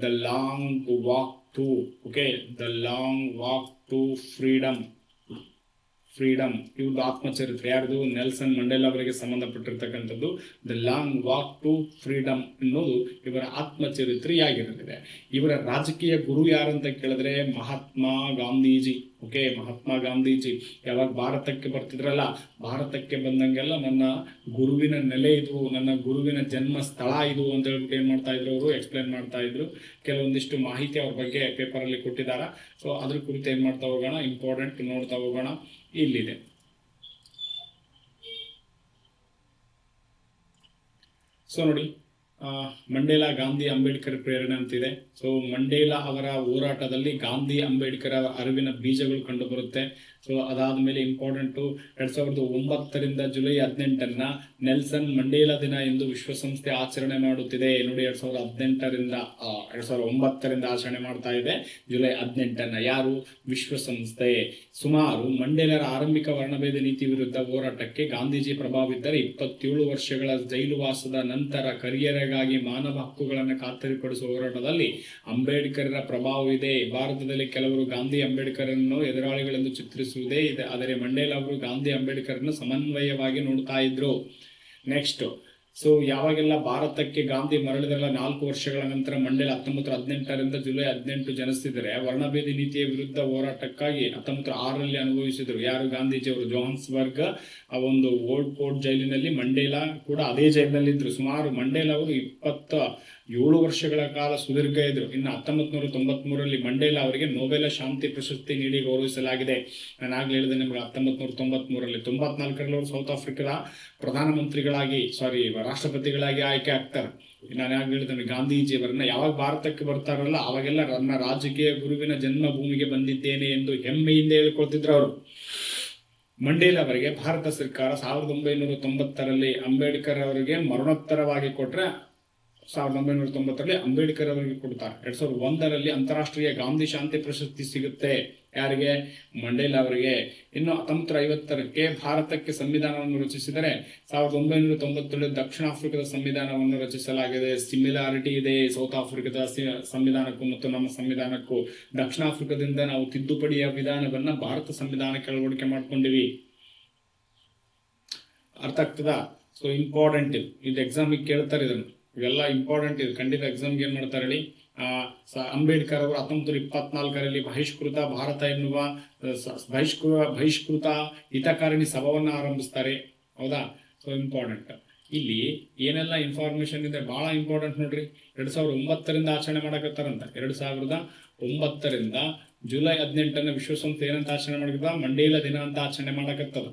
the long walk to freedom. ಇವ್ರದ್ದು ಆತ್ಮಚರಿತ್ರೆ ಯಾರ್ದು? ನೆಲ್ಸನ್ ಮಂಡೇಲಾ ಅವರಿಗೆ ಸಂಬಂಧಪಟ್ಟಿರ್ತಕ್ಕಂಥದ್ದು. The long walk to freedom ಅನ್ನೋದು ಇವರ ಆತ್ಮಚರಿತ್ರೆಯಾಗಿರಲಿದೆ. ಇವರ ರಾಜಕೀಯ ಗುರು ಯಾರಂತ ಕೇಳಿದ್ರೆ ಮಹಾತ್ಮ ಗಾಂಧೀಜಿ. ಓಕೆ, ಮಹಾತ್ಮ ಗಾಂಧೀಜಿ ಯಾವಾಗ ಭಾರತಕ್ಕೆ ಬರ್ತಿದ್ರಲ್ಲ, ಭಾರತಕ್ಕೆ ಬಂದಂಗೆಲ್ಲ ನನ್ನ ಗುರುವಿನ ನೆಲೆ ಇದು, ನನ್ನ ಗುರುವಿನ ಜನ್ಮ ಸ್ಥಳ ಇದು ಅಂತ ಹೇಳ್ಬಿಟ್ಟು ಏನ್ ಮಾಡ್ತಾ ಇದ್ರು, ಅವರು ಎಕ್ಸ್ಪ್ಲೇನ್ ಮಾಡ್ತಾ ಇದ್ರು. ಕೆಲವೊಂದಿಷ್ಟು ಮಾಹಿತಿ ಅವ್ರ ಬಗ್ಗೆ ಪೇಪರ್ ಅಲ್ಲಿ ಕೊಟ್ಟಿದ್ದಾರೆ. ಸೊ ಅದ್ರ ಕುರಿತು ಏನ್ ಮಾಡ್ತಾ ಹೋಗೋಣ, ಇಂಪಾರ್ಟೆಂಟ್ ನೋಡ್ತಾ ಹೋಗೋಣ. ಇಲ್ಲಿದೆ, ಸೊ ನೋಡಿ, ಮಂಡೇಲಾ ಗಾಂಧಿ ಅಂಬೇಡ್ಕರ್ ಪ್ರೇರಣೆ ಅಂತಿದೆ. ಸೊ ಮಂಡೇಲಾ ಅವರ ಹೋರಾಟದಲ್ಲಿ ಗಾಂಧಿ ಅಂಬೇಡ್ಕರ್ ಅರಿವಿನ ಬೀಜಗಳು ಕಂಡು ಬರುತ್ತೆ. ಸೊ ಅದಾದಮೇಲೆ ಇಂಪಾರ್ಟೆಂಟು 2009 ಜುಲೈ 18 ನೆಲ್ಸನ್ ಮಂಡೇಲಾ ದಿನ ಎಂದು ವಿಶ್ವಸಂಸ್ಥೆ ಆಚರಣೆ ಮಾಡುತ್ತಿದೆ. ನೋಡಿ 2009 ಆಚರಣೆ ಮಾಡ್ತಾ ಇದೆ ಜುಲೈ 18. ಯಾರು? ವಿಶ್ವಸಂಸ್ಥೆ. ಸುಮಾರು ಮಂಡೇಲರ ಆರಂಭಿಕ ವರ್ಣಭೇದ ನೀತಿ ವಿರುದ್ಧ ಹೋರಾಟಕ್ಕೆ ಗಾಂಧೀಜಿ ಪ್ರಭಾವಿದ್ದರೆ 27 ವರ್ಷಗಳ ಜೈಲುವಾಸದ ನಂತರ ಕರಿಯರಿಗಾಗಿ ಮಾನವ ಹಕ್ಕುಗಳನ್ನು ಖಾತರಿಪಡಿಸುವ ಹೋರಾಟದಲ್ಲಿ ಅಂಬೇಡ್ಕರ್ರ ಪ್ರಭಾವವಿದೆ. ಭಾರತದಲ್ಲಿ ಕೆಲವರು ಗಾಂಧಿ ಅಂಬೇಡ್ಕರನ್ನು ಎದುರಾಳಿಗಳೆಂದು ಚಿತ್ರಿಸುವುದೇ ಇದೆ, ಆದರೆ ಮಂಡೇಲಾ ಅವರು ಗಾಂಧಿ ಅಂಬೇಡ್ಕರನ್ನು ಸಮನ್ವಯವಾಗಿ ನೋಡ್ತಾ ಇದ್ರು. ನೆಕ್ಸ್ಟ್, ಸೊ ಯಾವಾಗೆಲ್ಲ ಭಾರತಕ್ಕೆ ಗಾಂಧಿ ಮರಳಿದ್ರಲ್ಲ 4 ವರ್ಷಗಳ ನಂತರ ಮಂಡೇಲಾ 1918 ಜುಲೈ 18 ಜನಿಸಿದರೆ ವರ್ಣಭೇದಿ ನೀತಿಯ ವಿರುದ್ಧ ಹೋರಾಟಕ್ಕಾಗಿ 1906 ಅನುಭವಿಸಿದರು. ಯಾರು? ಗಾಂಧೀಜಿಯವರು. ಜೋಹಾನ್ಸ್ಬರ್ಗ್ ಆ ಒಂದು ಓಲ್ಡ್ ಪೋರ್ಟ್ ಜೈಲಿನಲ್ಲಿ, ಮಂಡೇಲಾ ಕೂಡ ಅದೇ ಜೈಲಿನಲ್ಲಿದ್ದರು. ಸುಮಾರು ಮಂಡೇಲಾ ಅವರು 27 ವರ್ಷಗಳ ಕಾಲ ಸುದೀರ್ಘ ಇದ್ರು. ಇನ್ನು 1993 ಮಂಡೇಲಾ ಅವರಿಗೆ ನೊಬೆಲ್ ಶಾಂತಿ ಪ್ರಶಸ್ತಿ ನೀಡಿ ಗೌರವಿಸಲಾಗಿದೆ. ನಾನು ಆಗ್ಲೇ ಹೇಳಿದೆ ನಿಮ್ಗೆ 1993 94 ಅವರು ಸೌತ್ ಆಫ್ರಿಕಾದ ರಾಷ್ಟ್ರಪತಿಗಳಾಗಿ ಆಯ್ಕೆ ಆಗ್ತಾರೆ. ನಾನು ಯಾಕೆ ಹೇಳ್ತೇನೆ, ಗಾಂಧೀಜಿಯವರನ್ನ ಯಾವಾಗ ಭಾರತಕ್ಕೆ ಬರ್ತಾರಲ್ಲ ಅವಾಗೆಲ್ಲ ನನ್ನ ರಾಜಕೀಯ ಗುರುವಿನ ಜನ್ಮಭೂಮಿಗೆ ಬಂದಿದ್ದೇನೆ ಎಂದು ಹೆಮ್ಮೆಯಿಂದ ಹೇಳ್ಕೊಳ್ತಿದ್ರು ಅವರು. ಮಂಡೇಲಾ ಅವರಿಗೆ ಭಾರತ ಸರ್ಕಾರ 1990 ಅಂಬೇಡ್ಕರ್ ಅವರಿಗೆ ಮರಣೋತ್ತರವಾಗಿ ಕೊಟ್ರೆ 1990 ಅಂಬೇಡ್ಕರ್ ಅವರಿಗೆ ಕೊಡ್ತಾರೆ. 2001 ಅಂತಾರಾಷ್ಟ್ರೀಯ ಗಾಂಧಿ ಶಾಂತಿ ಪ್ರಶಸ್ತಿ ಸಿಗುತ್ತೆ. ಯಾರಿಗೆ? ಮಂಡೇಲಾ ಅವರಿಗೆ. ಇನ್ನು 1950 ಭಾರತಕ್ಕೆ ಸಂವಿಧಾನವನ್ನು ರಚಿಸಿದರೆ 1997 ದಕ್ಷಿಣ ಆಫ್ರಿಕಾದ ಸಂವಿಧಾನವನ್ನು ರಚಿಸಲಾಗಿದೆ. ಸಿಮಿಲಾರಿಟಿ ಇದೆ ಸೌತ್ ಆಫ್ರಿಕಾದ ಸಂವಿಧಾನಕ್ಕೂ ಮತ್ತು ನಮ್ಮ ಸಂವಿಧಾನಕ್ಕೂ. ದಕ್ಷಿಣ ಆಫ್ರಿಕಾದಿಂದ ನಾವು ತಿದ್ದುಪಡಿಯ ವಿಧಾನವನ್ನ ಭಾರತ ಸಂವಿಧಾನಕ್ಕೆ ಅಳವಡಿಕೆ ಮಾಡ್ಕೊಂಡಿವಿ. ಅರ್ಥ ಆಗ್ತದ? ಸೊ ಇಂಪಾರ್ಟೆಂಟ್ ಇದು ಎಕ್ಸಾಮಿಗೆ ಕೇಳ್ತಾರೆ. ಇವೆಲ್ಲ ಇಂಪಾರ್ಟೆಂಟ್ ಇದು, ಖಂಡಿತ ಎಕ್ಸಾಮ್ಗೆ ಏನ್ ಮಾಡ್ತಾರೆ ಹೇಳಿ. ಅಂಬೇಡ್ಕರ್ ಅವರು 1924 ಬಹಿಷ್ಕೃತ ಭಾರತ ಎನ್ನುವ ಬಹಿಷ್ಕೃತ ಹಿತಕಾರಿಣಿ ಸಭಾವನ್ನ ಆರಂಭಿಸ್ತಾರೆ. ಹೌದಾ? ಸೊ ಇಂಪಾರ್ಟೆಂಟ್ ಇಲ್ಲಿ ಏನೆಲ್ಲ ಇನ್ಫಾರ್ಮೇಶನ್ ಇದೆ, ಬಹಳ ಇಂಪಾರ್ಟೆಂಟ್ ನೋಡ್ರಿ. 2009 ಆಚರಣೆ ಮಾಡಕತ್ತಾರಂತ. 2009 ಜುಲೈ 18 ವಿಶ್ವಸಂಸ್ಥೆ ಏನಂತ ಆಚರಣೆ ಮಾಡಿದ? ಮಂಡೇಲಾ ದಿನ ಅಂತ ಆಚರಣೆ ಮಾಡಕತ್ತದ.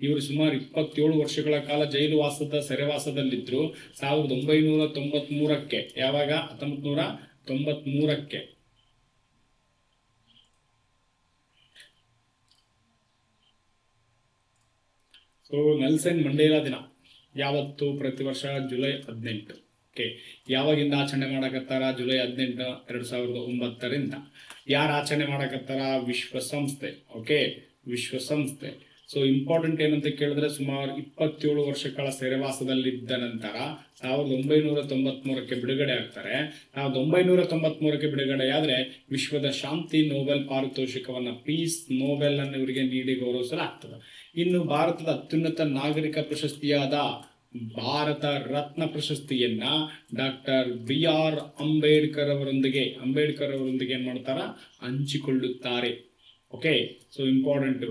ಇವರು ಸುಮಾರು 27 ವರ್ಷಗಳ ಕಾಲ ಜೈಲು ವಾಸದ ಸೆರೆವಾಸದಲ್ಲಿದ್ರು. 1993 ಯಾವಾಗ? 1993 ಸೊ ನೆಲ್ಸನ್ ಮಂಡೇಲಾ ದಿನ ಯಾವತ್ತು? ಪ್ರತಿ ವರ್ಷ ಜುಲೈ 18. ಓಕೆ, ಯಾವಾಗಿಂದ ಆಚರಣೆ ಮಾಡಕತ್ತಾರ? ಜುಲೈ 18, 2009 ಯಾರು ಆಚರಣೆ ಮಾಡಕತ್ತಾರ? ವಿಶ್ವಸಂಸ್ಥೆ. ಓಕೆ, ವಿಶ್ವಸಂಸ್ಥೆ. ಸೊ ಇಂಪಾರ್ಟೆಂಟ್ ಏನಂತ ಕೇಳಿದ್ರೆ, ಸುಮಾರು 27 ವರ್ಷಗಳ ಸೆರೆವಾಸದಲ್ಲಿದ್ದ ನಂತರ 1993 ಬಿಡುಗಡೆ ಆಗ್ತಾರೆ. 1993 ಬಿಡುಗಡೆ ಆದ್ರೆ ವಿಶ್ವದ ಶಾಂತಿ ನೊಬೆಲ್ ಪಾರಿತೋಷಿಕವನ್ನ, ಪೀಸ್ ನೊಬೆಲ್ ಅನ್ನು ಇವರಿಗೆ ನೀಡಿ ಗೌರವಿಸಲಾಗ್ತದೆ. ಇನ್ನು ಭಾರತದ ಅತ್ಯುನ್ನತ ನಾಗರಿಕ ಪ್ರಶಸ್ತಿಯಾದ ಭಾರತ ರತ್ನ ಪ್ರಶಸ್ತಿಯನ್ನ ಡಾಕ್ಟರ್ BR ಅಂಬೇಡ್ಕರ್ ಅವರೊಂದಿಗೆ ಏನ್ ಮಾಡ್ತಾರ? ಹಂಚಿಕೊಳ್ಳುತ್ತಾರೆ. Okay, so important.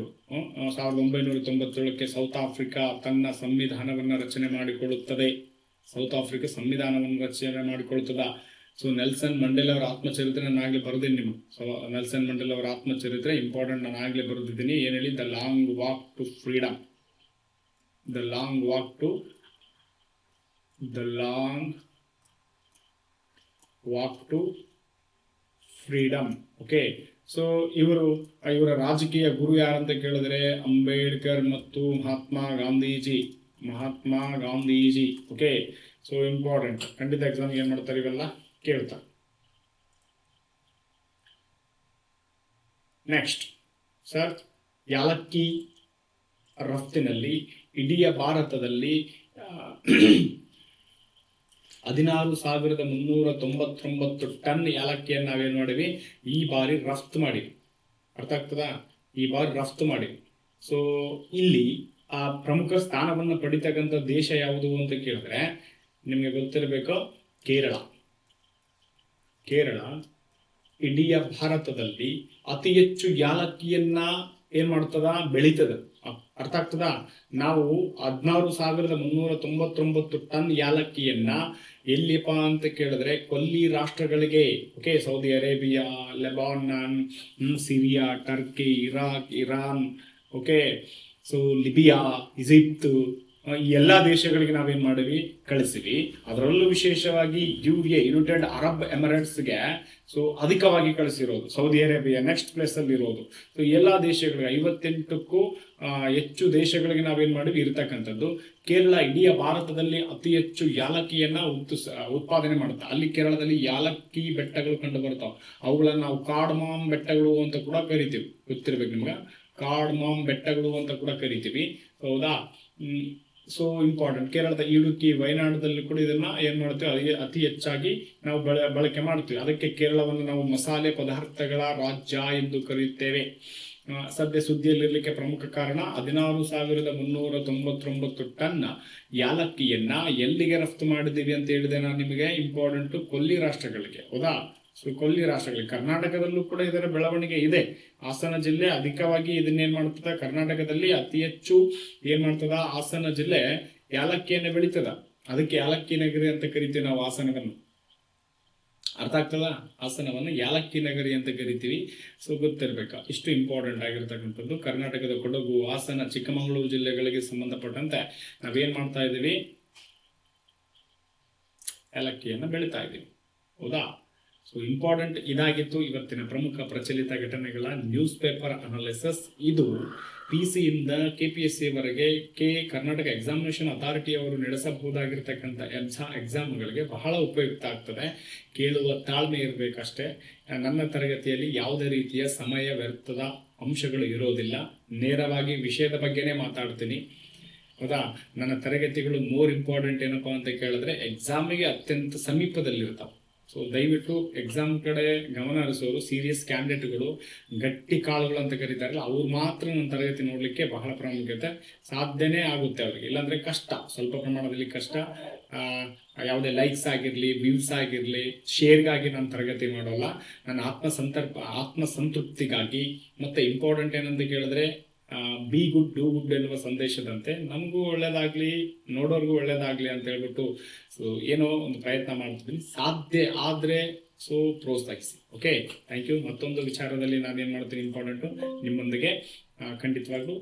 1997 south Africa ತನ್ನ ಸಂವಿಧಾನವನ್ನ ರಚನೆ ಮಾಡಿಕೊಳ್ಳುತ್ತದೆ. ಸೊ ನೆಲ್ಸನ್ ಮಂಡೇಲಾ ಅವರ ಆತ್ಮಚರಿತ್ರೆ ನಾನು ಆಗ್ಲೇ ಬರೆದಿದ್ದೀನಿ ನಿಮ್ಗೆ. ಸೊ ನೆಲ್ಸನ್ ಮಂಡೇಲಾ ಅವರ ಆತ್ಮಚರಿತ್ರೆ ಇಂಪಾರ್ಟೆಂಟ್, ನಾನು ಆಗ್ಲೇ ಬರೆದಿದ್ದೀನಿ. ಏನ್ ಹೇಳಿ? The long walk to freedom. The long walk to freedom. Okay, so ಇವರ ರಾಜಕೀಯ ಗುರು ಯಾರಂತ ಕೇಳಿದ್ರೆ ಅಂಬೇಡ್ಕರ್ ಮತ್ತು Mahatma Gandhiji. Okay, so important, ಖಂಡಿತ ಎಕ್ಸಾಮ್ ಏನ್ ಮಾಡ್ತಾರೆ ಇವೆಲ್ಲ ಕೇಳ್ತಾರೆ. ನೆಕ್ಸ್ಟ್ ಸರ್, ಯಾಲಕ್ಕಿ ರಫ್ತಿನಲ್ಲಿ ಇಡೀ ಭಾರತದಲ್ಲಿ 16,399 ಟನ್ ಯಾಲಕ್ಕಿಯನ್ನು ನಾವೇನ್ ಮಾಡಿವಿ? ಈ ಬಾರಿ ರಫ್ತು ಮಾಡಿವಿ. ಅರ್ಥ ಆಗ್ತದಾ? ಈ ಬಾರಿ ರಫ್ತು ಮಾಡಿವಿ. ಸೊ ಇಲ್ಲಿ ಆ ಪ್ರಮುಖ ಸ್ಥಾನವನ್ನು ಪಡಿತಕ್ಕಂಥ ದೇಶ ಯಾವುದು ಅಂತ ಕೇಳಿದ್ರೆ ನಿಮಗೆ ಗೊತ್ತಿರಬೇಕು, ಕೇರಳ ಇಡೀ ಭಾರತದಲ್ಲಿ ಅತಿ ಹೆಚ್ಚು ಯಾಲಕ್ಕಿಯನ್ನ ಏನ್ ಮಾಡ್ತದ? ಬೆಳೀತದ. ಅರ್ಥ ಆಗ್ತದ? ನಾವು 16,399 ಟನ್ ಯಾಲಕ್ಕಿಯನ್ನ ಎಲ್ಲಿಪ್ಪ ಅಂತ ಕೇಳಿದ್ರೆ ಕೊಲ್ಲಿ ರಾಷ್ಟ್ರಗಳಿಗೆ, okay, Saudi Arabia, Lebanon, Syria, Turkey, Iraq, Iran, okay, so Libya, Egypt, ಈ ಎಲ್ಲ ದೇಶಗಳಿಗೆ ನಾವೇನ್ ಮಾಡಿವಿ ಕಳಿಸಿವಿ. ಅದರಲ್ಲೂ ವಿಶೇಷವಾಗಿ ಯುನೈಟೆಡ್ ಅರಬ್ ಎಮಿರೇಟ್ಸ್ಗೆ ಸೊ ಅಧಿಕವಾಗಿ ಕಳಿಸಿರೋದು. ಸೌದಿ ಅರೇಬಿಯಾ ನೆಕ್ಸ್ಟ್ ಪ್ಲೇಸ್ ಅಲ್ಲಿ ಇರೋದು. ಸೊ ಎಲ್ಲ ದೇಶಗಳಿಗೆ 58ಕ್ಕೂ ಹೆಚ್ಚು ದೇಶಗಳಿಗೆ ನಾವೇನ್ ಮಾಡಿವಿ ಇರತಕ್ಕಂಥದ್ದು. ಕೇರಳ ಇಡೀ ಭಾರತದಲ್ಲಿ ಅತಿ ಹೆಚ್ಚು ಯಾಲಕ್ಕಿಯನ್ನ ಉತ್ಪಾದನೆ ಮಾಡುತ್ತೆ. ಅಲ್ಲಿ ಕೇರಳದಲ್ಲಿ ಯಾಲಕ್ಕಿ ಬೆಟ್ಟಗಳು ಕಂಡು ಬರ್ತಾವೆ. ಅವುಗಳನ್ನ ನಾವು ಕಾರ್ಡಮಾಮ್ ಬೆಟ್ಟಗಳು ಅಂತ ಕೂಡ ಕರಿತೀವಿ. ಗೊತ್ತಿರ್ಬೇಕು ನಿಮ್ಗೆ, ಕಾರ್ಡಮಾಮ್ ಬೆಟ್ಟಗಳು ಅಂತ ಕೂಡ ಕರಿತೀವಿ. ಹೌದಾ? So important. ಕೇರಳದ ಇಡುಕಿ, ವಯನಾಡದಲ್ಲಿ ಕೂಡ ಇದನ್ನ ಏನ್ ಮಾಡ್ತೀವಿ, ಅತಿ ಹೆಚ್ಚಾಗಿ ನಾವು ಬಳಕೆ ಮಾಡ್ತೀವಿ. ಅದಕ್ಕೆ ಕೇರಳವನ್ನು ನಾವು ಮಸಾಲೆ ಪದಾರ್ಥಗಳ ರಾಜ್ಯ ಎಂದು ಕರೆಯುತ್ತೇವೆ. ಸದ್ಯ ಸುದ್ದಿಯಲ್ಲಿರ್ಲಿಕ್ಕೆ ಪ್ರಮುಖ ಕಾರಣ 16,399 ಟನ್ ಯಾಲಕ್ಕಿಯನ್ನ ಎಲ್ಲಿಗೆ ರಫ್ತು ಮಾಡಿದೀವಿ ಅಂತ ಹೇಳಿದೆ ನಾನು ನಿಮಗೆ. ಇಂಪಾರ್ಟೆಂಟ್, ಕೊಲ್ಲಿ ರಾಷ್ಟ್ರಗಳಿಗೆ. ಹೌದಾ? ಸೊ ಕೊಲ್ಲಿ ರಾಷ್ಟ್ರಗಳಿಗೆ. ಕರ್ನಾಟಕದಲ್ಲೂ ಕೂಡ ಇದರ ಬೆಳವಣಿಗೆ ಇದೆ. ಹಾಸನ ಜಿಲ್ಲೆ ಅಧಿಕವಾಗಿ ಇದನ್ನೇನ್ ಮಾಡ್ತದ, ಕರ್ನಾಟಕದಲ್ಲಿ ಅತಿ ಹೆಚ್ಚು ಏನ್ ಮಾಡ್ತದ, ಹಾಸನ ಜಿಲ್ಲೆ ಯಾಲಕ್ಕಿಯನ್ನ ಬೆಳೀತದ. ಅದಕ್ಕೆ ಯಾಲಕ್ಕಿ ನಗರಿ ಅಂತ ಕರಿತೀವಿ ನಾವು ಹಾಸನವನ್ನು. ಅರ್ಥ ಆಗ್ತದ? ಹಾಸನವನ್ನು ಯಾಲಕ್ಕಿ ನಗರಿ ಅಂತ ಕರಿತೀವಿ. ಸೊ ಗೊತ್ತಿರ್ಬೇಕಾ, ಇಷ್ಟು ಇಂಪಾರ್ಟೆಂಟ್ ಆಗಿರ್ತಕ್ಕಂಥದ್ದು. ಕರ್ನಾಟಕದ ಕೊಡಗು, ಹಾಸನ, ಚಿಕ್ಕಮಗಳೂರು ಜಿಲ್ಲೆಗಳಿಗೆ ಸಂಬಂಧಪಟ್ಟಂತೆ ನಾವೇನ್ ಮಾಡ್ತಾ ಇದ್ದೀವಿ, ಯಾಲಕ್ಕಿಯನ್ನು ಬೆಳೀತಾ ಇದ್ದೀವಿ. ಹೌದಾ? ಸೊ ಇಂಪಾರ್ಟೆಂಟ್ ಇದಾಗಿತ್ತು ಇವತ್ತಿನ ಪ್ರಮುಖ ಪ್ರಚಲಿತ ಘಟನೆಗಳ ನ್ಯೂಸ್ ಪೇಪರ್ ಅನಾಲಿಸಿಸ್. ಇದು PC ಇಂದ KPSC ವರೆಗೆ ಕರ್ನಾಟಕ ಎಕ್ಸಾಮಿನೇಷನ್ ಅಥಾರಿಟಿ ಅವರು ನಡೆಸಬಹುದಾಗಿರ್ತಕ್ಕಂಥ ಎಕ್ಸಾಮ್ಗಳಿಗೆ ಬಹಳ ಉಪಯುಕ್ತ ಆಗ್ತದೆ. ಕೇಳುವ ತಾಳ್ಮೆ ಇರಬೇಕಷ್ಟೇ. ನನ್ನ ತರಗತಿಯಲ್ಲಿ ಯಾವುದೇ ರೀತಿಯ ಸಮಯ ವ್ಯರ್ಥದ ಅಂಶಗಳು ಇರೋದಿಲ್ಲ. ನೇರವಾಗಿ ವಿಷಯದ ಬಗ್ಗೆನೇ ಮಾತಾಡ್ತೀನಿ. ಹೌದಾ? ನನ್ನ ತರಗತಿಗಳು ಮೋರ್ ಇಂಪಾರ್ಟೆಂಟ್ ಏನಪ್ಪಾ ಅಂತ ಕೇಳಿದ್ರೆ ಎಕ್ಸಾಮಿಗೆ ಅತ್ಯಂತ ಸಮೀಪದಲ್ಲಿರ್ತಾವೆ. ಸೊ ದಯವಿಟ್ಟು ಎಕ್ಸಾಮ್ ಕಡೆ ಗಮನ ಹರಿಸೋರು, ಸೀರಿಯಸ್ ಕ್ಯಾಂಡಿಡೇಟ್ಗಳು, ಗಟ್ಟಿ ಕಾಳುಗಳು ಅಂತ ಕರೀತಾರಲ್ಲ, ಅವ್ರು ಮಾತ್ರ ನನ್ನ ತರಗತಿ ನೋಡಲಿಕ್ಕೆ ಬಹಳ ಪ್ರಾಮುಖ್ಯತೆ. ಸಾಧ್ಯನೇ ಆಗುತ್ತೆ ಅವ್ರಿಗೆ, ಇಲ್ಲಾಂದ್ರೆ ಕಷ್ಟ, ಸ್ವಲ್ಪ ಪ್ರಮಾಣದಲ್ಲಿ ಕಷ್ಟ. ಯಾವುದೇ ಲೈಕ್ಸ್ ಆಗಿರಲಿ, ವ್ಯೂಸ್ ಆಗಿರಲಿ, ಶೇರ್ಗಾಗಿ ನಾನು ತರಗತಿ ಮಾಡೋಲ್ಲ. ನನ್ನ ಆತ್ಮಸಂತೃಪ್ತಿಗಾಗಿ. ಮತ್ತೆ ಇಂಪಾರ್ಟೆಂಟ್ ಏನಂತ ಕೇಳಿದ್ರೆ ಬಿ ಗುಡ್ ಡೂ ಗುಡ್ ಎನ್ನುವ ಸಂದೇಶದಂತೆ ನಮಗೂ ಒಳ್ಳೇದಾಗ್ಲಿ, ನೋಡೋರ್ಗೂ ಒಳ್ಳೇದಾಗ್ಲಿ ಅಂತ ಹೇಳ್ಬಿಟ್ಟು ಸೊ ಏನೋ ಒಂದು ಪ್ರಯತ್ನ ಮಾಡ್ತಿದ್ದೀನಿ. ಸಾಧ್ಯ ಆದ್ರೆ ಸೊ ಪ್ರೋತ್ಸಾಹಿಸಿ. Okay, thank you. ಮತ್ತೊಂದು ವಿಚಾರದಲ್ಲಿ ನಾನೇನು ಮಾಡ್ತೀನಿ, ಇಂಪಾರ್ಟೆಂಟು ನಿಮ್ಮೊಂದಿಗೆ ಖಂಡಿತವಾಗ್ಲೂ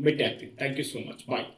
ಭೇಟಿ ಆಗ್ತೀನಿ. Thank you so much. Bye.